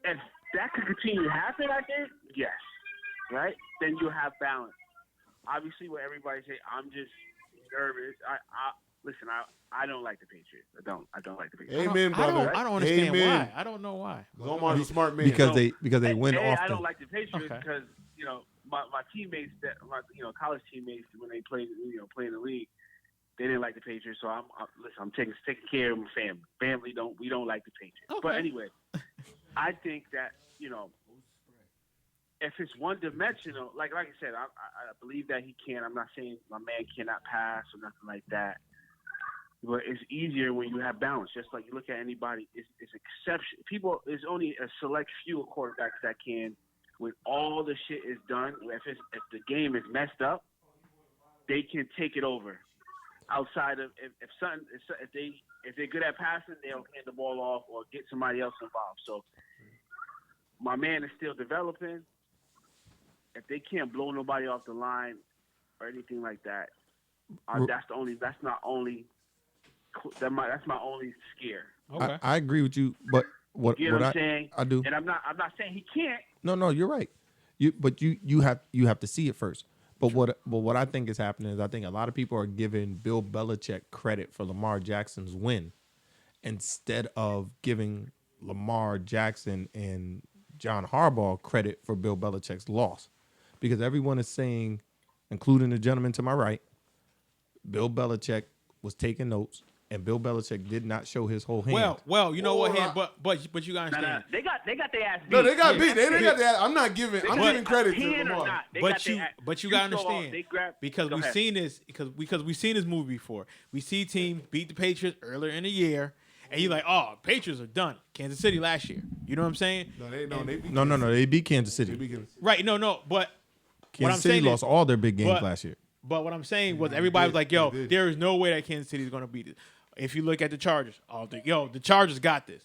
Speaker 10: if that could continue to happen, I think, yes, right? Then you have balance. Obviously, what everybody say, I'm just nervous. Listen. I don't like the Patriots. I don't like the Patriots.
Speaker 3: Amen, brother.
Speaker 2: I don't understand
Speaker 3: Amen.
Speaker 2: why. I don't know why.
Speaker 3: Omar's a smart man.
Speaker 7: Because they win often.
Speaker 10: I don't like the Patriots
Speaker 2: Okay.
Speaker 10: because my teammates college teammates when they play in the league, they didn't like the Patriots. So I'm taking care of my family. We don't like the Patriots.
Speaker 2: Okay.
Speaker 10: But anyway, I think that if it's one dimensional, like I said, I believe that he can. I'm not saying my man cannot pass or nothing like that. But it's easier when you have balance. Just like you look at anybody, it's exception. There's only a select few quarterbacks that can, when all the shit is done, if the game is messed up, they can take it over. Outside of if they're good at passing, they'll hand the ball off or get somebody else involved. So my man is still developing. If they can't blow nobody off the line or anything like that, that's my only scare.
Speaker 2: Okay.
Speaker 7: I agree with you, but what
Speaker 10: You know what I'm saying?
Speaker 7: I do.
Speaker 10: And I'm not saying he can't.
Speaker 7: No, you're right. You have to see it first. But what I think is happening is I think a lot of people are giving Bill Belichick credit for Lamar Jackson's win instead of giving Lamar Jackson and John Harbaugh credit for Bill Belichick's loss. Because everyone is saying, including the gentleman to my right, Bill Belichick was taking notes, and Bill Belichick did not show his whole hand.
Speaker 2: Well, you know what? But you gotta understand.
Speaker 10: They got their ass beat.
Speaker 3: No, they got beat. They got that. I'm giving credit to
Speaker 10: Hand or
Speaker 3: Lamar.
Speaker 10: not, they
Speaker 2: But
Speaker 10: got their
Speaker 2: you
Speaker 10: ass-
Speaker 2: gotta understand
Speaker 10: they grabbed-
Speaker 2: because
Speaker 10: Go
Speaker 2: we've
Speaker 10: ahead.
Speaker 2: seen this because we've seen this movie before. We see teams beat the Patriots earlier in the year, and you're like, oh, Patriots are done. Kansas City last year. You know what I'm saying?
Speaker 3: They beat
Speaker 7: No, they beat Kansas City.
Speaker 3: They beat Kansas City.
Speaker 2: Right? No. But what I'm
Speaker 7: Kansas City
Speaker 2: saying
Speaker 7: lost
Speaker 2: is,
Speaker 7: all their big games
Speaker 2: but-
Speaker 7: last year.
Speaker 2: But what I'm saying was everybody was like, yo,
Speaker 3: They did.
Speaker 2: there is no way that Kansas City is going to beat it. If you look at the Chargers, the Chargers got this.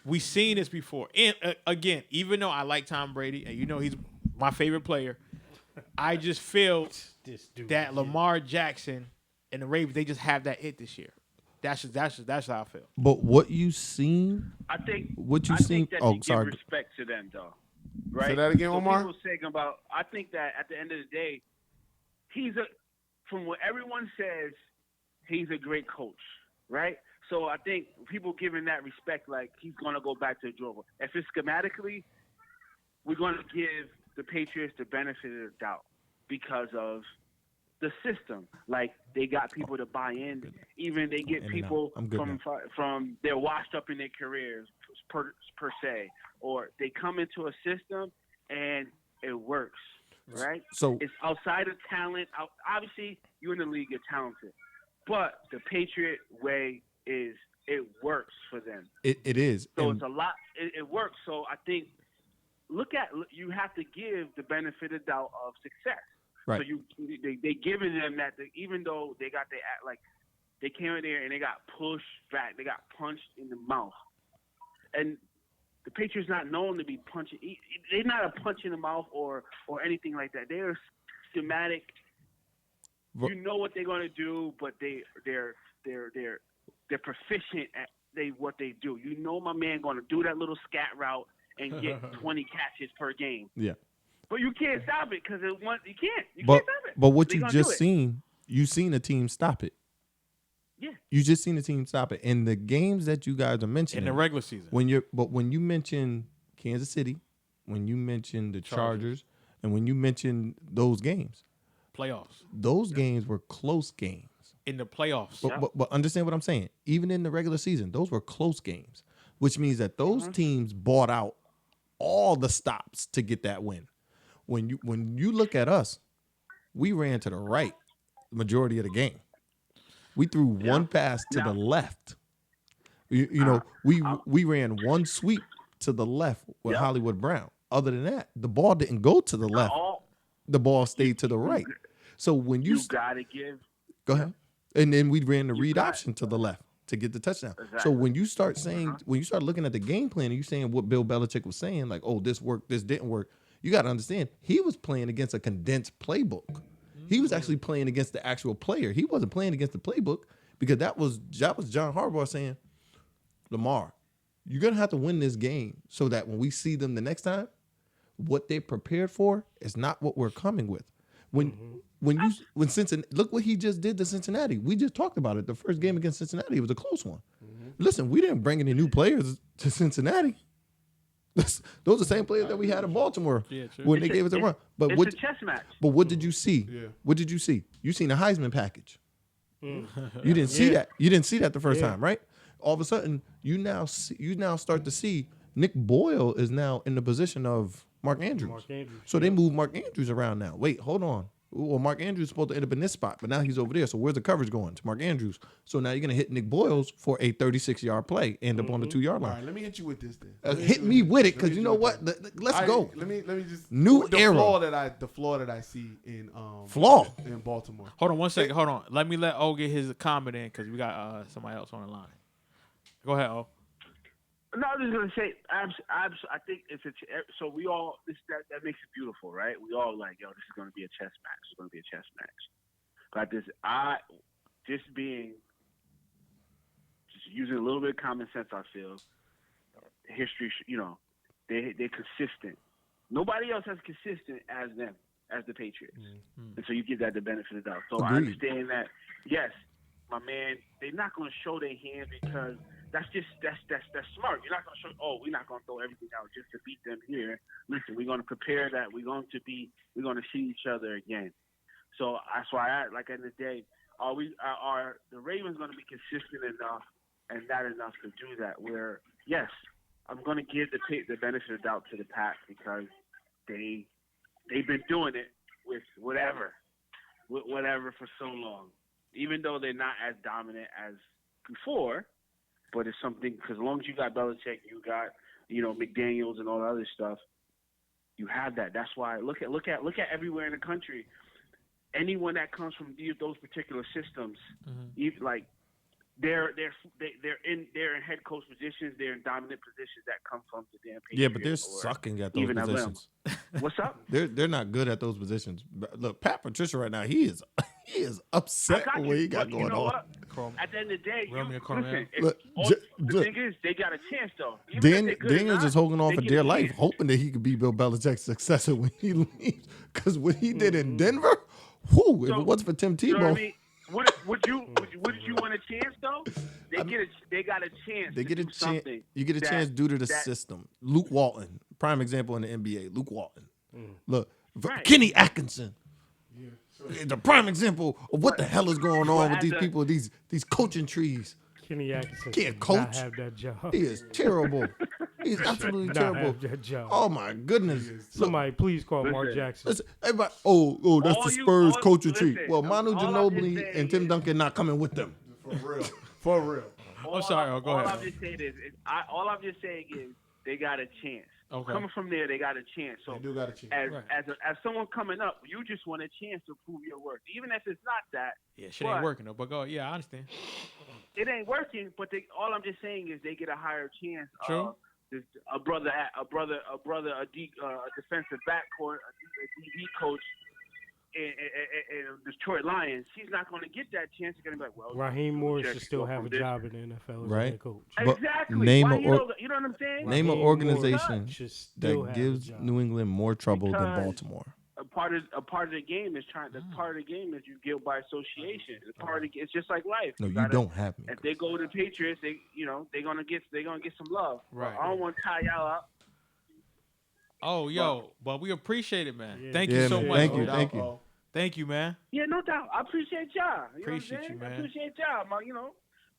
Speaker 2: We've seen this before. And again, even though I like Tom Brady, and he's my favorite player, I just feel that Lamar Jackson and the Ravens, they just have that it this year. That's how I feel.
Speaker 7: But what you seen,
Speaker 10: I think
Speaker 7: what you
Speaker 10: I
Speaker 7: seen?
Speaker 10: think that
Speaker 7: Oh,
Speaker 10: you
Speaker 7: sorry.
Speaker 10: give respect to them, though. Right?
Speaker 3: Say that again,
Speaker 10: So
Speaker 3: Omar?
Speaker 10: people saying about. I think that at the end of the day, from what everyone says, he's a great coach, right? So I think people giving that respect, like he's going to go back to the drawing board. If it's schematically, we're going to give the Patriots the benefit of the doubt because of the system. Like they got people to buy in. Even they get
Speaker 7: In and
Speaker 10: people
Speaker 7: out. I'm good
Speaker 10: from they're washed up in their careers per se, or they come into a system and it works. Right?
Speaker 7: So
Speaker 10: It's outside of talent. Obviously, you're in the league, you're talented. But the Patriot way it works for them.
Speaker 7: it is.
Speaker 10: So
Speaker 7: And
Speaker 10: it's a lot. It works. So I think you have to give the benefit of doubt of success.
Speaker 7: Right.
Speaker 10: So they giving them that even though they got they came in there and they got pushed back, they got punched in the mouth, and the Patriots not known to be punching. They're not a punch in the mouth or anything like that. They're schematic. You know what they're going to do, but they're proficient at what they do. You know my man going to do that little scat route and get 20 catches per game.
Speaker 7: yeah.
Speaker 10: But you can't stop it because you can't. You
Speaker 7: But
Speaker 10: can't stop it.
Speaker 7: but what
Speaker 10: They
Speaker 7: you
Speaker 10: gonna do
Speaker 7: just
Speaker 10: it.
Speaker 7: seen, you seen a team stop it.
Speaker 10: Yeah.
Speaker 7: You just seen a team stop it. In the games that you guys are mentioning,
Speaker 2: In the regular season.
Speaker 7: when you mention Kansas City, when you mention the Chargers, and when you mention those games,
Speaker 2: Playoffs.
Speaker 7: those games were close games.
Speaker 2: In the playoffs.
Speaker 7: But understand what I'm saying. Even in the regular season, those were close games, which means that those teams bought out all the stops to get that win. When you look at us, we ran to the right the majority of the game. We threw one pass to the left. You know, we ran one sweep to the left with Hollywood Brown. Other than that, the ball didn't go to the left. The ball stayed to the right. So when you
Speaker 10: gotta give.
Speaker 7: Go ahead. And then we ran the read option to the left to get the touchdown.
Speaker 10: Exactly.
Speaker 7: So when you start saying, when you start looking at the game plan and you saying what Bill Belichick was saying, like, oh, this worked, this didn't work, you got to understand, he was playing against a condensed playbook. He was actually playing against the actual player. He wasn't playing against the playbook because that was John Harbaugh saying, Lamar, you're going to have to win this game so that when we see them the next time, what they're prepared for is not what we're coming with. When Cincinnati, look what he just did to Cincinnati. We just talked about it. The first game against Cincinnati, it was a close one. Listen, we didn't bring any new players to Cincinnati. Those are the same players that we had in Baltimore when they gave us a run. But
Speaker 10: it's a chess match.
Speaker 7: But what did you see? Yeah. What did you see? You seen the Heisman package. You didn't see that. You didn't see that the first time, right? All of a sudden, you now start to see Nick Boyle is now in the position of Mark Andrews. So they move Mark Andrews around now. Wait, hold on. Well, Mark Andrews is supposed to end up in this spot, but now he's over there. So where's the coverage going? To Mark Andrews. So now you're going to hit Nick Boyles for a 36-yard play, end up on the 2-yard line.
Speaker 3: All right, let me hit you with this then.
Speaker 7: Hit me with it, because you know what? Let's go.
Speaker 3: Let me just
Speaker 7: new
Speaker 3: the
Speaker 7: era.
Speaker 3: The flaw that I see in in Baltimore.
Speaker 2: Hold on 1 second. Hold on. Let me let O get his comment in because we got somebody else on the line. Go ahead, O.
Speaker 10: No, I was just gonna say, I think it's so we all that makes it beautiful, right? We all like, yo, this is gonna be a chess match. It's gonna be a chess match. But just using a little bit of common sense, I feel history. You know, they're consistent. Nobody else as consistent as them, as the Patriots, and so you give that the benefit of the doubt. So I understand that. Yes, my man, they're not gonna show their hand because. That's smart. You're not gonna show. Oh, we're not gonna throw everything out just to beat them here. Listen, we're gonna prepare that. We're gonna see each other again. So that's why like at the end of the day, are the Ravens gonna be consistent enough and that enough to do that? Where yes, I'm gonna give the benefit of the doubt to the Pack because they've been doing it with whatever for so long, even though they're not as dominant as before. But it's something because as long as you got Belichick, you got McDaniels and all the other stuff, you have that. That's why look at everywhere in the country. Anyone that comes from those particular systems, even like they're in head coach positions, they're in dominant positions that come from the damn Patriots.
Speaker 7: Yeah, but they're sucking at those positions.
Speaker 10: What's up?
Speaker 7: They're not good at those positions. Look, Pat Patricia right now, he is upset with what he got going on.
Speaker 10: At the end of the day,
Speaker 7: the
Speaker 10: thing is, they got a chance though.
Speaker 7: Daniels is holding on for dear life, hoping that he could be Bill Belichick's successor when he leaves. Because what he did in Denver, if it wasn't for Tim Tebow.
Speaker 10: You know what I mean? Would you want a chance though? They got a chance.
Speaker 7: They get a chance. You get a chance due to the system. Luke Walton, prime example in the NBA. Luke Walton. Look, Kenny Atkinson. The prime example of what the hell is going on with these people, these coaching trees.
Speaker 1: Kenny Atkinson
Speaker 7: can't coach.
Speaker 1: Not have that job.
Speaker 7: He is terrible. He's absolutely terrible.
Speaker 1: Have that job.
Speaker 7: Oh my goodness!
Speaker 1: Somebody please call Mark Jackson.
Speaker 7: Listen, everybody, that's the Spurs coaching tree. Well, Manu Ginobili and Tim Duncan not coming with them.
Speaker 3: For real.
Speaker 2: I'm sorry. Go ahead.
Speaker 10: All I'm just saying is they got a chance.
Speaker 2: Okay.
Speaker 10: Coming from there, they got a chance. So
Speaker 3: they do got a chance.
Speaker 10: As someone coming up, you just want a chance to prove your worth, even if it's not that.
Speaker 2: Yeah, shit ain't working though. But go. Yeah, I understand.
Speaker 10: It ain't working, but all I'm just saying is they get a higher chance.
Speaker 2: True.
Speaker 10: A defensive backcourt, a DB coach in Detroit Lions. He's not going to get that chance. He's going to be like, well,
Speaker 1: Raheem Morris should still have a job in the NFL as a head coach.
Speaker 10: Exactly.
Speaker 7: You know
Speaker 10: what I'm saying?
Speaker 7: Name an organization that gives New England more trouble than Baltimore.
Speaker 10: A part of the game is you get by association. It's just like life.
Speaker 7: No, you don't have me.
Speaker 10: If they go to the Patriots, they're gonna get some love.
Speaker 2: Right.
Speaker 10: I don't want to tie y'all up.
Speaker 2: Oh, but we appreciate it, man.
Speaker 1: Yeah.
Speaker 2: Thank you so much.
Speaker 7: Thank you,
Speaker 2: man.
Speaker 10: Yeah, no doubt. I appreciate y'all.
Speaker 2: Appreciate you, man.
Speaker 10: I appreciate y'all.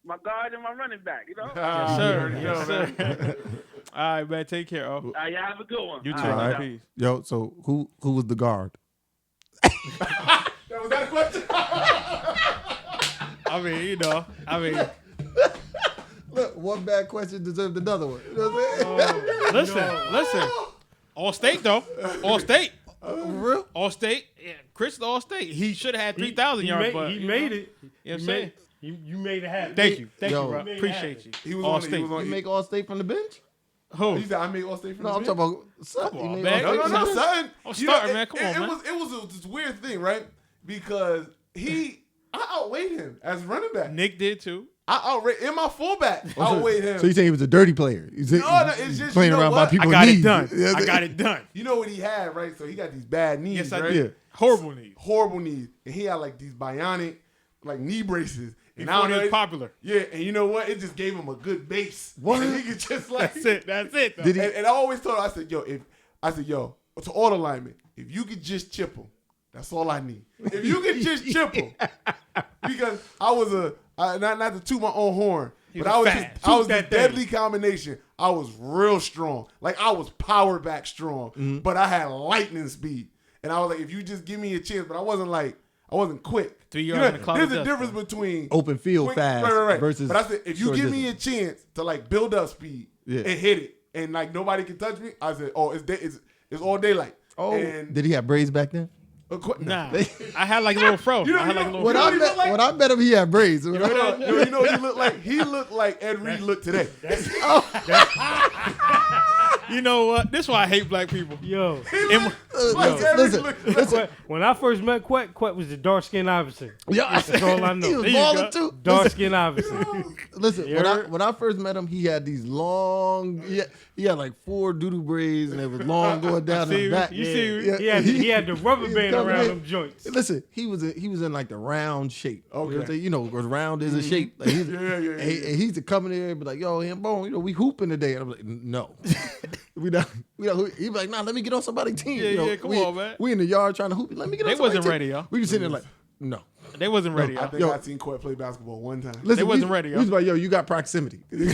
Speaker 10: My guard and my running back.
Speaker 2: Yes, sir. Yes, sir. All right, man. Take care.
Speaker 10: Y'all have a good one.
Speaker 2: You too.
Speaker 7: All right.
Speaker 2: Peace.
Speaker 7: Yo, so who was the guard?
Speaker 3: Was that a question?
Speaker 7: Look, one bad question deserved another one. You know what I'm saying?
Speaker 2: Listen. All state though. All state.
Speaker 7: For real?
Speaker 2: All state. Yeah, Chris All State. He should have had 3,000 yards. But
Speaker 1: He made it.
Speaker 2: You know what I'm saying?
Speaker 1: You made it happen.
Speaker 2: Thank you,
Speaker 7: Yo.
Speaker 2: bro. Appreciate you.
Speaker 3: He was
Speaker 2: All
Speaker 3: on.
Speaker 2: state.
Speaker 3: He was on.
Speaker 7: You make all state from the bench?
Speaker 2: Who?
Speaker 3: He said I made all state from
Speaker 7: No,
Speaker 3: the
Speaker 7: I'm
Speaker 3: bench.
Speaker 7: talking about son.
Speaker 2: Come
Speaker 7: He
Speaker 2: on,
Speaker 7: made
Speaker 2: man.
Speaker 7: all
Speaker 3: No,
Speaker 7: state
Speaker 3: no,
Speaker 7: from the
Speaker 3: no,
Speaker 7: bench?
Speaker 3: son.
Speaker 2: I'm
Speaker 3: You know,
Speaker 2: starting, man. Come on,
Speaker 3: it
Speaker 2: man.
Speaker 3: was this weird thing, right? Because I outweighed him as running back.
Speaker 2: Nick did too.
Speaker 3: I outweighed in my fullback. I outweighed him.
Speaker 7: So you saying he was a dirty player? He's
Speaker 3: No, it's just,
Speaker 7: playing
Speaker 3: you know
Speaker 7: around
Speaker 3: what?
Speaker 7: by people's
Speaker 2: I got
Speaker 7: knees.
Speaker 2: it done.
Speaker 7: Yeah,
Speaker 2: I got it done.
Speaker 3: You know what he had, right? So he got these bad knees,
Speaker 2: Yes, I
Speaker 3: right?
Speaker 2: did.
Speaker 7: Yeah.
Speaker 2: Horrible knees.
Speaker 3: Horrible knees, and he had like these bionic, like knee braces. And
Speaker 2: Before
Speaker 3: I
Speaker 2: he
Speaker 3: don't
Speaker 2: was
Speaker 3: know,
Speaker 2: popular.
Speaker 3: yeah, and you know what? It just gave him a good base.
Speaker 7: What?
Speaker 3: And he could just like
Speaker 2: That's it. That's it. Though.
Speaker 7: Did he?
Speaker 3: And I always told him, I said, yo, to all the linemen, if you could just chip them, that's all I need. If you could just chip them, because I was not to toot my own horn,
Speaker 2: He
Speaker 3: but
Speaker 2: was
Speaker 3: I was
Speaker 2: fat.
Speaker 3: I was
Speaker 2: Toot
Speaker 3: a
Speaker 2: that thing.
Speaker 3: deadly combination. I was real strong, like I was power back strong, but I had lightning speed, and I was like, if you just give me a chance, but I wasn't quick.
Speaker 2: 3 yards in the cloud
Speaker 3: There's
Speaker 2: of
Speaker 3: a
Speaker 2: dust,
Speaker 3: difference between
Speaker 7: Open field fast
Speaker 3: right.
Speaker 7: versus
Speaker 3: But I said, if you
Speaker 7: short
Speaker 3: give me a chance to like build up speed
Speaker 7: Yeah.
Speaker 3: and hit it, and like nobody can touch me, I said, oh, it's all daylight.
Speaker 7: Oh,
Speaker 3: and
Speaker 7: did he have braids back then?
Speaker 2: Nah. I had like a little fro.
Speaker 3: You know-
Speaker 2: I had
Speaker 3: you
Speaker 2: like a
Speaker 3: know-
Speaker 2: little
Speaker 7: When
Speaker 3: know
Speaker 2: fro.
Speaker 3: what he look like?
Speaker 7: when I bet him he had braids.
Speaker 3: You know what he looked like? He looked like Ed Reed looked today.
Speaker 2: You know what? This is why I hate black people.
Speaker 1: Yo,
Speaker 3: He
Speaker 2: Em-
Speaker 3: looked like Ed Reed
Speaker 7: listen,
Speaker 3: looked today.
Speaker 1: when I first met Quet was the dark skinned Iverson.
Speaker 7: Yeah,
Speaker 1: That's all I know.
Speaker 7: He was
Speaker 1: There you
Speaker 7: balling
Speaker 1: go.
Speaker 7: too.
Speaker 1: Dark skinned Iverson.
Speaker 7: Listen,
Speaker 1: You
Speaker 7: when
Speaker 1: heard?
Speaker 7: I first met him, he had these long. He had like 4 doodoo braids, and it was long going down
Speaker 2: See,
Speaker 7: his back.
Speaker 2: you see,
Speaker 7: Yeah.
Speaker 1: He had the rubber
Speaker 7: He's
Speaker 1: band
Speaker 7: coming
Speaker 1: around
Speaker 7: in.
Speaker 1: them joints.
Speaker 7: Listen, he was in like the round shape.
Speaker 3: Okay.
Speaker 7: You know, because round is a shape. Like he's,
Speaker 3: Yeah.
Speaker 7: And he used to come in there and be like, "Yo, Hambone, we hooping today." And I'm like, "No, we not." He'd be like, "Nah, let me get on somebody's team."
Speaker 2: Yeah, come on, man.
Speaker 7: We in the yard trying to hoop. Let me get on
Speaker 2: They
Speaker 7: somebody's
Speaker 2: wasn't
Speaker 7: team.
Speaker 2: ready, yo.
Speaker 7: We just sitting there like, "No."
Speaker 2: They wasn't ready.
Speaker 3: I
Speaker 2: Yo.
Speaker 3: think I seen Court play basketball one time.
Speaker 7: Listen,
Speaker 2: wasn't
Speaker 7: we,
Speaker 2: ready,
Speaker 7: We
Speaker 2: yo.
Speaker 7: was like, "Yo, you got proximity."
Speaker 1: You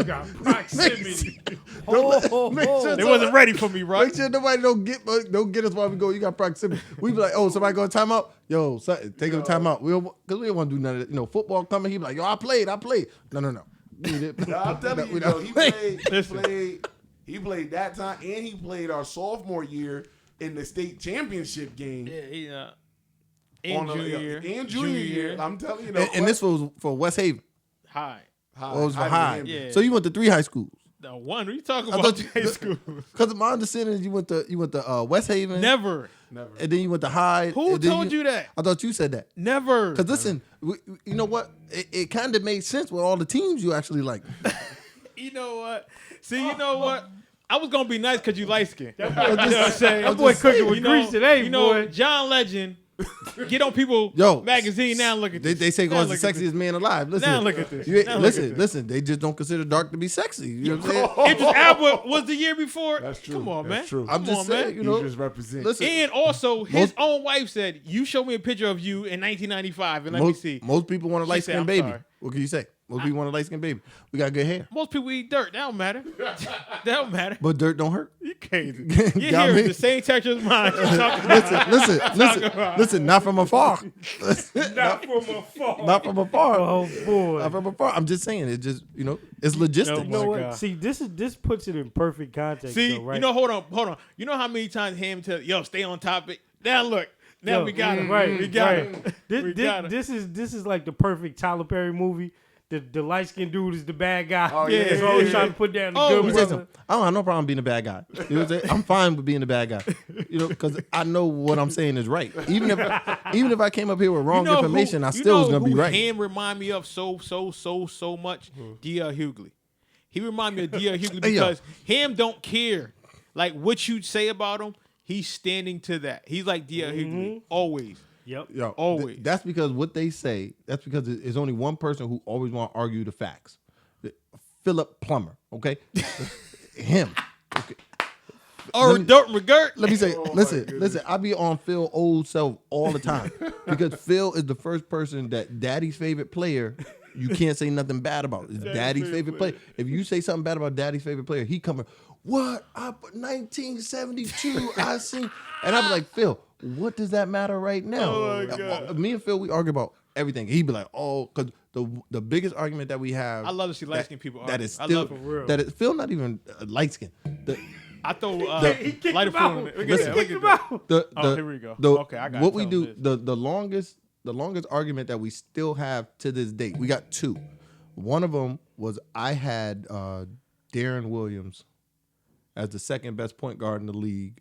Speaker 1: got proximity.
Speaker 7: Make sure
Speaker 2: They wasn't ready for me, bro.
Speaker 7: Make sure nobody don't get us while we go. You got proximity. We be like, oh, somebody go timeout. Yo, son, take a timeout. Because we don't want to do none of that. Football coming. He be like, yo, I played. No. We did-
Speaker 3: No, I'm telling
Speaker 7: we
Speaker 3: you,
Speaker 7: don't
Speaker 3: though,
Speaker 7: play.
Speaker 3: he played that time, and he played our sophomore year in the state championship game.
Speaker 2: Yeah, and
Speaker 3: And junior year. I'm telling you,
Speaker 7: And this was for West Haven.
Speaker 2: High.
Speaker 7: It was for high.
Speaker 2: Yeah.
Speaker 7: So you went to 3 high schools.
Speaker 2: The one. What are you talking
Speaker 7: I
Speaker 2: about?
Speaker 7: thought
Speaker 2: High school.
Speaker 7: Because my understanding is you went to West Haven.
Speaker 2: Never.
Speaker 7: And then you went to Hyde.
Speaker 2: Who
Speaker 7: and then
Speaker 2: told you that?
Speaker 7: I thought you said that.
Speaker 2: Never.
Speaker 7: Because listen, you know what? It kind of made sense with all the teams you actually like.
Speaker 2: You know what? See, you know what? I was gonna be nice because you light skinned. You know
Speaker 7: I'm
Speaker 2: what I'm saying?
Speaker 1: That boy cooking with
Speaker 2: You know-
Speaker 1: grease today,
Speaker 2: You know,
Speaker 1: boy.
Speaker 2: John Legend. Get on People magazine now. And look at this.
Speaker 7: They say
Speaker 2: Now
Speaker 7: Gon's the
Speaker 2: look at
Speaker 7: sexiest man alive. Listen,
Speaker 2: Now look at this.
Speaker 7: You ain't-
Speaker 2: Now look
Speaker 7: listen,
Speaker 2: at this.
Speaker 7: listen. They just don't consider dark to be sexy. You know what I'm saying?
Speaker 2: Idris Elba was the year before.
Speaker 3: That's true.
Speaker 2: Come on, man.
Speaker 3: That's true.
Speaker 7: I'm
Speaker 2: Come
Speaker 7: just
Speaker 2: on,
Speaker 7: saying,
Speaker 2: man.
Speaker 7: you know.
Speaker 3: You just represent.
Speaker 7: Listen,
Speaker 2: And also, his
Speaker 7: Most-
Speaker 2: own wife said, "You show me a picture of you in 1995, and let me see."
Speaker 7: most people want a
Speaker 2: She
Speaker 7: light
Speaker 2: said,
Speaker 7: skinned
Speaker 2: "I'm
Speaker 7: baby.
Speaker 2: sorry."
Speaker 7: What can you say? Most people want a light skinned baby. We got good hair,
Speaker 2: Most people eat dirt. That don't matter. That don't matter.
Speaker 7: but dirt don't hurt.
Speaker 2: You crazy.
Speaker 7: Got
Speaker 2: Your hair
Speaker 7: me?
Speaker 2: is the same texture as mine. You talking about-
Speaker 7: Listen. Not from afar.
Speaker 1: Not from afar.
Speaker 7: Not from afar.
Speaker 1: Oh boy.
Speaker 7: Not from afar. I'm just saying. It just it's logistics.
Speaker 1: You know
Speaker 2: my
Speaker 1: what?
Speaker 2: God.
Speaker 1: See, this puts it in perfect context.
Speaker 2: See,
Speaker 1: though, right?
Speaker 2: you know, hold on. You know how many times him tell, yo, stay on topic. Now look, now
Speaker 1: Yo,
Speaker 2: we got him.
Speaker 1: Right,
Speaker 2: We got
Speaker 1: right.
Speaker 2: him.
Speaker 1: This,
Speaker 2: We
Speaker 1: this,
Speaker 2: got him.
Speaker 1: this is like the perfect Tyler Perry movie. The light skinned dude is the bad guy.
Speaker 3: Oh, yeah,
Speaker 1: He's always
Speaker 2: yeah.
Speaker 1: trying to put down the
Speaker 2: Oh,
Speaker 1: good
Speaker 7: Let me tell you
Speaker 1: brother.
Speaker 7: something. I don't have no problem being a bad guy. You know what I'm saying? I'm fine with being a bad guy. Because I know what I'm saying is right. Even if I came up here with wrong information, I still was gonna be right.
Speaker 2: Him remind me of so much D.L. Hughley. He remind me of D.L. Hughley
Speaker 7: Hey, yo.
Speaker 2: because him don't care like what you say about him. He's standing to that. He's like D.L. Hughley always.
Speaker 1: Yep.
Speaker 7: Yo,
Speaker 2: Always.
Speaker 7: that's because what they say. That's because there's only one person who always want to argue the facts. Philip Plummer. Okay, him. Okay.
Speaker 2: Or
Speaker 7: Let me-
Speaker 2: Dirt McGirt.
Speaker 7: Let me say, listen. I be on Phil old self all the time because Phil is the first person that Daddy's favorite player. You can't say nothing bad about. It's Daddy's favorite player. If you say something bad about Daddy's favorite player, he coming. What? 1972. I seen, and I'm like, Phil, what does that matter right now?
Speaker 2: Oh, my God.
Speaker 7: Me and Phil, we argue about everything. He'd be like, oh, because the biggest argument that we have.
Speaker 2: I love to see light skinned people argue.
Speaker 7: That is
Speaker 2: I
Speaker 7: still
Speaker 2: love it.
Speaker 7: that is Phil not even light skin.
Speaker 2: I throw
Speaker 1: he kicked
Speaker 2: lighter
Speaker 1: him
Speaker 2: food
Speaker 1: out.
Speaker 2: on it.
Speaker 1: He
Speaker 2: Look at
Speaker 1: kicked
Speaker 2: that.
Speaker 1: him out.
Speaker 2: Here we go. Okay, I got
Speaker 7: what we do. The longest argument that we still have to this date. We got two. One of them was I had Darren Williams as the second best point guard in the league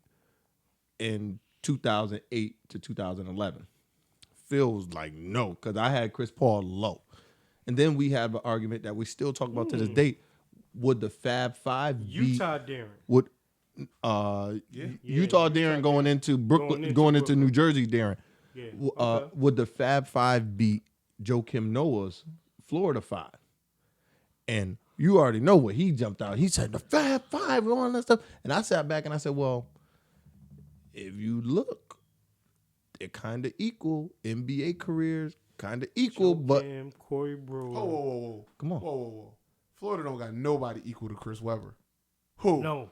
Speaker 7: in 2008 to 2011. Phil was like, no, because I had Chris Paul low. And then we have an argument that we still talk about to this date. Would the Fab Five
Speaker 1: Utah Darren?
Speaker 7: Would Utah Darren going into Brooklyn, going into New Jersey Darren?
Speaker 1: Yeah.
Speaker 7: Would the Fab Five beat Joakim Noah's Florida Five? And you already know what he jumped out. He said the Fab Five and all that stuff. And I sat back and I said, well, if you look, they're kind of equal. NBA careers kind of equal, but
Speaker 1: Corey Brewer.
Speaker 3: Whoa.
Speaker 7: Come on.
Speaker 3: Whoa. Florida don't got nobody equal to Chris Webber. Who?
Speaker 1: No.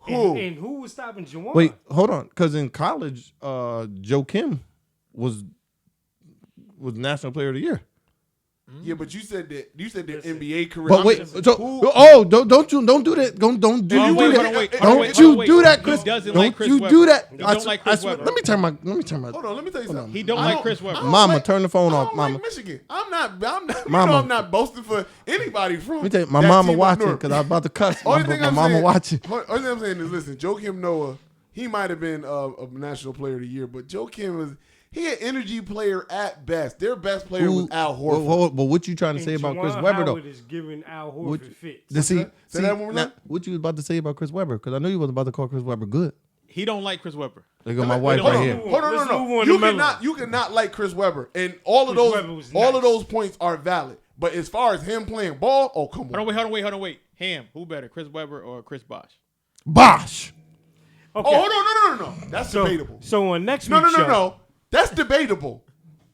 Speaker 3: Who?
Speaker 1: And who was stopping Juwan?
Speaker 7: Wait, hold on. Because in college, Joakim was National Player of the Year.
Speaker 3: Yeah, but you said that NBA career.
Speaker 7: But wait, don't do that. Don't do that. Don't you do that, Chris?
Speaker 2: He doesn't
Speaker 7: don't
Speaker 2: like Chris
Speaker 7: you
Speaker 2: Webber.
Speaker 7: do that?
Speaker 2: He don't like Chris Webber.
Speaker 7: Let me turn my.
Speaker 3: Hold on, let me tell you something.
Speaker 2: He don't like Chris Webber.
Speaker 7: Mama, turn the phone
Speaker 3: I
Speaker 7: off,
Speaker 3: don't
Speaker 7: Mama.
Speaker 3: like Michigan. I'm not.
Speaker 7: Mama.
Speaker 3: I'm not boasting for anybody from.
Speaker 7: Let me tell you, my
Speaker 3: that
Speaker 7: mama
Speaker 3: team up
Speaker 7: watching
Speaker 3: north.
Speaker 7: because I was about to cuss.
Speaker 3: Only thing
Speaker 7: My
Speaker 3: I'm
Speaker 7: mama
Speaker 3: saying,
Speaker 7: watching.
Speaker 3: Only thing I'm saying is, listen, Joakim Noah, he might have been a National Player of the Year, but Joakim was an energy player at best. Their best player was Al Horford.
Speaker 7: But what you trying to say about Chris Webber though?
Speaker 1: Howard is giving Al Horford fits.
Speaker 3: Say that one more time.
Speaker 7: What you was about to say about Chris Webber? Because I know you wasn't about to call Chris Webber good.
Speaker 2: He don't like Chris Webber.
Speaker 7: Look at my wife
Speaker 3: Hold
Speaker 7: right
Speaker 3: on,
Speaker 7: here.
Speaker 3: hold on, no. You cannot like Chris Webber, and all of those points are valid. But as far as him playing ball, oh come on.
Speaker 2: Hold on, wait. Ham, who better, Chris Webber or Chris Bosh?
Speaker 7: Bosh.
Speaker 1: Okay.
Speaker 3: Oh no. That's debatable.
Speaker 1: So on next week's show,
Speaker 3: No. That's debatable.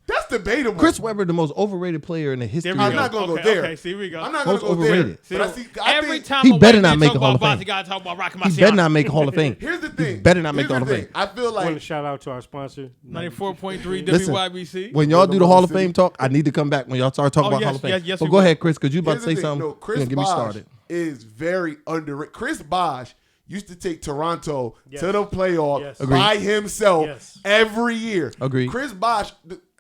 Speaker 3: That's debatable.
Speaker 7: Chris Webber, the most overrated player in the history.
Speaker 3: I'm not gonna go there.
Speaker 2: Okay, see, here we go.
Speaker 3: I'm not gonna
Speaker 7: Most
Speaker 3: go
Speaker 7: overrated.
Speaker 3: there. But
Speaker 2: Every time
Speaker 7: he
Speaker 2: a
Speaker 7: better
Speaker 2: white
Speaker 7: not
Speaker 2: man
Speaker 7: make
Speaker 2: talk
Speaker 7: a Hall
Speaker 2: about
Speaker 7: of
Speaker 2: Bosh,
Speaker 7: Fame.
Speaker 2: he gotta talk about Rocky
Speaker 7: He
Speaker 2: Marciano.
Speaker 7: better not make a Hall of Fame.
Speaker 3: Here's the thing.
Speaker 7: He better not make the Hall of Fame.
Speaker 3: I feel
Speaker 1: I want to
Speaker 3: like
Speaker 1: shout out to our sponsor,
Speaker 2: 94.3
Speaker 7: Listen,
Speaker 2: WYBC.
Speaker 7: when y'all do the Hall of Fame talk, I need to come back when y'all start talking about
Speaker 2: yes,
Speaker 7: Hall of Fame.
Speaker 2: yes,
Speaker 7: but
Speaker 2: we
Speaker 7: go
Speaker 2: will.
Speaker 7: ahead, Chris, because you about to
Speaker 3: here's the
Speaker 7: say
Speaker 3: thing.
Speaker 7: something.
Speaker 3: No, Chris
Speaker 7: You're gonna get me
Speaker 3: Bosh
Speaker 7: started.
Speaker 3: is very underrated. Chris Bosh used to take Toronto
Speaker 1: Yes.
Speaker 3: to the playoff
Speaker 1: Yes.
Speaker 3: by himself
Speaker 1: Yes.
Speaker 3: every year.
Speaker 7: Agreed.
Speaker 3: Chris Bosh,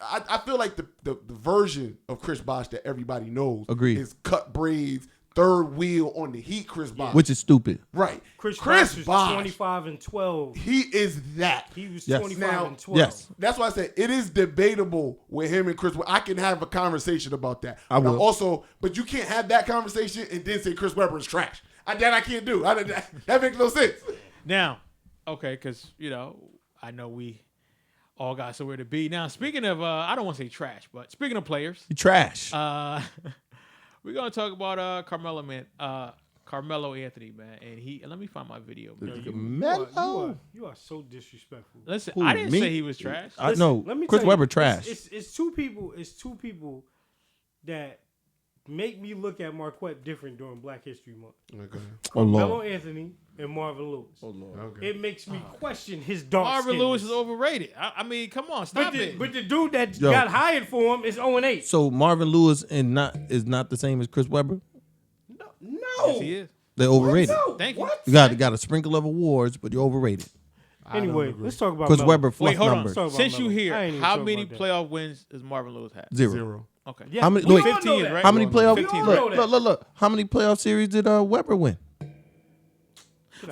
Speaker 3: I feel like the version of Chris Bosh that everybody knows
Speaker 7: Agreed.
Speaker 3: is cut braids, third wheel on the Heat Chris Bosh.
Speaker 7: Which is stupid.
Speaker 3: Right.
Speaker 1: Chris Bosh was
Speaker 3: Bosh,
Speaker 1: 25 and 12.
Speaker 3: he is that.
Speaker 1: He was
Speaker 7: Yes.
Speaker 1: 25
Speaker 3: Now-
Speaker 1: and 12.
Speaker 7: Yes.
Speaker 3: That's why I said it is debatable with him and Chris. I can have a conversation about that.
Speaker 7: I
Speaker 3: But
Speaker 7: will.
Speaker 3: also, but you can't have that conversation and then say Chris Webber is trash. That I can't do. That makes no sense.
Speaker 2: Now, okay, because, I know we all got somewhere to be. Now, speaking of, I don't want to say trash, but speaking of players,
Speaker 7: You trash.
Speaker 2: we're going to talk about Carmelo Anthony, man. And let me find my video. Man.
Speaker 7: Melo.
Speaker 1: You are so disrespectful.
Speaker 2: Listen,
Speaker 7: Who,
Speaker 2: I didn't
Speaker 7: me?
Speaker 2: say he was trash.
Speaker 7: I know.
Speaker 1: Let me
Speaker 7: Chris
Speaker 1: tell you,
Speaker 7: Webber trash.
Speaker 1: It's two people. It's two people that make me look at Marquette different during Black History Month.
Speaker 3: Okay.
Speaker 7: Oh
Speaker 1: Melo
Speaker 7: Lord.
Speaker 1: Anthony and Marvin Lewis.
Speaker 7: Oh Lord.
Speaker 3: Okay.
Speaker 1: It makes me question his dark
Speaker 2: Marvin
Speaker 1: skin.
Speaker 2: Lewis is overrated. I mean, come on, stop it.
Speaker 1: But the dude that
Speaker 7: Yo.
Speaker 1: got hired for him is 0-8.
Speaker 7: So Marvin Lewis is not the same as Chris Webber.
Speaker 1: No.
Speaker 2: Yes, he is.
Speaker 7: They're overrated.
Speaker 1: No.
Speaker 2: Thank you.
Speaker 1: What?
Speaker 7: You got a sprinkle of awards, but you're overrated.
Speaker 1: Anyway, let's talk about
Speaker 7: Chris
Speaker 1: Melo.
Speaker 7: Webber fluff
Speaker 2: Wait, hold on.
Speaker 7: numbers.
Speaker 1: Talk about
Speaker 2: Since you
Speaker 1: Melo.
Speaker 2: here,
Speaker 1: I ain't even
Speaker 2: how
Speaker 1: talking
Speaker 2: many
Speaker 1: about that.
Speaker 2: playoff wins does Marvin Lewis have?
Speaker 3: Zero.
Speaker 2: Okay.
Speaker 1: Yeah,
Speaker 7: How many?
Speaker 1: we
Speaker 7: Wait,
Speaker 1: all know
Speaker 2: 15,
Speaker 1: that.
Speaker 2: right?
Speaker 7: How many playoff?
Speaker 2: 15,
Speaker 1: right?
Speaker 7: Look. How many playoff series did Webber win?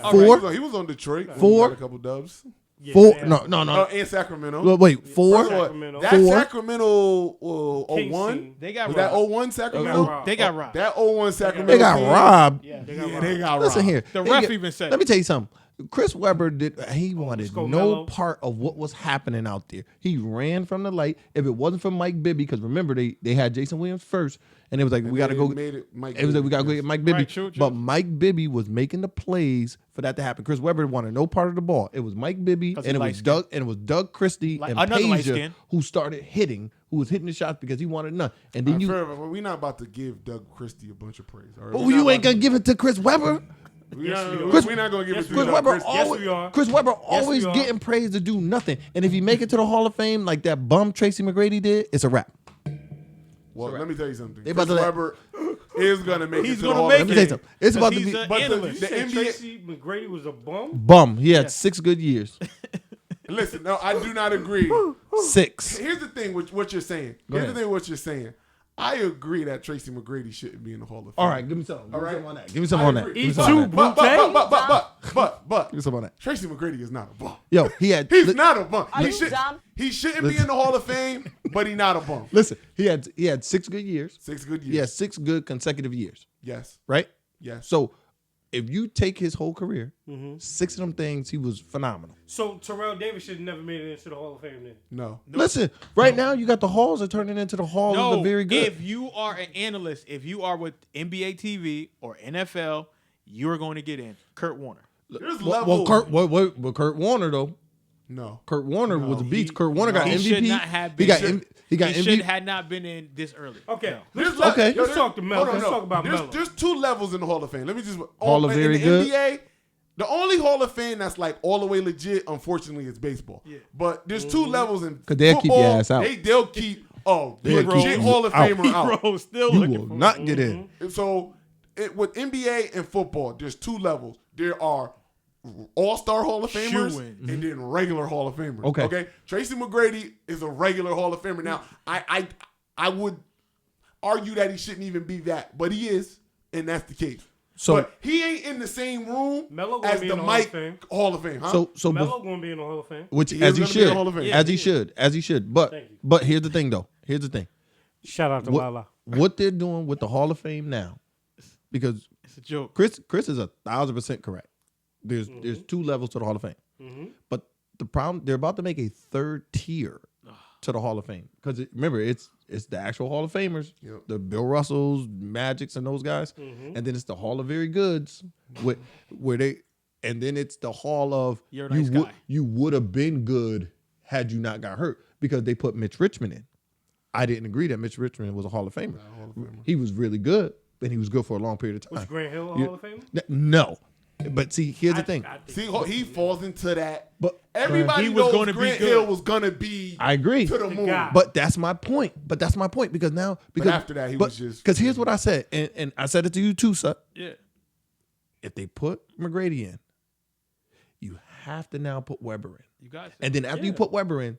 Speaker 3: All
Speaker 7: Four?
Speaker 3: right, he was on Detroit. when he
Speaker 7: Four?
Speaker 3: got a couple dubs.
Speaker 1: Yeah,
Speaker 7: Four?
Speaker 1: man.
Speaker 7: No.
Speaker 3: And Sacramento.
Speaker 7: Look, wait, four?
Speaker 3: First of all,
Speaker 1: Sacramento.
Speaker 3: that
Speaker 7: Four?
Speaker 3: Sacramento
Speaker 1: Kings
Speaker 3: 01.
Speaker 1: team.
Speaker 2: They got
Speaker 3: Was
Speaker 2: robbed.
Speaker 3: that 01 Sacramento?
Speaker 2: They got robbed.
Speaker 3: That 01 Sacramento.
Speaker 7: They got
Speaker 3: team,
Speaker 7: robbed.
Speaker 2: Yeah.
Speaker 1: They got
Speaker 3: Yeah,
Speaker 1: robbed.
Speaker 3: they got
Speaker 7: Listen
Speaker 3: robbed.
Speaker 7: here.
Speaker 2: The
Speaker 7: They
Speaker 2: ref
Speaker 7: get-
Speaker 2: even said
Speaker 7: Let me
Speaker 2: it.
Speaker 7: tell you something. Chris Webber he wanted
Speaker 1: go
Speaker 7: no
Speaker 1: Melo.
Speaker 7: part of what was happening out there. He ran from the light. If it wasn't for Mike Bibby, because remember they had Jason Williams first, and it was like we got to
Speaker 3: They
Speaker 7: go.
Speaker 3: made it Mike
Speaker 7: It was like we got to go
Speaker 3: Bibby.
Speaker 7: get Mike Bibby.
Speaker 2: Right, true.
Speaker 7: But Mike Bibby was making the plays for that to happen. Chris Webber wanted no part of the ball. It was Mike Bibby
Speaker 2: 'Cause
Speaker 7: and
Speaker 2: he
Speaker 7: it was Doug Christie and
Speaker 2: another light
Speaker 7: Pazier
Speaker 2: skin.
Speaker 7: who started hitting, who was hitting the shots because he wanted none. And then
Speaker 3: We're not about to give Doug Christie a bunch of praise. All right?
Speaker 7: oh,
Speaker 3: We're
Speaker 7: you
Speaker 3: not
Speaker 7: ain't
Speaker 3: about
Speaker 7: gonna give it to Chris Webber.
Speaker 3: We're not going to give it to
Speaker 7: Chris
Speaker 3: Doug
Speaker 7: Webber
Speaker 3: Christie.
Speaker 7: always,
Speaker 1: we are.
Speaker 7: Chris Webber
Speaker 1: Yes, we
Speaker 7: always
Speaker 1: are.
Speaker 7: getting praised to do nothing. And if he make it to the Hall of Fame like that bum Tracy McGrady did, it's a wrap.
Speaker 3: Well, let me tell you something.
Speaker 7: They about
Speaker 3: Chris
Speaker 7: to
Speaker 3: Webber is gonna make
Speaker 2: He's
Speaker 3: it to the
Speaker 2: gonna
Speaker 3: Hall
Speaker 2: make
Speaker 3: of
Speaker 7: Let me tell you
Speaker 3: Fame.
Speaker 7: something. It's about to
Speaker 2: he's
Speaker 7: be
Speaker 2: a
Speaker 3: But
Speaker 2: analyst.
Speaker 3: the
Speaker 1: Said
Speaker 3: NBA.
Speaker 1: Tracy McGrady was a bum.
Speaker 7: bum. He had
Speaker 2: Yeah.
Speaker 7: 6 good years.
Speaker 3: Listen, no, I do not agree.
Speaker 7: 6.
Speaker 3: Here's the thing with what you're saying.
Speaker 7: Go
Speaker 3: Here's the
Speaker 7: ahead.
Speaker 3: thing with what you're saying. I agree that Tracy McGrady shouldn't be in the Hall of Fame.
Speaker 7: All right, give me some. Give
Speaker 3: All
Speaker 7: me
Speaker 3: right.
Speaker 7: some on that. Give me some on that.
Speaker 3: agree.
Speaker 7: Give me
Speaker 1: E2,
Speaker 7: some on that.
Speaker 3: But
Speaker 7: Give me some on that.
Speaker 3: Tracy McGrady is not a bum.
Speaker 7: Yo, he had.
Speaker 3: He's not a bum.
Speaker 11: Are you dumb?
Speaker 3: He shouldn't be in the Hall of Fame, but he's not a bum.
Speaker 7: Listen, he had 6 good years.
Speaker 3: 6 good years.
Speaker 7: He had 6 good consecutive years.
Speaker 3: Yes.
Speaker 7: Right.
Speaker 3: Yes.
Speaker 7: So, if you take his whole career,
Speaker 1: Mm-hmm.
Speaker 7: 6 of them things he was phenomenal.
Speaker 1: So Terrell Davis should have never made it into the Hall of Fame then.
Speaker 3: No.
Speaker 7: Listen, right now you got the halls are turning into the hall of the very good.
Speaker 2: If you are an analyst, if you are with NBA TV or NFL, you're going to get in. Kurt Warner.
Speaker 3: There's
Speaker 7: well,
Speaker 3: levels.
Speaker 7: Kurt Warner though.
Speaker 3: No.
Speaker 7: Kurt Warner
Speaker 3: No,
Speaker 7: was a beast.
Speaker 3: he-
Speaker 7: Kurt Warner got
Speaker 2: He
Speaker 7: MVP.
Speaker 2: should not have been.
Speaker 7: He got
Speaker 2: He
Speaker 7: MVP.
Speaker 2: should have not been in this early.
Speaker 1: Okay,
Speaker 2: No.
Speaker 1: let's
Speaker 3: There's
Speaker 1: talk,
Speaker 3: le-
Speaker 7: Okay.
Speaker 1: let's talk to Melo.
Speaker 3: Hold on,
Speaker 1: Let's
Speaker 3: no.
Speaker 1: talk about Melo.
Speaker 3: There's 2 levels in the Hall of Fame. Let me just
Speaker 7: Hall of Very
Speaker 3: in the
Speaker 7: Good.
Speaker 3: NBA, the only Hall of Fame that's like all the way legit, unfortunately, is baseball.
Speaker 2: Yeah.
Speaker 3: But there's 2 levels in
Speaker 7: 'Cause they'll keep your
Speaker 3: football.
Speaker 7: ass out.
Speaker 3: They'll keep
Speaker 7: They'll
Speaker 3: legit
Speaker 7: keep
Speaker 3: Hall of
Speaker 7: you out.
Speaker 3: Famer out.
Speaker 2: Bro, still
Speaker 7: You
Speaker 2: looking
Speaker 7: will
Speaker 2: for
Speaker 7: not get in.
Speaker 3: So with NBA and football, there's 2 levels. There are All-Star Hall of Famers
Speaker 2: Shoo-in.
Speaker 3: and then regular Hall of Famers.
Speaker 7: Okay.
Speaker 3: Tracy McGrady is a regular Hall of Famer. Now, I would argue that he shouldn't even be that, but he is, and that's the case.
Speaker 7: So-
Speaker 3: but he ain't in the same room
Speaker 1: Melo gonna
Speaker 3: as
Speaker 1: be
Speaker 3: the
Speaker 1: in the Hall of
Speaker 3: Mike
Speaker 1: Fame.
Speaker 3: Hall of Fame. Huh?
Speaker 7: So
Speaker 1: Melo going to be in the Hall of Fame.
Speaker 7: which
Speaker 3: He
Speaker 7: as
Speaker 3: is
Speaker 7: he
Speaker 3: gonna be in the
Speaker 7: should,
Speaker 3: Hall of Fame.
Speaker 7: as he should. But
Speaker 1: Thank you.
Speaker 7: but here's the thing though. Here's the thing.
Speaker 1: Shout out to Lala.
Speaker 7: What they're doing with the Hall of Fame now, because
Speaker 2: It's a joke.
Speaker 7: Chris is 1,000% correct. There's 2 levels to the Hall of Fame, but the problem they're about to make a 3rd tier to the Hall of Fame because remember it's the actual Hall of Famers,
Speaker 3: Yep.
Speaker 7: the Bill Russells, Magics, and those guys, and then it's the Hall of Very Goods, where they, and then it's the Hall of
Speaker 2: You're a nice guy.
Speaker 7: you would have been good had you not got hurt because they put Mitch Richmond in. I didn't agree that Mitch Richmond was a Hall of Famer. He was really good, and he was good for a long period of time.
Speaker 1: Was Grant Hill a
Speaker 7: You-
Speaker 1: Hall of Fame?
Speaker 7: No, but see, here's the thing.
Speaker 3: See, he falls into that.
Speaker 7: But
Speaker 3: Everybody
Speaker 2: He was
Speaker 3: knows
Speaker 2: gonna be
Speaker 3: Grant
Speaker 2: good.
Speaker 3: Hill was gonna be
Speaker 7: I agree.
Speaker 3: to the moon.
Speaker 1: guy.
Speaker 7: But that's my point. Because now, because
Speaker 3: after that, he was just-
Speaker 7: because here's what I said, and I said it to you too, son.
Speaker 2: Yeah.
Speaker 7: If they put McGrady in, you have to now put Weber in,
Speaker 2: You got
Speaker 7: and then after you put Weber in,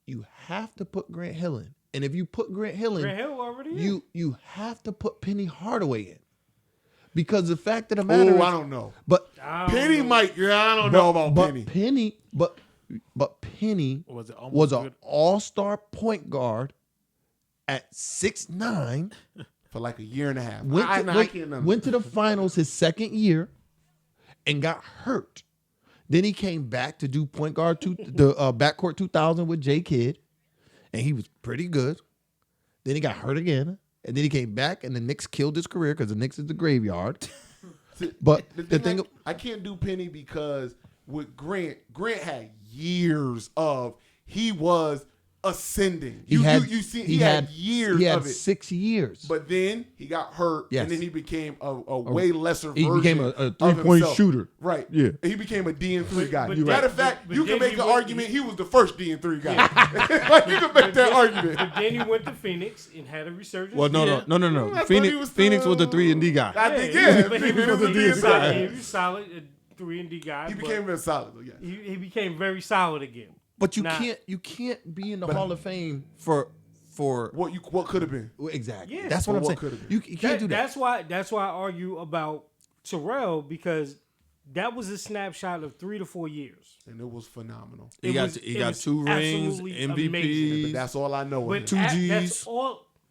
Speaker 7: you have to put Grant Hill in, and if you put Grant Hill in,
Speaker 1: Grant Hill already in.
Speaker 7: you have to put Penny Hardaway in, because the fact of the matter is,
Speaker 3: I don't know.
Speaker 7: but
Speaker 3: Penny might. Yeah, I don't know about Penny.
Speaker 7: But Penny
Speaker 2: Was it almost
Speaker 7: was an
Speaker 2: good?
Speaker 7: all-star point guard at 6'9".
Speaker 3: For like a year and a half.
Speaker 7: Went
Speaker 3: I
Speaker 7: to,
Speaker 3: can't remember.
Speaker 7: went to the finals his 2nd year and got hurt. Then he came back to do point guard the backcourt 2000 with J Kidd, and he was pretty good. Then he got hurt again, and then he came back, and the Knicks killed his career because the Knicks is the graveyard. But the thing,
Speaker 3: I can't do Penny because with Grant had years of he was ascending.
Speaker 7: he had
Speaker 3: years
Speaker 7: He had
Speaker 3: of it.
Speaker 7: 6 years.
Speaker 3: But then he got hurt,
Speaker 7: Yes.
Speaker 3: and then he became a way lesser
Speaker 7: He
Speaker 3: version
Speaker 7: became a
Speaker 3: of
Speaker 7: 3-point
Speaker 3: himself.
Speaker 7: shooter.
Speaker 3: Right.
Speaker 7: Yeah.
Speaker 3: He became a D&3 guy.
Speaker 1: but
Speaker 3: Matter
Speaker 1: then-
Speaker 3: of fact,
Speaker 1: but
Speaker 3: you can
Speaker 1: then
Speaker 3: make
Speaker 1: he
Speaker 3: an
Speaker 1: went-
Speaker 3: argument he was the first D&3 guy. Like, you can make that argument.
Speaker 1: But then he went to Phoenix and had a resurgence.
Speaker 7: Well, no.
Speaker 3: I thought
Speaker 7: Phoenix,
Speaker 3: he was
Speaker 7: Phoenix was the
Speaker 3: still-
Speaker 7: 3 and D guy.
Speaker 3: I think,
Speaker 1: but he
Speaker 3: Phoenix
Speaker 1: was
Speaker 3: was
Speaker 1: a
Speaker 3: a D&3 guy.
Speaker 1: He was solid, a 3 and D guy.
Speaker 3: He
Speaker 1: but
Speaker 3: became very solid, though, yes.
Speaker 1: he became very solid again.
Speaker 7: But you
Speaker 1: Nah.
Speaker 7: can't be in the Hall of Fame for
Speaker 3: What could have been?
Speaker 7: exactly.
Speaker 1: Yeah.
Speaker 7: That's what
Speaker 3: For
Speaker 7: I'm
Speaker 3: what
Speaker 7: saying.
Speaker 3: could've been.
Speaker 7: You can't do that.
Speaker 1: That's why I argue about Terrell because that was a snapshot of 3 to 4 years.
Speaker 3: And it was phenomenal.
Speaker 7: He
Speaker 1: It
Speaker 7: got
Speaker 1: was
Speaker 7: 2 rings,
Speaker 1: absolutely
Speaker 3: But
Speaker 7: MVP.
Speaker 3: that's all I know.
Speaker 1: But
Speaker 3: of
Speaker 7: 2
Speaker 3: him.
Speaker 7: Gs.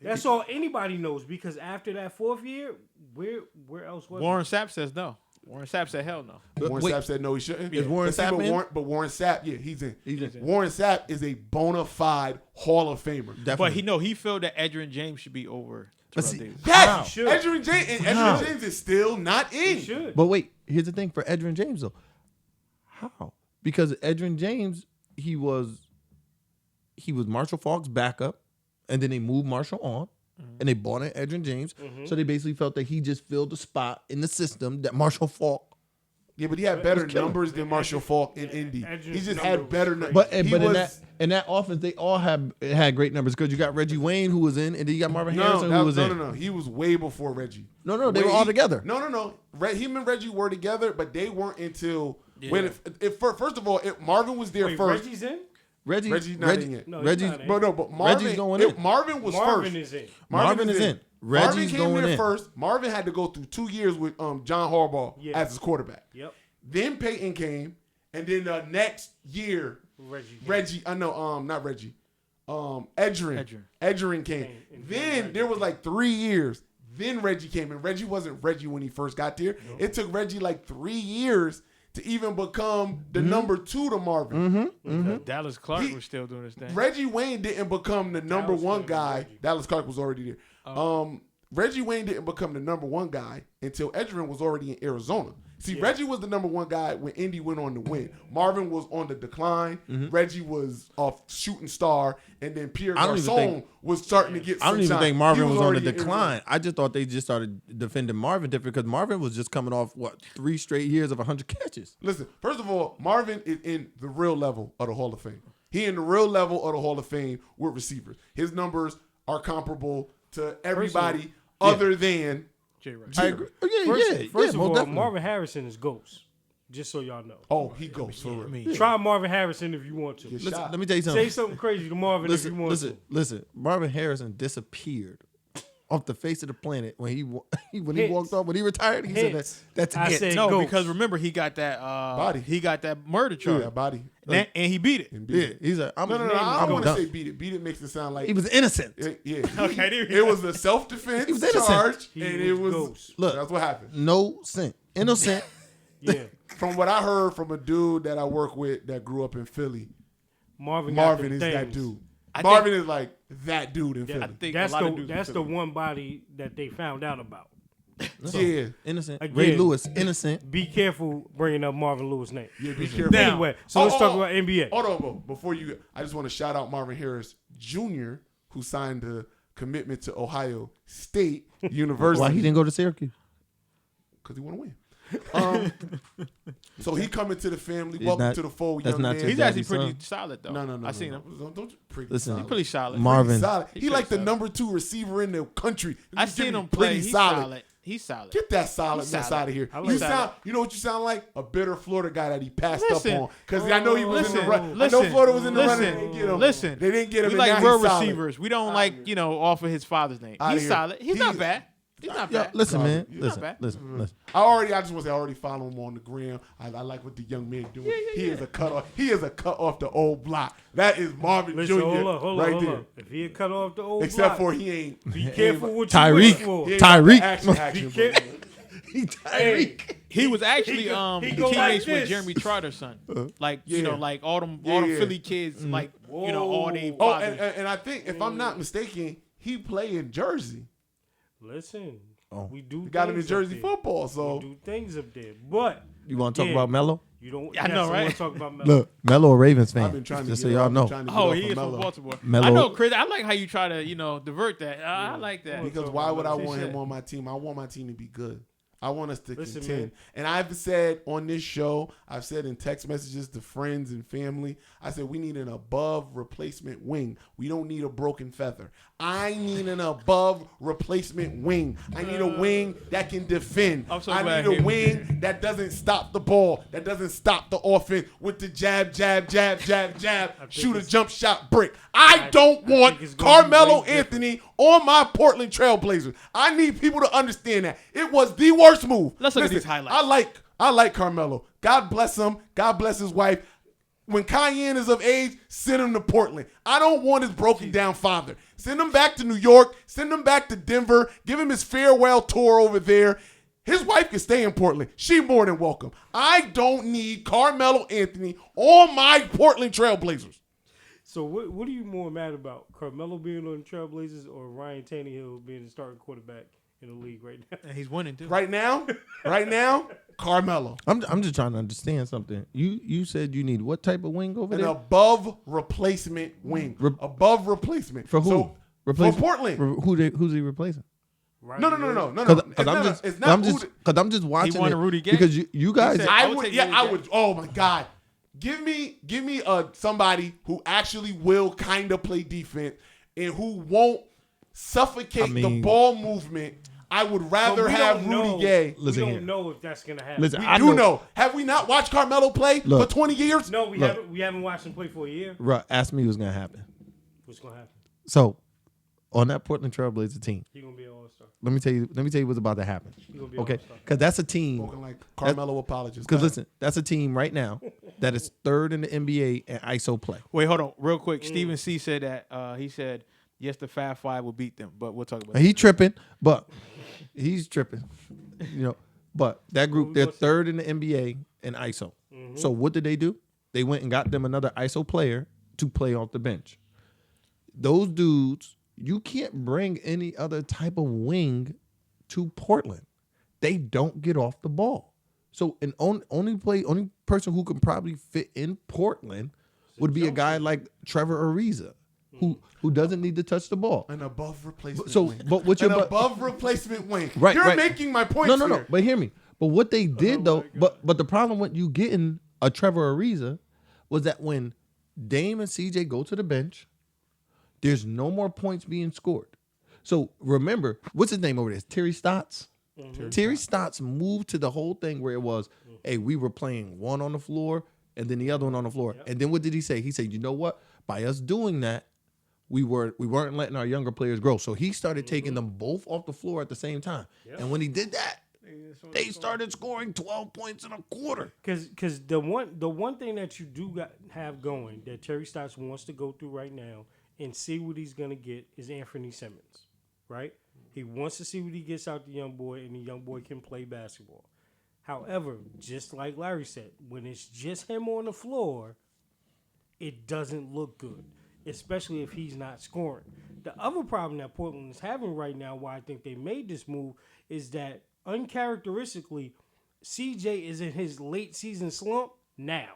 Speaker 1: That's all anybody knows because after that 4th year, where else was
Speaker 2: Warren Sapp says no. Warren Sapp said hell no.
Speaker 3: Warren
Speaker 7: Wait.
Speaker 3: Sapp said no, he shouldn't.
Speaker 7: Is Warren
Speaker 3: But see,
Speaker 7: Sapp
Speaker 3: but
Speaker 7: in?
Speaker 3: But Warren Sapp, yeah, he's in.
Speaker 7: He's in.
Speaker 3: Warren Sapp is a bona fide Hall of Famer.
Speaker 7: Definitely.
Speaker 2: But he felt that Edgerrin James should be over
Speaker 7: But
Speaker 2: Terrell
Speaker 7: see,
Speaker 2: Davis.
Speaker 3: Yes,
Speaker 1: He should.
Speaker 3: Edgerrin James, and
Speaker 7: How?
Speaker 3: Edgerrin James is still not in.
Speaker 1: He should.
Speaker 7: But wait, here's the thing for Edgerrin James though. How? Because Edgerrin James, he was Marshall Faulk's backup, and then they moved Marshall on, and they bought in Edgerrin James. So they basically felt that he just filled the spot in the system that Marshall Faulk
Speaker 3: Yeah, but he had better numbers than Marshall Faulk in Indy. He just had better numbers.
Speaker 7: But in that offense, they all had great numbers because you got Reggie Wayne who was in, and then you got Marvin Harrison who was in.
Speaker 3: No. He was way before Reggie.
Speaker 7: No, they were all together.
Speaker 3: No. Him and Reggie were together, but they weren't until when. First of all, Marvin was there first.
Speaker 1: Reggie's in.
Speaker 3: Reggie's not in yet.
Speaker 1: No,
Speaker 3: but Marvin.
Speaker 7: Reggie's going in.
Speaker 3: Marvin was
Speaker 1: Marvin
Speaker 3: first.
Speaker 1: is in.
Speaker 7: Marvin is in. Reggie's
Speaker 3: Marvin came
Speaker 7: going
Speaker 3: there
Speaker 7: in
Speaker 3: first. Marvin had to go through 2 years with John Harbaugh as his quarterback.
Speaker 1: Yep.
Speaker 3: Then Peyton came, and then the next year, Reggie. I know, not Reggie. Edgerrin came. Then there was like 3 years. Then Reggie came, and Reggie wasn't Reggie when he first got there. No. It took Reggie like 3 years to even become the number 2 to Marvin.
Speaker 2: Dallas Clark was still doing his thing.
Speaker 3: Reggie Wayne didn't become the number 1 guy. Dallas Clark was already there. Reggie Wayne didn't become the number 1 guy until Edgerrin was already in Arizona. See, Reggie was the number 1 guy when Indy went on to win. Marvin was on the decline. Reggie was a shooting star. And then Pierre Garçon was starting to get some
Speaker 7: I don't even
Speaker 3: shine.
Speaker 7: think Marvin was on the decline. I just thought they just started defending Marvin different because Marvin was just coming off, 3 straight years of 100 catches.
Speaker 3: Listen, first of all, Marvin is in the real level of the Hall of Fame. He in the real level of the Hall of Fame with receivers. His numbers are comparable to everybody other than
Speaker 2: J-Rex.
Speaker 7: I agree.
Speaker 1: First of all,
Speaker 7: definitely.
Speaker 1: Marvin Harrison is ghost. Just so y'all know.
Speaker 3: Oh, he goes for real.
Speaker 1: Try Marvin Harrison if you want to.
Speaker 7: Listen, let me tell you something.
Speaker 1: Say something crazy to Marvin if you want to.
Speaker 7: Listen. Marvin Harrison disappeared off the face of the planet when he walked off. When he retired, he said that's
Speaker 1: I
Speaker 7: it.
Speaker 1: said
Speaker 2: No,
Speaker 1: ghost.
Speaker 2: because remember he got that body. He got that murder charge.
Speaker 3: Yeah, body.
Speaker 2: And he beat it.
Speaker 7: Yeah, he's like, I'm
Speaker 3: No. I don't want to
Speaker 7: done.
Speaker 3: say beat it. Beat it makes it sound like
Speaker 7: He was innocent.
Speaker 3: Yeah.
Speaker 2: Okay,
Speaker 3: It was a self-defense
Speaker 7: was innocent.
Speaker 3: charge,
Speaker 1: He
Speaker 3: and it
Speaker 1: was
Speaker 3: was.
Speaker 1: ghost.
Speaker 7: Look,
Speaker 3: That's what happened.
Speaker 7: no sin, innocent.
Speaker 1: Yeah.
Speaker 3: From what I heard from a dude that I work with that grew up in Philly,
Speaker 1: Marvin
Speaker 3: is that dude.
Speaker 2: I
Speaker 3: Marvin is like that dude in Philly.
Speaker 2: I think
Speaker 1: That's
Speaker 2: a lot of dudes
Speaker 1: that's
Speaker 2: in
Speaker 1: the
Speaker 2: Philly.
Speaker 1: one body that they found out about.
Speaker 3: Yeah.
Speaker 7: Innocent.
Speaker 1: Again.
Speaker 7: Ray Lewis, innocent.
Speaker 1: Be careful bringing up Marvin Lewis' name.
Speaker 3: Yeah, be careful.
Speaker 2: Now-
Speaker 1: Anyway, so let's talk about NBA.
Speaker 3: Hold on, bro. Before you, I just want to shout out Marvin Harris Jr., who signed a commitment to Ohio State University.
Speaker 7: Why he didn't go to Syracuse?
Speaker 3: Because he want to win. So he coming to the family.
Speaker 7: He's
Speaker 3: Welcome
Speaker 7: not-
Speaker 3: to the fold,
Speaker 7: that's
Speaker 3: young
Speaker 7: not
Speaker 3: man.
Speaker 7: your
Speaker 2: He's actually
Speaker 7: Daddy's
Speaker 2: pretty
Speaker 7: son.
Speaker 2: solid though.
Speaker 3: No.
Speaker 2: I seen him.
Speaker 3: Don't you pretty
Speaker 7: Listen,
Speaker 3: solid.
Speaker 2: He's pretty solid.
Speaker 7: Marvin.
Speaker 3: Solid. He like the
Speaker 2: solid.
Speaker 3: number 2 receiver in the country.
Speaker 2: I
Speaker 3: You
Speaker 2: seen
Speaker 3: give me
Speaker 2: him play.
Speaker 3: pretty
Speaker 2: He's solid. He's solid.
Speaker 3: Get that solidness
Speaker 2: He's solid.
Speaker 3: out of here.
Speaker 1: I like
Speaker 3: You
Speaker 1: that.
Speaker 3: sound. You know what you sound like? A bitter Florida guy that he passed
Speaker 2: Listen.
Speaker 3: up on. Because I know he was in the run. I know
Speaker 2: Listen.
Speaker 3: Florida was in the run.
Speaker 2: Listen.
Speaker 3: And they didn't get him.
Speaker 2: Listen.
Speaker 3: They didn't get him.
Speaker 2: We
Speaker 3: and
Speaker 2: like
Speaker 3: now
Speaker 2: real
Speaker 3: he's solid.
Speaker 2: receivers. We don't like offer his father's name.
Speaker 3: Outta
Speaker 2: He's
Speaker 3: here.
Speaker 2: solid. He's not bad. He's not
Speaker 7: Yo,
Speaker 2: bad.
Speaker 7: listen, man.
Speaker 3: He's
Speaker 7: Listen,
Speaker 2: not bad.
Speaker 7: listen.
Speaker 3: I just want to say I already follow him on the gram. I like what the young man doing. He is a cut off. He is a cut off the old block. That is Marvin
Speaker 1: Listen,
Speaker 3: Jr.
Speaker 1: hold
Speaker 3: right
Speaker 1: on.
Speaker 3: there.
Speaker 1: If he had cut off the old
Speaker 3: Except
Speaker 1: block,
Speaker 3: for he ain't.
Speaker 1: be careful what you
Speaker 7: Tyreek.
Speaker 1: wish for.
Speaker 3: He ain't got the
Speaker 7: Tyreek.
Speaker 3: action, bro.
Speaker 1: Hey,
Speaker 2: He was actually
Speaker 1: he go
Speaker 2: teammates
Speaker 1: like
Speaker 2: with
Speaker 1: this.
Speaker 2: Jeremy Trotter's son. Like
Speaker 3: Yeah.
Speaker 2: like all them
Speaker 3: Yeah.
Speaker 2: Philly kids, like all they
Speaker 3: Oh,
Speaker 2: fathers.
Speaker 3: and I think if I'm not mistaken, he play in Jersey.
Speaker 1: listen,
Speaker 7: Oh.
Speaker 1: we do.
Speaker 3: He got him in
Speaker 1: things
Speaker 3: Jersey
Speaker 1: up there.
Speaker 3: football.
Speaker 1: We
Speaker 3: So
Speaker 1: do things up there, but
Speaker 7: You want to talk
Speaker 1: Yeah.
Speaker 7: about Melo?
Speaker 1: you don't.
Speaker 2: I know,
Speaker 1: I
Speaker 2: right?
Speaker 1: want to talk about Melo.
Speaker 7: Look, Melo a Ravens fan.
Speaker 3: I've been trying to
Speaker 7: just
Speaker 3: get
Speaker 7: so y'all
Speaker 3: off-
Speaker 7: know.
Speaker 3: trying to get
Speaker 2: Oh,
Speaker 3: off
Speaker 2: he
Speaker 3: of
Speaker 2: is from
Speaker 3: Melo.
Speaker 2: Baltimore.
Speaker 7: Melo-
Speaker 2: I know, Chris. I like how you try to divert that. I like that.
Speaker 3: Because why would I
Speaker 1: Melo.
Speaker 3: want him on my team? I want my team to be good. I want us to
Speaker 1: Listen,
Speaker 3: contend.
Speaker 1: man.
Speaker 3: And I've said on this show, I've said in text messages to friends and family, I said we need an above replacement wing. We don't need a broken feather. I need an above replacement wing. I need a wing that can defend.
Speaker 2: I'm so
Speaker 3: I
Speaker 2: glad
Speaker 3: need a
Speaker 2: he-
Speaker 3: wing that doesn't stop the ball, that doesn't stop the offense with the jab, shoot a jump shot brick. I don't want
Speaker 1: think it's gonna be
Speaker 3: Carmelo
Speaker 1: way different.
Speaker 3: Anthony on my Portland Trailblazers. I need people to understand that. It was the worst move.
Speaker 2: Let's look at
Speaker 3: Listen,
Speaker 2: these highlights.
Speaker 3: I like Carmelo. God bless him. God bless his wife. When Cayenne is of age, send him to Portland. I don't want his broken down father. Send him back to New York. Send him back to Denver. Give him his farewell tour over there. His wife can stay in Portland. She more than welcome. I don't need Carmelo Anthony on my Portland Trailblazers.
Speaker 1: So what are you more mad about? Carmelo being on the Trailblazers or Ryan Tannehill being the starting quarterback in the league right now?
Speaker 2: And he's winning too.
Speaker 3: Right now, Carmelo.
Speaker 7: I'm just trying to understand something. You said you need what type of wing over
Speaker 3: An
Speaker 7: there?
Speaker 3: above replacement wing. Above replacement.
Speaker 7: For who?
Speaker 3: So,
Speaker 7: Replace-
Speaker 3: for Portland.
Speaker 7: Who's he replacing?
Speaker 3: No.
Speaker 7: Because I'm just watching
Speaker 2: wanted
Speaker 7: it
Speaker 2: Rudy Gay.
Speaker 7: because you guys.
Speaker 2: said-
Speaker 3: I
Speaker 2: would
Speaker 3: would.
Speaker 2: take
Speaker 3: Yeah,
Speaker 2: Rudy
Speaker 3: I
Speaker 2: Gay.
Speaker 3: would. Oh my God. Give me somebody who actually will kind of play defense and who won't suffocate the ball movement. I would rather have Rudy Gay.
Speaker 1: We don't know if that's gonna happen.
Speaker 7: Listen,
Speaker 3: We
Speaker 7: I
Speaker 3: do know. Have we not watched Carmelo play for 20 years?
Speaker 1: No, we haven't. We haven't watched him play for a year.
Speaker 7: Ruh, ask me what's gonna happen.
Speaker 1: What's gonna happen?
Speaker 7: So, on that Portland Trailblazer team,
Speaker 1: He gonna be an all-star.
Speaker 7: let me tell you what's about to happen.
Speaker 1: He gonna be an
Speaker 7: Okay,
Speaker 1: all-star.
Speaker 7: because that's a team.
Speaker 3: Spoken like Carmelo apologist.
Speaker 7: Because listen, that's a team right now that is third in the NBA in ISO play.
Speaker 2: Wait, hold on, real quick. Stephen C said that he said yes, the Fab Five will beat them, but we'll talk about.
Speaker 7: He tripping, but he's tripping. But that group, they're third in the NBA in ISO. So what did they do? They went and got them another ISO player to play off the bench. Those dudes, you can't bring any other type of wing to Portland. They don't get off the ball. So an only person who can probably fit in Portland would be a guy like Trevor Ariza, who doesn't need to touch the ball.
Speaker 3: An above replacement wing.
Speaker 7: But what's your
Speaker 3: above replacement wing.
Speaker 7: Right,
Speaker 3: You're
Speaker 7: right.
Speaker 3: making my point.
Speaker 7: No. But hear me. But what they did though, but the problem with you getting a Trevor Ariza was that when Dame and CJ go to the bench, there's no more points being scored. So remember, what's his name over there? Terry Stotts. Terry Stotts moved to the whole thing where it was, hey, we were playing one on the floor and then the other one on the floor. Yep. And then what did he say? He said, you know what? By us doing that, we weren't letting our younger players grow. So he started taking them both off the floor at the same time. Yep. And when he did that, they started scoring 12 points in a quarter.
Speaker 1: Because the one thing that you do have going that Terry Stotts wants to go through right now and see what he's gonna get is Anthony Simmons, right? He wants to see what he gets out the young boy, and the young boy can play basketball. However, just like Larry said, when it's just him on the floor, it doesn't look good, especially if he's not scoring. The other problem that Portland is having right now, why I think they made this move, is that uncharacteristically, CJ is in his late season slump now.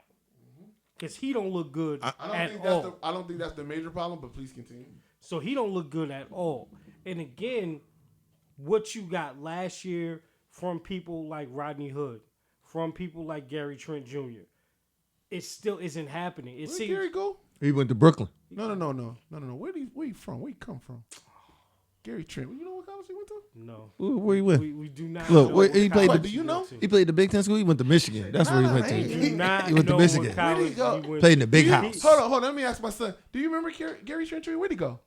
Speaker 1: Because he don't look good at all.
Speaker 3: I don't think that's the major problem, but please continue.
Speaker 1: So he don't look good at all. And again, what you got last year from people like Rodney Hood, from people like Gary Trent Jr., it still isn't happening.
Speaker 3: Where did Gary go?
Speaker 7: He went to Brooklyn.
Speaker 3: No. Where you from? Where you come from? Gary Trent. You know what college he went to?
Speaker 1: No.
Speaker 7: Where he went?
Speaker 1: We do not
Speaker 7: Look,
Speaker 1: know
Speaker 7: where
Speaker 1: what
Speaker 7: he played.
Speaker 1: college
Speaker 3: Do you know?
Speaker 7: He played the Big Ten school. He went to Michigan. That's where he went to.
Speaker 1: We do not
Speaker 7: He went to
Speaker 1: know
Speaker 7: Michigan.
Speaker 1: what college
Speaker 3: Where'd he go?
Speaker 1: he went
Speaker 7: Played in
Speaker 1: to.
Speaker 7: the big house.
Speaker 3: Hold on. Let me ask my son. Do you remember Gary Trent Jr.? Where'd he go?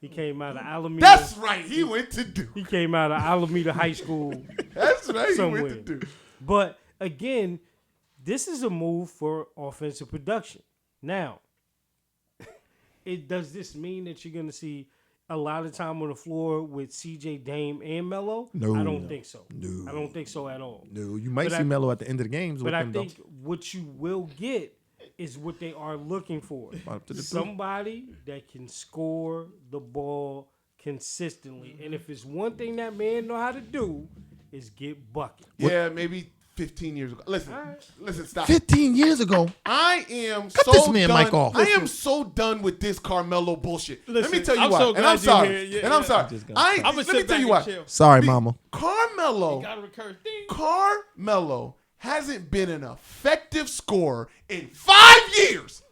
Speaker 1: He came out of Alameda.
Speaker 3: That's right. He went to Duke.
Speaker 1: He came out of Alameda High School.
Speaker 3: That's right.
Speaker 1: Somewhere.
Speaker 3: He went to Duke.
Speaker 1: But again, this is a move for offensive production. Now, does this mean that you're going to see a lot of time on the floor with CJ, Dame, and Melo?
Speaker 7: No.
Speaker 1: I don't think so.
Speaker 7: No.
Speaker 1: I don't think so at all.
Speaker 7: No, you might see Melo at the end of the games.
Speaker 1: But I think what you will get is what they are looking for. Somebody that can score the ball consistently. And if it's one thing that man know how to do is get buckets.
Speaker 3: Yeah, maybe 15 years ago. Listen, stop.
Speaker 7: 15 years ago.
Speaker 3: I am
Speaker 7: Cut
Speaker 3: so
Speaker 7: this man
Speaker 3: done.
Speaker 7: mic off.
Speaker 3: I am so done with this Carmelo bullshit. Let me
Speaker 1: Listen,
Speaker 3: tell you
Speaker 2: I'm
Speaker 3: why.
Speaker 2: so
Speaker 3: And
Speaker 2: glad
Speaker 3: I'm sorry.
Speaker 2: you're here.
Speaker 3: And I'm sorry.
Speaker 2: I'm gonna
Speaker 3: let
Speaker 2: sit
Speaker 3: me
Speaker 2: back
Speaker 3: tell you
Speaker 2: and
Speaker 3: why.
Speaker 2: chill.
Speaker 7: Sorry, mama.
Speaker 3: Carmelo.
Speaker 2: Gotta recur. Ding.
Speaker 3: Carmelo hasn't been an effective scorer in 5 years.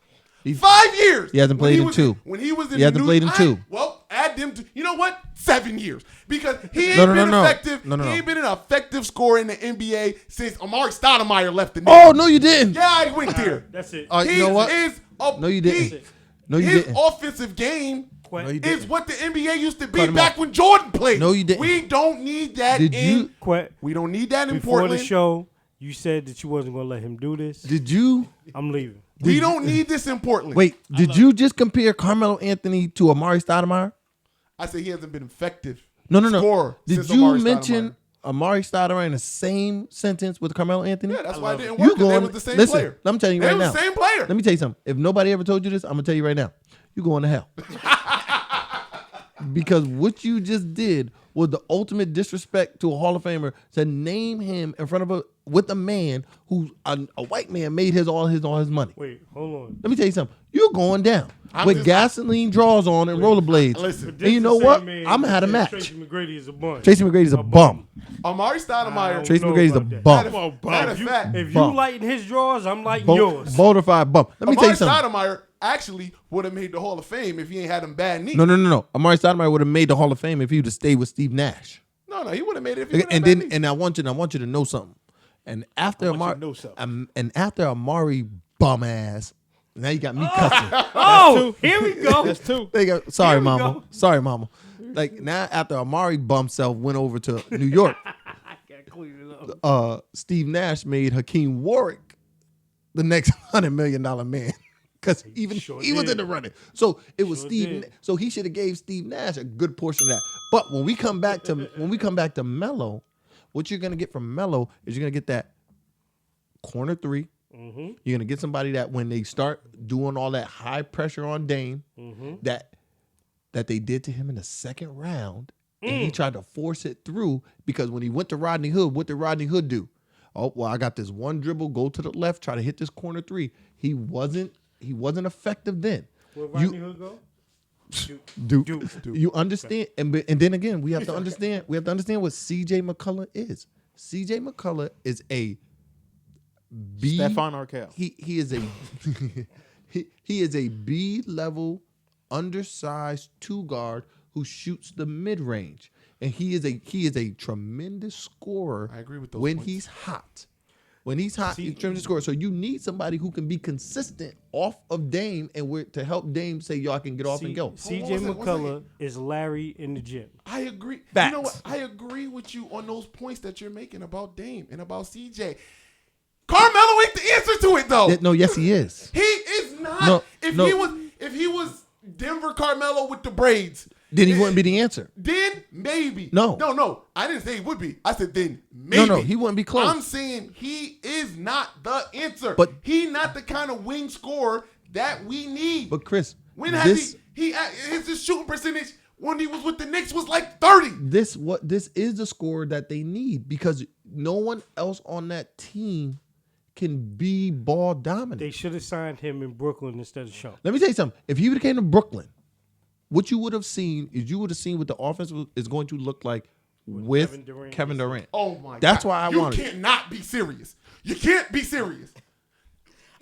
Speaker 3: 5 years.
Speaker 7: He hasn't played in 2.
Speaker 3: When he was in
Speaker 7: He hasn't played in 2.
Speaker 3: Well, add them to, you know what? 7 years. Because he ain't
Speaker 7: No.
Speaker 3: been effective.
Speaker 7: No.
Speaker 3: He ain't been an effective scorer in the NBA since Amari Stoudemire left the Knicks.
Speaker 7: Oh, no, you didn't.
Speaker 3: Yeah, I went there.
Speaker 1: That's it.
Speaker 7: You know what? No, you didn't. No, you
Speaker 3: his
Speaker 7: didn't.
Speaker 3: offensive game
Speaker 7: No, you
Speaker 3: is
Speaker 7: didn't.
Speaker 3: what the NBA used to be
Speaker 7: Cut him
Speaker 3: back
Speaker 7: off.
Speaker 3: when Jordan played.
Speaker 7: No, you didn't.
Speaker 3: We don't need that
Speaker 7: Did
Speaker 3: in.
Speaker 7: you-
Speaker 3: We don't need that in
Speaker 1: Before
Speaker 3: Portland.
Speaker 1: the show, you said that you wasn't going to let him do this.
Speaker 7: Did you?
Speaker 1: I'm leaving.
Speaker 3: We don't need this in Portland.
Speaker 7: Wait, did you just compare Carmelo Anthony to Amari Stoudemire?
Speaker 3: I said he hasn't been effective.
Speaker 7: No.
Speaker 3: Scorer
Speaker 7: Did
Speaker 3: since
Speaker 7: you
Speaker 3: Amari
Speaker 7: mention
Speaker 3: Stoudemire.
Speaker 7: Amari Stoudemire in the same sentence with Carmelo Anthony?
Speaker 3: Yeah, that's why it didn't
Speaker 7: You
Speaker 3: work. 'Cause they
Speaker 7: going?
Speaker 3: was the same
Speaker 7: Listen,
Speaker 3: player.
Speaker 7: I'm telling you
Speaker 3: They
Speaker 7: right
Speaker 3: was
Speaker 7: now.
Speaker 3: the same player.
Speaker 7: Let me tell you something. If nobody ever told you this, I'm gonna tell you right now. You going to hell. Because what you just did was the ultimate disrespect to a Hall of Famer to name him in front of with a man who a white man made all his money.
Speaker 1: Wait, hold on.
Speaker 7: Let me tell you something. You still going down with gasoline draws on and rollerblades.
Speaker 3: Listen,
Speaker 7: and you know what? I'm gonna have a match.
Speaker 1: Tracy McGrady is a bum.
Speaker 7: Tracy McGrady's a bum.
Speaker 3: Amari Stoudemire.
Speaker 7: Tracy
Speaker 1: know
Speaker 7: McGrady's a
Speaker 1: about that.
Speaker 7: bum.
Speaker 3: Matter of fact,
Speaker 1: If you
Speaker 7: Bum.
Speaker 1: lighting his drawers, I'm lighting yours.
Speaker 7: Bonafide bum. Let me tell
Speaker 3: Amari
Speaker 7: you something.
Speaker 3: Stoudemire actually would have made the Hall of Fame if he ain't had them bad knees.
Speaker 7: No. Amari Stoudemire would have made the Hall of Fame if he would have stayed with Steve Nash.
Speaker 3: No, he would have made it if he
Speaker 7: And
Speaker 3: then,
Speaker 7: then, and I want you to know something. And after
Speaker 2: want you
Speaker 7: Amari,
Speaker 2: to know something.
Speaker 7: and after Amari bum ass, now you got me cussing.
Speaker 1: Oh, here we go.
Speaker 2: That's two.
Speaker 7: They go, sorry,
Speaker 1: Here we
Speaker 7: mama.
Speaker 1: go.
Speaker 7: Sorry, mama. Like now, after Amari bum self went over to New York,
Speaker 1: Gotta clean it up.
Speaker 7: Steve Nash made Hakeem Warwick the next $100 million man because even
Speaker 1: Sure
Speaker 7: he was
Speaker 1: did.
Speaker 7: in the running. So it was
Speaker 1: Sure
Speaker 7: Steve.
Speaker 1: did.
Speaker 7: So he should have gave Steve Nash a good portion of that. But when we come back to Melo, what you're gonna get from Melo is you're gonna get that corner three.
Speaker 1: Mm-hmm.
Speaker 7: You're gonna get somebody that when they start doing all that high pressure on Dame,
Speaker 1: Mm-hmm.
Speaker 7: that they did to him in the second round, and he tried to force it through because when he went to Rodney Hood, what did Rodney Hood do? Oh well, I got this one dribble, go to the left, try to hit this corner three. He wasn't effective then.
Speaker 1: Where Rodney Hood go?
Speaker 7: Duke.
Speaker 1: Duke.
Speaker 7: You understand, and then again, we have to understand. We have to understand what C.J. McCullough is. C.J. McCullough is a B.
Speaker 2: Stephon Arkell.
Speaker 7: He is a he is a B level undersized two guard who shoots the mid range, and he is a tremendous scorer.
Speaker 3: I agree with those
Speaker 7: when
Speaker 3: points.
Speaker 7: he's hot. When he's hot, he's a tremendous scorer. So you need somebody who can be consistent off of Dame and to help Dame say, "Yo, I can get off and go."
Speaker 1: C.J.
Speaker 3: One second.
Speaker 1: McCullough is Larry in the gym.
Speaker 3: I agree.
Speaker 7: Facts.
Speaker 3: You know what? I agree with you on those points that you're making about Dame and about CJ. Carmelo ain't the answer to it though.
Speaker 7: No, yes, he is.
Speaker 3: He is not.
Speaker 7: No,
Speaker 3: If he was Denver Carmelo with the braids,
Speaker 7: Then he wouldn't be the answer.
Speaker 3: then maybe.
Speaker 7: No.
Speaker 3: I didn't say he would be. I said then maybe.
Speaker 7: No, he wouldn't be close.
Speaker 3: I'm saying he is not the answer.
Speaker 7: But-
Speaker 3: he not the kind of wing scorer that we need.
Speaker 7: But Chris,
Speaker 3: when has his shooting percentage when he was with the Knicks was like 30.
Speaker 7: this is the scorer that they need because no one else on that team can be ball dominant.
Speaker 1: They should have signed him in Brooklyn instead of Sean.
Speaker 7: Let me tell you something. If he would have came to Brooklyn, what you would have seen is what the offense is going to look like with Kevin Durant.
Speaker 3: Oh my God.
Speaker 7: That's why I
Speaker 3: you
Speaker 7: wanted it.
Speaker 3: cannot be serious. You can't be serious.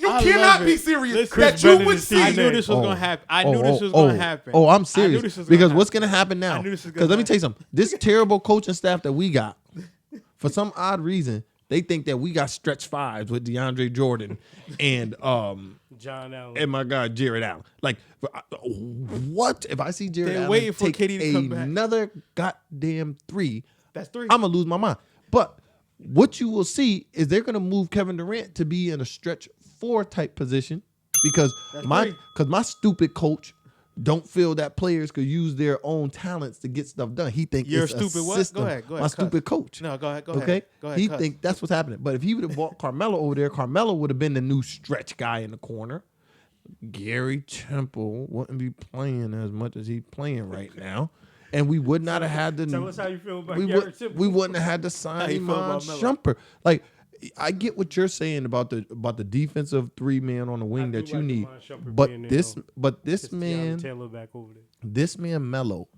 Speaker 3: You
Speaker 2: I
Speaker 3: cannot
Speaker 2: love
Speaker 3: be
Speaker 2: it.
Speaker 3: serious
Speaker 2: Listen,
Speaker 3: that
Speaker 1: Chris
Speaker 3: you
Speaker 1: Bennett
Speaker 3: would
Speaker 1: is
Speaker 3: see.
Speaker 2: I knew this was gonna happen. I knew this was gonna happen.
Speaker 7: Oh, I'm
Speaker 2: I knew
Speaker 7: serious.
Speaker 2: this was
Speaker 7: Because
Speaker 2: gonna
Speaker 7: what's
Speaker 2: happen.
Speaker 7: going to happen now?
Speaker 2: I knew this was
Speaker 7: Because
Speaker 2: gonna
Speaker 7: let me tell you something. This terrible coaching staff that we got, for some odd reason, they think that we got stretch fives with DeAndre Jordan and
Speaker 1: John Allen.
Speaker 7: and my guy Jared Allen. Like, what if I see Jared
Speaker 2: They're
Speaker 7: Allen
Speaker 2: waiting for
Speaker 7: take
Speaker 2: KD to come back.
Speaker 7: another goddamn three?
Speaker 2: That's three.
Speaker 7: I'm gonna lose my mind. But what you will see is they're gonna move Kevin Durant to be in a stretch 4 type position because my stupid coach don't feel that players could use their own talents to get stuff done. He think
Speaker 2: You're
Speaker 7: it's
Speaker 2: stupid
Speaker 7: a
Speaker 2: what?
Speaker 7: system.
Speaker 2: Go ahead,
Speaker 7: My
Speaker 2: cuss.
Speaker 7: stupid coach.
Speaker 2: No, go ahead.
Speaker 7: Okay,
Speaker 2: Go ahead.
Speaker 7: he
Speaker 2: cuss.
Speaker 7: think that's what's happening. But if he would have brought Carmelo over there, Carmelo would have been the new stretch guy in the corner. Gary Temple wouldn't be playing as much as he's playing right now, and we would not have had to.
Speaker 1: Tell us how you feel about
Speaker 7: we
Speaker 1: Garrett
Speaker 7: would,
Speaker 1: Temple.
Speaker 7: we wouldn't have had to
Speaker 2: How
Speaker 7: sign
Speaker 2: you feel
Speaker 7: Iman
Speaker 2: about Melo?
Speaker 7: Shumpert. Like, I get what you're saying about the defensive 3-man on the wing
Speaker 1: do
Speaker 7: that you
Speaker 1: like
Speaker 7: need,
Speaker 1: Iman Shumpert
Speaker 7: but
Speaker 1: being there,
Speaker 7: this
Speaker 1: though.
Speaker 7: this
Speaker 1: De'Aaron
Speaker 7: man
Speaker 1: Taylor back over there.
Speaker 7: this man Melo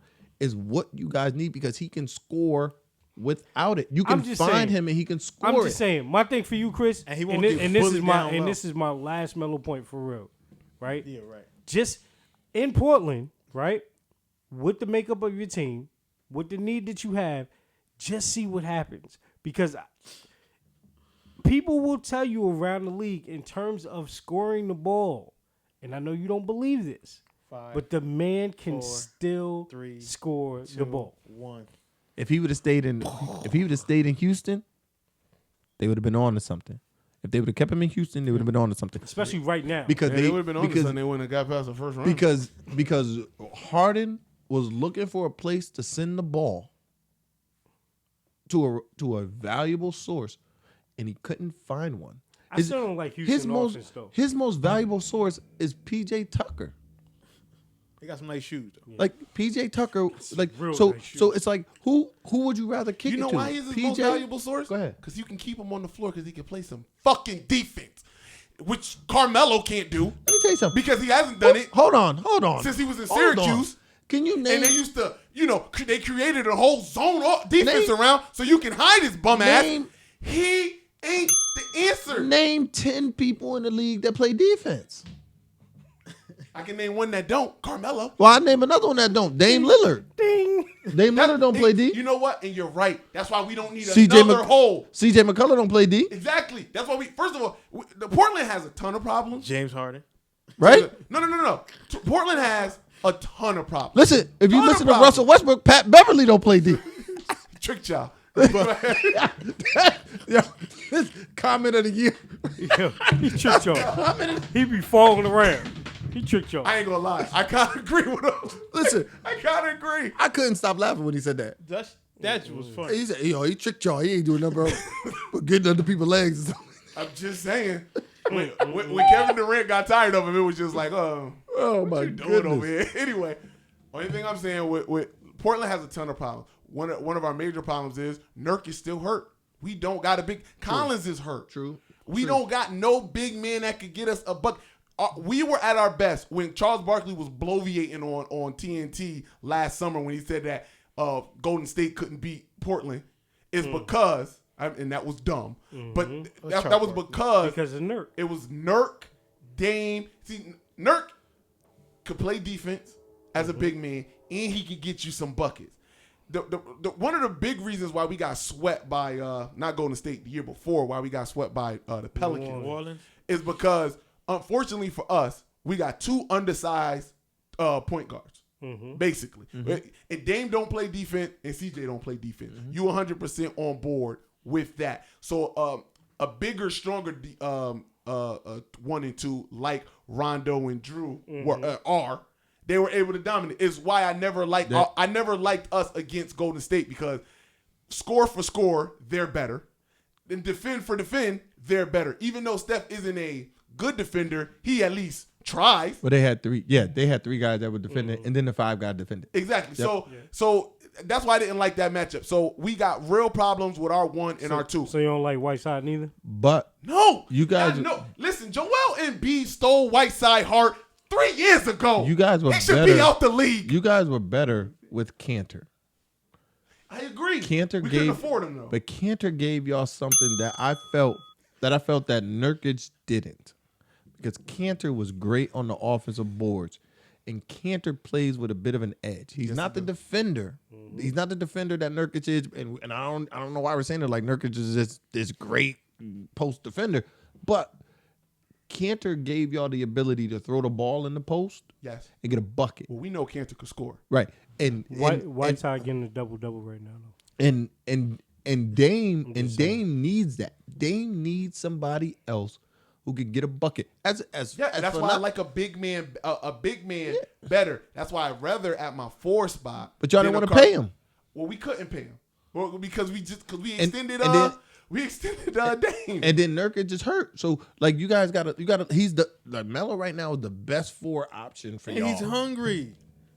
Speaker 7: is what you guys need because he can score without it. You can
Speaker 1: I'm just
Speaker 7: find
Speaker 1: saying.
Speaker 7: him and he can score.
Speaker 1: I'm
Speaker 7: it.
Speaker 1: just saying. My thing for you, Chris,
Speaker 2: And he won't
Speaker 1: thi-
Speaker 2: get
Speaker 1: and this
Speaker 2: fully
Speaker 1: is my
Speaker 2: down
Speaker 1: and
Speaker 2: low.
Speaker 1: this is my last mellow point for real, right?
Speaker 2: Yeah, right.
Speaker 1: Just in Portland, right? With the makeup of your team, with the need that you have, just see what happens because people will tell you around the league in terms of scoring the ball, and I know you don't believe this,
Speaker 2: 5,
Speaker 1: but the man can
Speaker 2: 4,
Speaker 1: still
Speaker 2: 3,
Speaker 1: score
Speaker 2: 2,
Speaker 1: the ball.
Speaker 2: 1.
Speaker 7: If he would have stayed in Houston, they would have been on to something. If they would have kept him in Houston, they would have been on to something.
Speaker 1: Especially right now.
Speaker 7: Because
Speaker 3: Yeah, they would have been on
Speaker 7: because,
Speaker 3: this and they wouldn't have got past the first round.
Speaker 7: because Harden was looking for a place to send the ball to a valuable source, and he couldn't find one.
Speaker 1: I still don't like Houston offense, though.
Speaker 7: His most valuable source is PJ Tucker.
Speaker 2: He got some nice shoes though.
Speaker 7: Like PJ Tucker, like
Speaker 1: real
Speaker 7: so
Speaker 1: nice shoes.
Speaker 7: so it's like who would you rather kick
Speaker 3: You know
Speaker 7: it to?
Speaker 3: why he's his
Speaker 7: PJ?
Speaker 3: most valuable source?
Speaker 7: Go ahead.
Speaker 3: Because you can keep him on the floor because he can play some fucking defense, which Carmelo can't do.
Speaker 7: Let me tell tell you something.
Speaker 3: because he hasn't done it
Speaker 7: Hold on.
Speaker 3: since he was in
Speaker 7: Hold on.
Speaker 3: Syracuse.
Speaker 7: Can you name?
Speaker 3: And they used to, they created a whole zone defense around so you can hide his bum ass. He ain't the answer.
Speaker 7: Name 10 people in the league that play defense.
Speaker 3: I can name one that don't. Carmelo.
Speaker 7: Well, I name another one that don't. Dame Lillard.
Speaker 1: Ding.
Speaker 7: Dame Lillard don't play D.
Speaker 3: You know what? And you're right. That's why we don't need
Speaker 7: CJ
Speaker 3: another hole.
Speaker 7: CJ McCullough don't play D.
Speaker 3: Exactly. That's why first of all, the Portland has a ton of problems.
Speaker 2: James Harden.
Speaker 7: Right?
Speaker 3: No. Portland has a ton of problems.
Speaker 7: Listen, if you
Speaker 3: Ton of
Speaker 7: listen to
Speaker 3: problems.
Speaker 7: Russell Westbrook, Pat Beverly don't play D.
Speaker 3: Tricked y'all.
Speaker 7: Yo, this comment of the year.
Speaker 1: Yo, he tricked y'all. He be falling around. He tricked y'all.
Speaker 3: I ain't gonna lie. I kind of agree with him.
Speaker 7: Listen,
Speaker 3: I kind of agree.
Speaker 7: I couldn't stop laughing when he said that.
Speaker 2: That was funny.
Speaker 7: He said, he tricked y'all. He ain't doing nothing but getting under people's legs.
Speaker 3: I'm just saying. When Kevin Durant got tired of him, it was just like,
Speaker 7: oh my
Speaker 3: what you doing
Speaker 7: goodness.
Speaker 3: over here? Anyway, only thing I'm saying with Portland has a ton of problems. One of our major problems is Nurk is still hurt. We don't got a big Collins is hurt.
Speaker 7: True.
Speaker 3: We don't got no big man that could get us a buck. We were at our best when Charles Barkley was bloviating on TNT last summer when he said that Golden State couldn't beat Portland. Is because and that was dumb. But that was because
Speaker 1: of Nurk.
Speaker 3: It was Nurk, Dame. See, Nurk could play defense as a big man, and he could get you some buckets. One of the big reasons why we got swept by not Golden State the year before, why we got swept by the Pelicans,
Speaker 2: New Orleans,
Speaker 3: is because unfortunately for us, we got two undersized point guards, basically. And Dame don't play defense, and CJ don't play defense. You 100% on board with that. So a bigger, stronger 1 and 2 like Rondo and Drew are. They were able to dominate. It's why I never liked us against Golden State, because score for score, they're better. Then defend for defend, they're better. Even though Steph isn't a good defender, he at least tries.
Speaker 7: But they had three. Yeah, they had 3 guys that would defend it, and then the 5 guys defended.
Speaker 3: Exactly.
Speaker 7: Yep.
Speaker 3: So that's why I didn't like that matchup. So we got real problems with our 1 and our 2.
Speaker 1: So you don't like Whiteside neither?
Speaker 7: But
Speaker 3: no,
Speaker 7: you guys.
Speaker 3: No, listen, Joel Embiid stole Whiteside heart 3 years ago.
Speaker 7: You guys were
Speaker 3: he should
Speaker 7: better.
Speaker 3: be out the league.
Speaker 7: You guys were better with Cantor.
Speaker 3: I agree.
Speaker 7: Cantor
Speaker 3: we
Speaker 7: gave,
Speaker 3: couldn't afford him though.
Speaker 7: But Cantor gave y'all something that I felt that Nurkic didn't, because Cantor was great on the offensive boards, and Cantor plays with a bit of an edge. He's not the defender. He's not the defender that Nurkic is, and I don't know why we're saying it like Nurkic is this great post defender, but Cantor gave y'all the ability to throw the ball in the post,
Speaker 3: yes,
Speaker 7: and get a bucket.
Speaker 3: Well, we know Cantor could score,
Speaker 7: right? And
Speaker 1: Whiteside getting a double right now, though.
Speaker 7: And Dame needs that. Dame needs somebody else who can get a bucket. As
Speaker 3: that's why I like a big man better. That's why I'd rather at my 4 spot.
Speaker 7: But y'all didn't want to pay him.
Speaker 3: Well, we couldn't pay him. Well, because we extended Dame.
Speaker 7: And then Nurkic just hurt. So like you gotta he's the Melo right now is the best 4 option for y'all.
Speaker 2: He's hungry.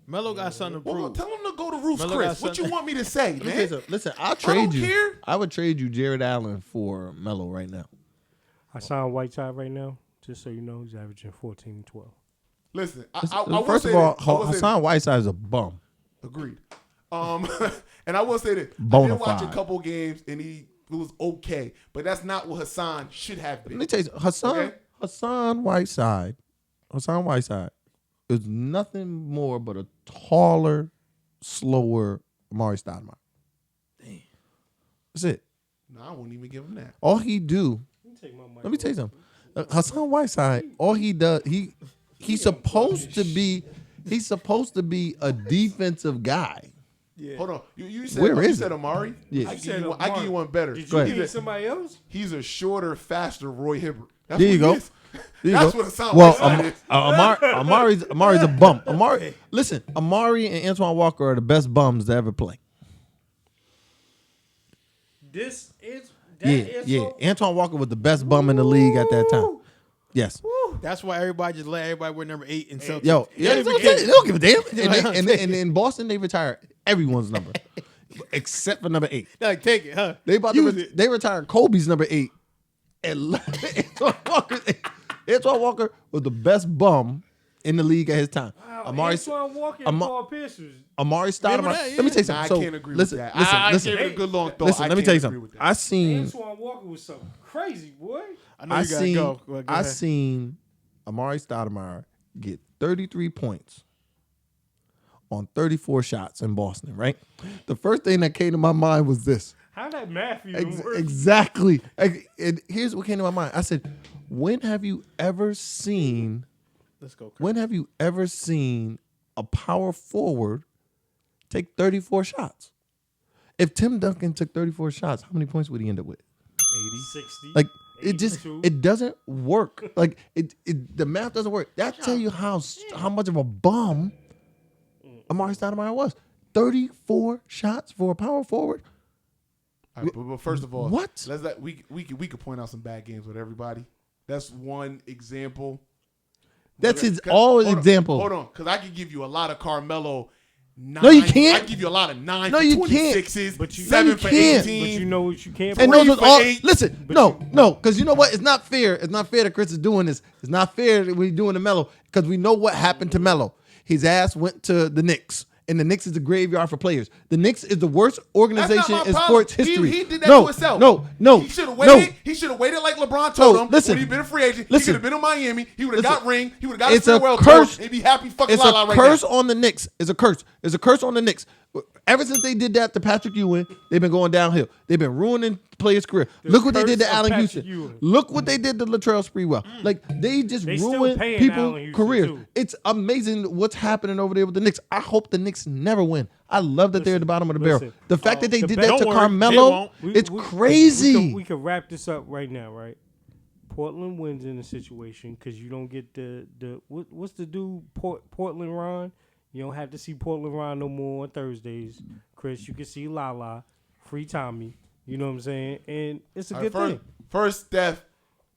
Speaker 2: Melo got something to prove.
Speaker 3: Well, tell him to go to Ruth's Chris. What you want me to say, man?
Speaker 7: Listen, I'll trade you.
Speaker 3: Care.
Speaker 7: I would trade you Jared Allen for Melo right now.
Speaker 1: I signed Whiteside right now, just so you know, he's averaging 14 and 12.
Speaker 3: Listen,
Speaker 7: first of all, Hassan Whiteside is a bum.
Speaker 3: Agreed. And I will say this: I did watch a couple games, and it was okay, but that's not what Hassan should have been.
Speaker 7: Let me tell you, Hassan Whiteside is nothing more but a taller, slower Amari Stoudemire.
Speaker 3: Damn.
Speaker 7: That's it.
Speaker 3: No, I won't even give him that.
Speaker 7: All he do. Let me tell you something. Hassan Whiteside, all he does, he's supposed to be a defensive guy.
Speaker 3: Yeah. Hold on. You said
Speaker 7: Where is
Speaker 3: you said Amari?
Speaker 7: Yeah.
Speaker 3: I give you one better.
Speaker 1: Did you give somebody else?
Speaker 3: He's a shorter, faster Roy Hibbert.
Speaker 7: There you go.
Speaker 3: That's what it sounds
Speaker 7: like. Amari's a bum. Listen, Amari and Antoine Walker are the best bums to ever play. Antoine Walker was the best bum in the league at that time. Yes.
Speaker 2: That's why everybody just let everybody wear number 8 in Celtics.
Speaker 7: Yo, they don't give a damn. And in Boston, they retired everyone's number except for number 8.
Speaker 2: Like, take it, huh?
Speaker 7: They retired Kobe's number 8 and Antoine Walker's 8. Antoine Walker was the best bum in the league at his time.
Speaker 1: Wow,
Speaker 7: Amari
Speaker 1: Antoine Walker and Paul Pierce was
Speaker 7: Stoudemire.
Speaker 2: that?
Speaker 7: Let me tell you
Speaker 3: Nah, I
Speaker 7: something.
Speaker 3: can't agree
Speaker 7: listen,
Speaker 3: with that.
Speaker 7: listen,
Speaker 3: I
Speaker 7: listen.
Speaker 3: gave it a good long thought.
Speaker 7: Listen,
Speaker 3: I
Speaker 7: let me
Speaker 3: can't
Speaker 7: tell you
Speaker 3: agree
Speaker 7: something.
Speaker 3: with that.
Speaker 7: I seen
Speaker 1: Antoine Walker was something crazy, boy.
Speaker 2: I know
Speaker 7: I
Speaker 2: you gotta
Speaker 7: seen
Speaker 2: go. Go
Speaker 7: I
Speaker 2: ahead.
Speaker 7: seen Amari Stoudemire get 33 points on 34 shots in Boston, right? The first thing that came to my mind was this.
Speaker 1: How that math even work?
Speaker 7: Exactly. And here's what came to my mind. I said, when have you ever seen
Speaker 2: Let's go. Chris.
Speaker 7: when have you ever seen a power forward take 34 shots? If Tim Duncan took 34 shots, how many points would he end up with?
Speaker 1: 60.
Speaker 7: Like it just
Speaker 1: 82.
Speaker 7: it doesn't work. Like it the math doesn't work. That tell you how much of a bum Amari Stoudemire was. 34 shots for a power forward.
Speaker 3: All right, but first of all,
Speaker 7: What?
Speaker 3: we could point out some bad games with everybody. That's one example.
Speaker 7: That's his
Speaker 3: Hold on,
Speaker 7: example.
Speaker 3: Hold on, because I could give you a lot of Carmelo.
Speaker 7: No, you can't.
Speaker 3: I give you a lot of 9
Speaker 7: No,
Speaker 3: for
Speaker 7: you can't.
Speaker 3: 26s,
Speaker 1: But you-
Speaker 3: 7
Speaker 7: No, you
Speaker 3: for
Speaker 7: can't.
Speaker 3: 18.
Speaker 1: But you know what you can't.
Speaker 7: And
Speaker 1: play?
Speaker 7: those was
Speaker 3: for
Speaker 7: all.
Speaker 3: 8.
Speaker 7: Listen, no, because you know what? It's not fair. It's not fair that Chris is doing this. It's not fair that we're doing to Melo because we know what happened to Melo. His ass went to the Knicks, and the Knicks is a graveyard for players. The Knicks is the worst
Speaker 3: That's
Speaker 7: organization
Speaker 3: not my
Speaker 7: in
Speaker 3: problem.
Speaker 7: sports history.
Speaker 3: He did that
Speaker 7: no,
Speaker 3: to himself.
Speaker 7: No,
Speaker 3: He should have
Speaker 7: no.
Speaker 3: waited. He should have waited like LeBron told
Speaker 7: No,
Speaker 3: him
Speaker 7: listen.
Speaker 3: when he'd been a free agent.
Speaker 7: Listen.
Speaker 3: He could have been in Miami. He would have
Speaker 7: Listen.
Speaker 3: got ring. He would have got
Speaker 7: It's
Speaker 3: his
Speaker 7: a
Speaker 3: farewell
Speaker 7: curse.
Speaker 3: tour. He'd be happy fucking
Speaker 7: It's
Speaker 3: la
Speaker 7: a
Speaker 3: right
Speaker 7: curse
Speaker 3: now.
Speaker 7: on the Knicks. It's a curse. It's a curse on the Knicks. Ever since they did that to Patrick Ewing, they've been going downhill. They've been ruining players' career. Look what they did
Speaker 1: curse
Speaker 7: to
Speaker 1: of
Speaker 7: Allen
Speaker 1: Patrick
Speaker 7: Houston.
Speaker 1: Ewing.
Speaker 7: Look what they did to Latrell Sprewell. Like they just
Speaker 1: They still
Speaker 7: ruined
Speaker 1: paying Allen
Speaker 7: people's
Speaker 1: Houston,
Speaker 7: careers.
Speaker 1: too.
Speaker 7: It's amazing what's happening over there with the Knicks. I hope the Knicks never win. I love that they're at the bottom of the barrel.
Speaker 1: listen.
Speaker 7: The fact that they
Speaker 1: The
Speaker 7: did
Speaker 1: best-
Speaker 7: that to
Speaker 2: Don't worry, they
Speaker 7: Carmelo,
Speaker 2: won't.
Speaker 7: it's crazy.
Speaker 1: We could wrap this up right now, right? Portland wins in the situation because you don't get the what's the dude Portland Ron? You don't have to see Portland Ron no more on Thursdays. Chris, you can see Lala, free Tommy. You know what I'm saying? And it's a good thing.
Speaker 3: First, Steph,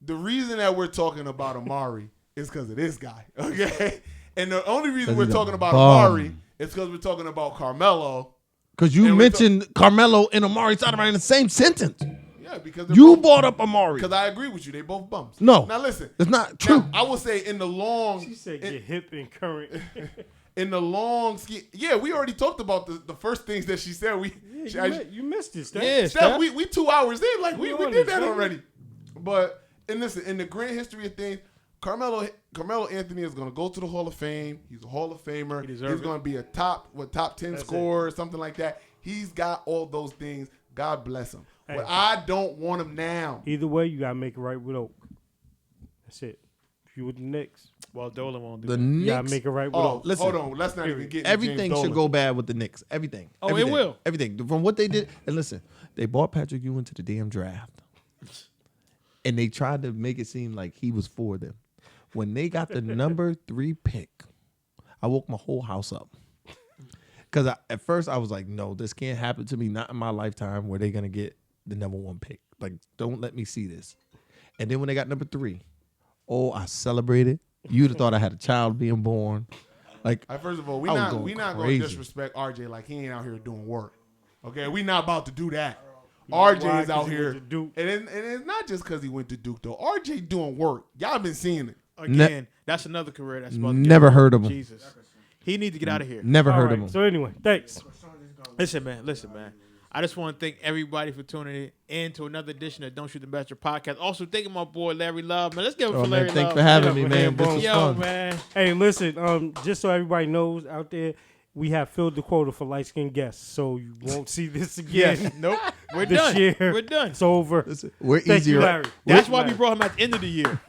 Speaker 3: the reason that we're talking about Amari is because of this guy, okay? And the only reason
Speaker 7: 'Cause
Speaker 3: we're
Speaker 7: he's a
Speaker 3: talking about
Speaker 7: bum.
Speaker 3: Amari is because we're talking about Carmelo.
Speaker 7: Because you
Speaker 3: And we're
Speaker 7: mentioned Carmelo and Amari Stoudemire in the same sentence.
Speaker 3: Yeah, because
Speaker 7: You brought up Amari.
Speaker 3: Because I agree with you. They both bums.
Speaker 7: No.
Speaker 3: Now listen.
Speaker 7: It's not true.
Speaker 3: Now, I will say in the long.
Speaker 1: She said get hip and current.
Speaker 3: In the long ski. Yeah, we already talked about the first things that she said.
Speaker 1: You missed it, Steph.
Speaker 2: Yeah,
Speaker 3: Steph, we 2 hours in. Like, we
Speaker 1: We
Speaker 3: did that
Speaker 1: on it,
Speaker 3: already. But, and listen, in the grand history of things, Carmelo Anthony is going to go to the Hall of Fame. He's a Hall of Famer. He's going to be a top 10 scorer or something like that. He's got all those things. God bless him.
Speaker 1: Hey.
Speaker 3: But I don't want him now.
Speaker 1: Either way, you gotta make it right with Oak. That's it. If you with the Knicks,
Speaker 2: Well, Dolan won't do
Speaker 7: The
Speaker 2: that.
Speaker 1: you gotta
Speaker 7: Knicks,
Speaker 1: make it right with
Speaker 3: Oh,
Speaker 1: Oak.
Speaker 7: listen.
Speaker 3: hold on. Let's not even get into
Speaker 7: everything
Speaker 3: James
Speaker 7: should
Speaker 3: Dolan.
Speaker 7: go bad with the Knicks. Everything.
Speaker 2: Oh, it
Speaker 7: Everything.
Speaker 2: will.
Speaker 7: Everything. From what they did. And listen, they brought Patrick Ewing to the damn draft. And they tried to make it seem like he was for them. When they got the number 3 pick, I woke my whole house up. Because at first I was like, no, this can't happen to me. Not in my lifetime where they're going to get the number 1 pick. Like, don't let me see this. And then when they got number 3, oh, I celebrated. You'd have thought I had a child being born. Like,
Speaker 3: First of all,
Speaker 7: I was
Speaker 3: not
Speaker 7: going
Speaker 3: going to
Speaker 7: crazy.
Speaker 3: disrespect RJ like he ain't out here doing work. Okay, we not about to do that. RJ
Speaker 1: Why?
Speaker 3: is out
Speaker 1: 'Cause he
Speaker 3: here,
Speaker 1: went to Duke.
Speaker 3: and it's not just because he went to Duke though. RJ doing work. Y'all been seeing it.
Speaker 2: Again, that's another career that's about to get
Speaker 7: Never
Speaker 2: old.
Speaker 7: heard of him.
Speaker 2: Jesus. He needs to get out of here.
Speaker 7: Never
Speaker 1: All
Speaker 7: heard
Speaker 1: right,
Speaker 7: of him.
Speaker 1: So anyway, thanks.
Speaker 2: Listen, man. I just want to thank everybody for tuning in to another edition of Don't Shoot the Messenger podcast. Also, thanking my boy Larry Love, man. Let's give it
Speaker 7: Oh,
Speaker 2: for
Speaker 7: man,
Speaker 2: Larry
Speaker 7: thanks
Speaker 2: Love.
Speaker 7: for having
Speaker 1: Yeah,
Speaker 7: me,
Speaker 1: man,
Speaker 7: man. This
Speaker 1: bro.
Speaker 7: was
Speaker 2: Yo,
Speaker 7: fun.
Speaker 2: man.
Speaker 1: Hey, listen. Just so everybody knows out there, we have filled the quota for light skinned guests, so you won't see this again.
Speaker 2: Yes. Nope. We're
Speaker 1: this
Speaker 2: done.
Speaker 1: year.
Speaker 2: We're done.
Speaker 1: It's over.
Speaker 7: We're
Speaker 1: Thank
Speaker 7: easier.
Speaker 1: you, Larry.
Speaker 2: That's
Speaker 1: Thank
Speaker 2: why
Speaker 1: you,
Speaker 2: we
Speaker 1: Larry.
Speaker 2: brought him at the end of the year.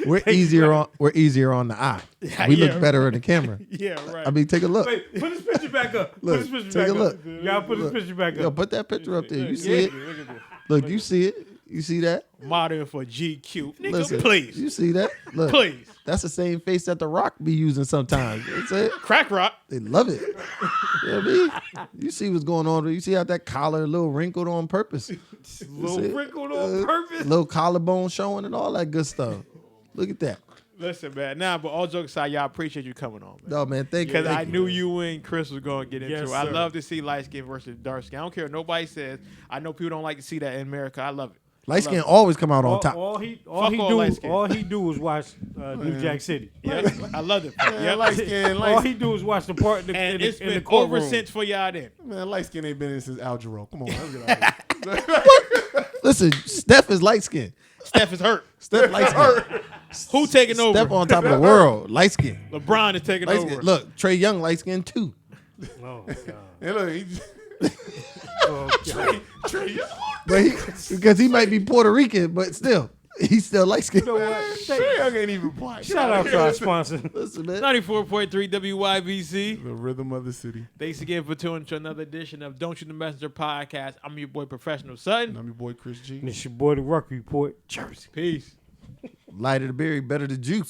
Speaker 7: We're easier on. We're easier on the eye. We
Speaker 2: Yeah,
Speaker 7: look better in the camera.
Speaker 2: Yeah, right.
Speaker 7: I mean, take a look.
Speaker 1: Wait, put this picture back up.
Speaker 7: Look,
Speaker 1: put this picture
Speaker 7: take
Speaker 1: back
Speaker 7: a look.
Speaker 1: up. You gotta put this picture back
Speaker 7: Yo,
Speaker 1: up.
Speaker 7: put that picture up there. You see it?
Speaker 1: Look at this.
Speaker 7: Look, you see it? You see that?
Speaker 2: Modern for GQ. Nigga,
Speaker 7: Listen,
Speaker 2: please.
Speaker 7: You see that? Look,
Speaker 2: Please.
Speaker 7: that's the same face that The Rock be using sometimes. That's it.
Speaker 2: Crack Rock.
Speaker 7: They love it. You know what I mean? You see what's going on. You see how that collar a little wrinkled on purpose.
Speaker 1: Little wrinkled on purpose.
Speaker 7: Little collarbone showing and all that good stuff. Look at that.
Speaker 2: Listen, man. Nah, but all jokes aside, y'all appreciate you coming on, man.
Speaker 7: No, man, thank you.
Speaker 2: Because I
Speaker 7: Thank you.
Speaker 2: knew you and Chris was going to get into
Speaker 1: Yes,
Speaker 2: it. I
Speaker 1: sir.
Speaker 2: love to see light skin versus dark skin. I don't care what nobody says. I know people don't like to see that in America. I love it.
Speaker 7: Light skin always come out on
Speaker 1: All,
Speaker 7: top.
Speaker 1: all he do was watch New Jack City.
Speaker 2: Yeah, I love it.
Speaker 3: Yeah, light skin.
Speaker 1: All he do is watch the part in the,
Speaker 2: And
Speaker 1: in the,
Speaker 2: it's
Speaker 1: in the
Speaker 2: been
Speaker 1: courtroom.
Speaker 2: over since for y'all then.
Speaker 3: Man, light skin ain't been in since Al Jarreau. Come on, let's get out of here.
Speaker 7: Listen, Steph is light skin.
Speaker 2: Steph is hurt.
Speaker 7: Steph light skin.
Speaker 2: Who taking over?
Speaker 7: Steph on top of the world, light skin.
Speaker 2: LeBron is taking
Speaker 7: Light
Speaker 2: over.
Speaker 7: skin. Look, Trey Young light skin too.
Speaker 1: Oh, God.
Speaker 3: Hey, look, he
Speaker 1: Oh, God.
Speaker 3: Trey Young.
Speaker 7: But because he might be Puerto Rican, but still, he's still light skin.
Speaker 1: You know what?
Speaker 3: Trey Young ain't even black.
Speaker 1: Shout out to our sponsor.
Speaker 7: Listen, man.
Speaker 2: 94.3 WYBC.
Speaker 3: The rhythm of the city.
Speaker 2: Thanks again for tuning to another edition of Don't Shoot the Messenger podcast. I'm your boy, Professional Sutton.
Speaker 3: I'm your boy Chris G.
Speaker 1: And it's your boy, the Ruck Report, Jersey.
Speaker 2: Peace.
Speaker 7: Lighter the berry, better the juice.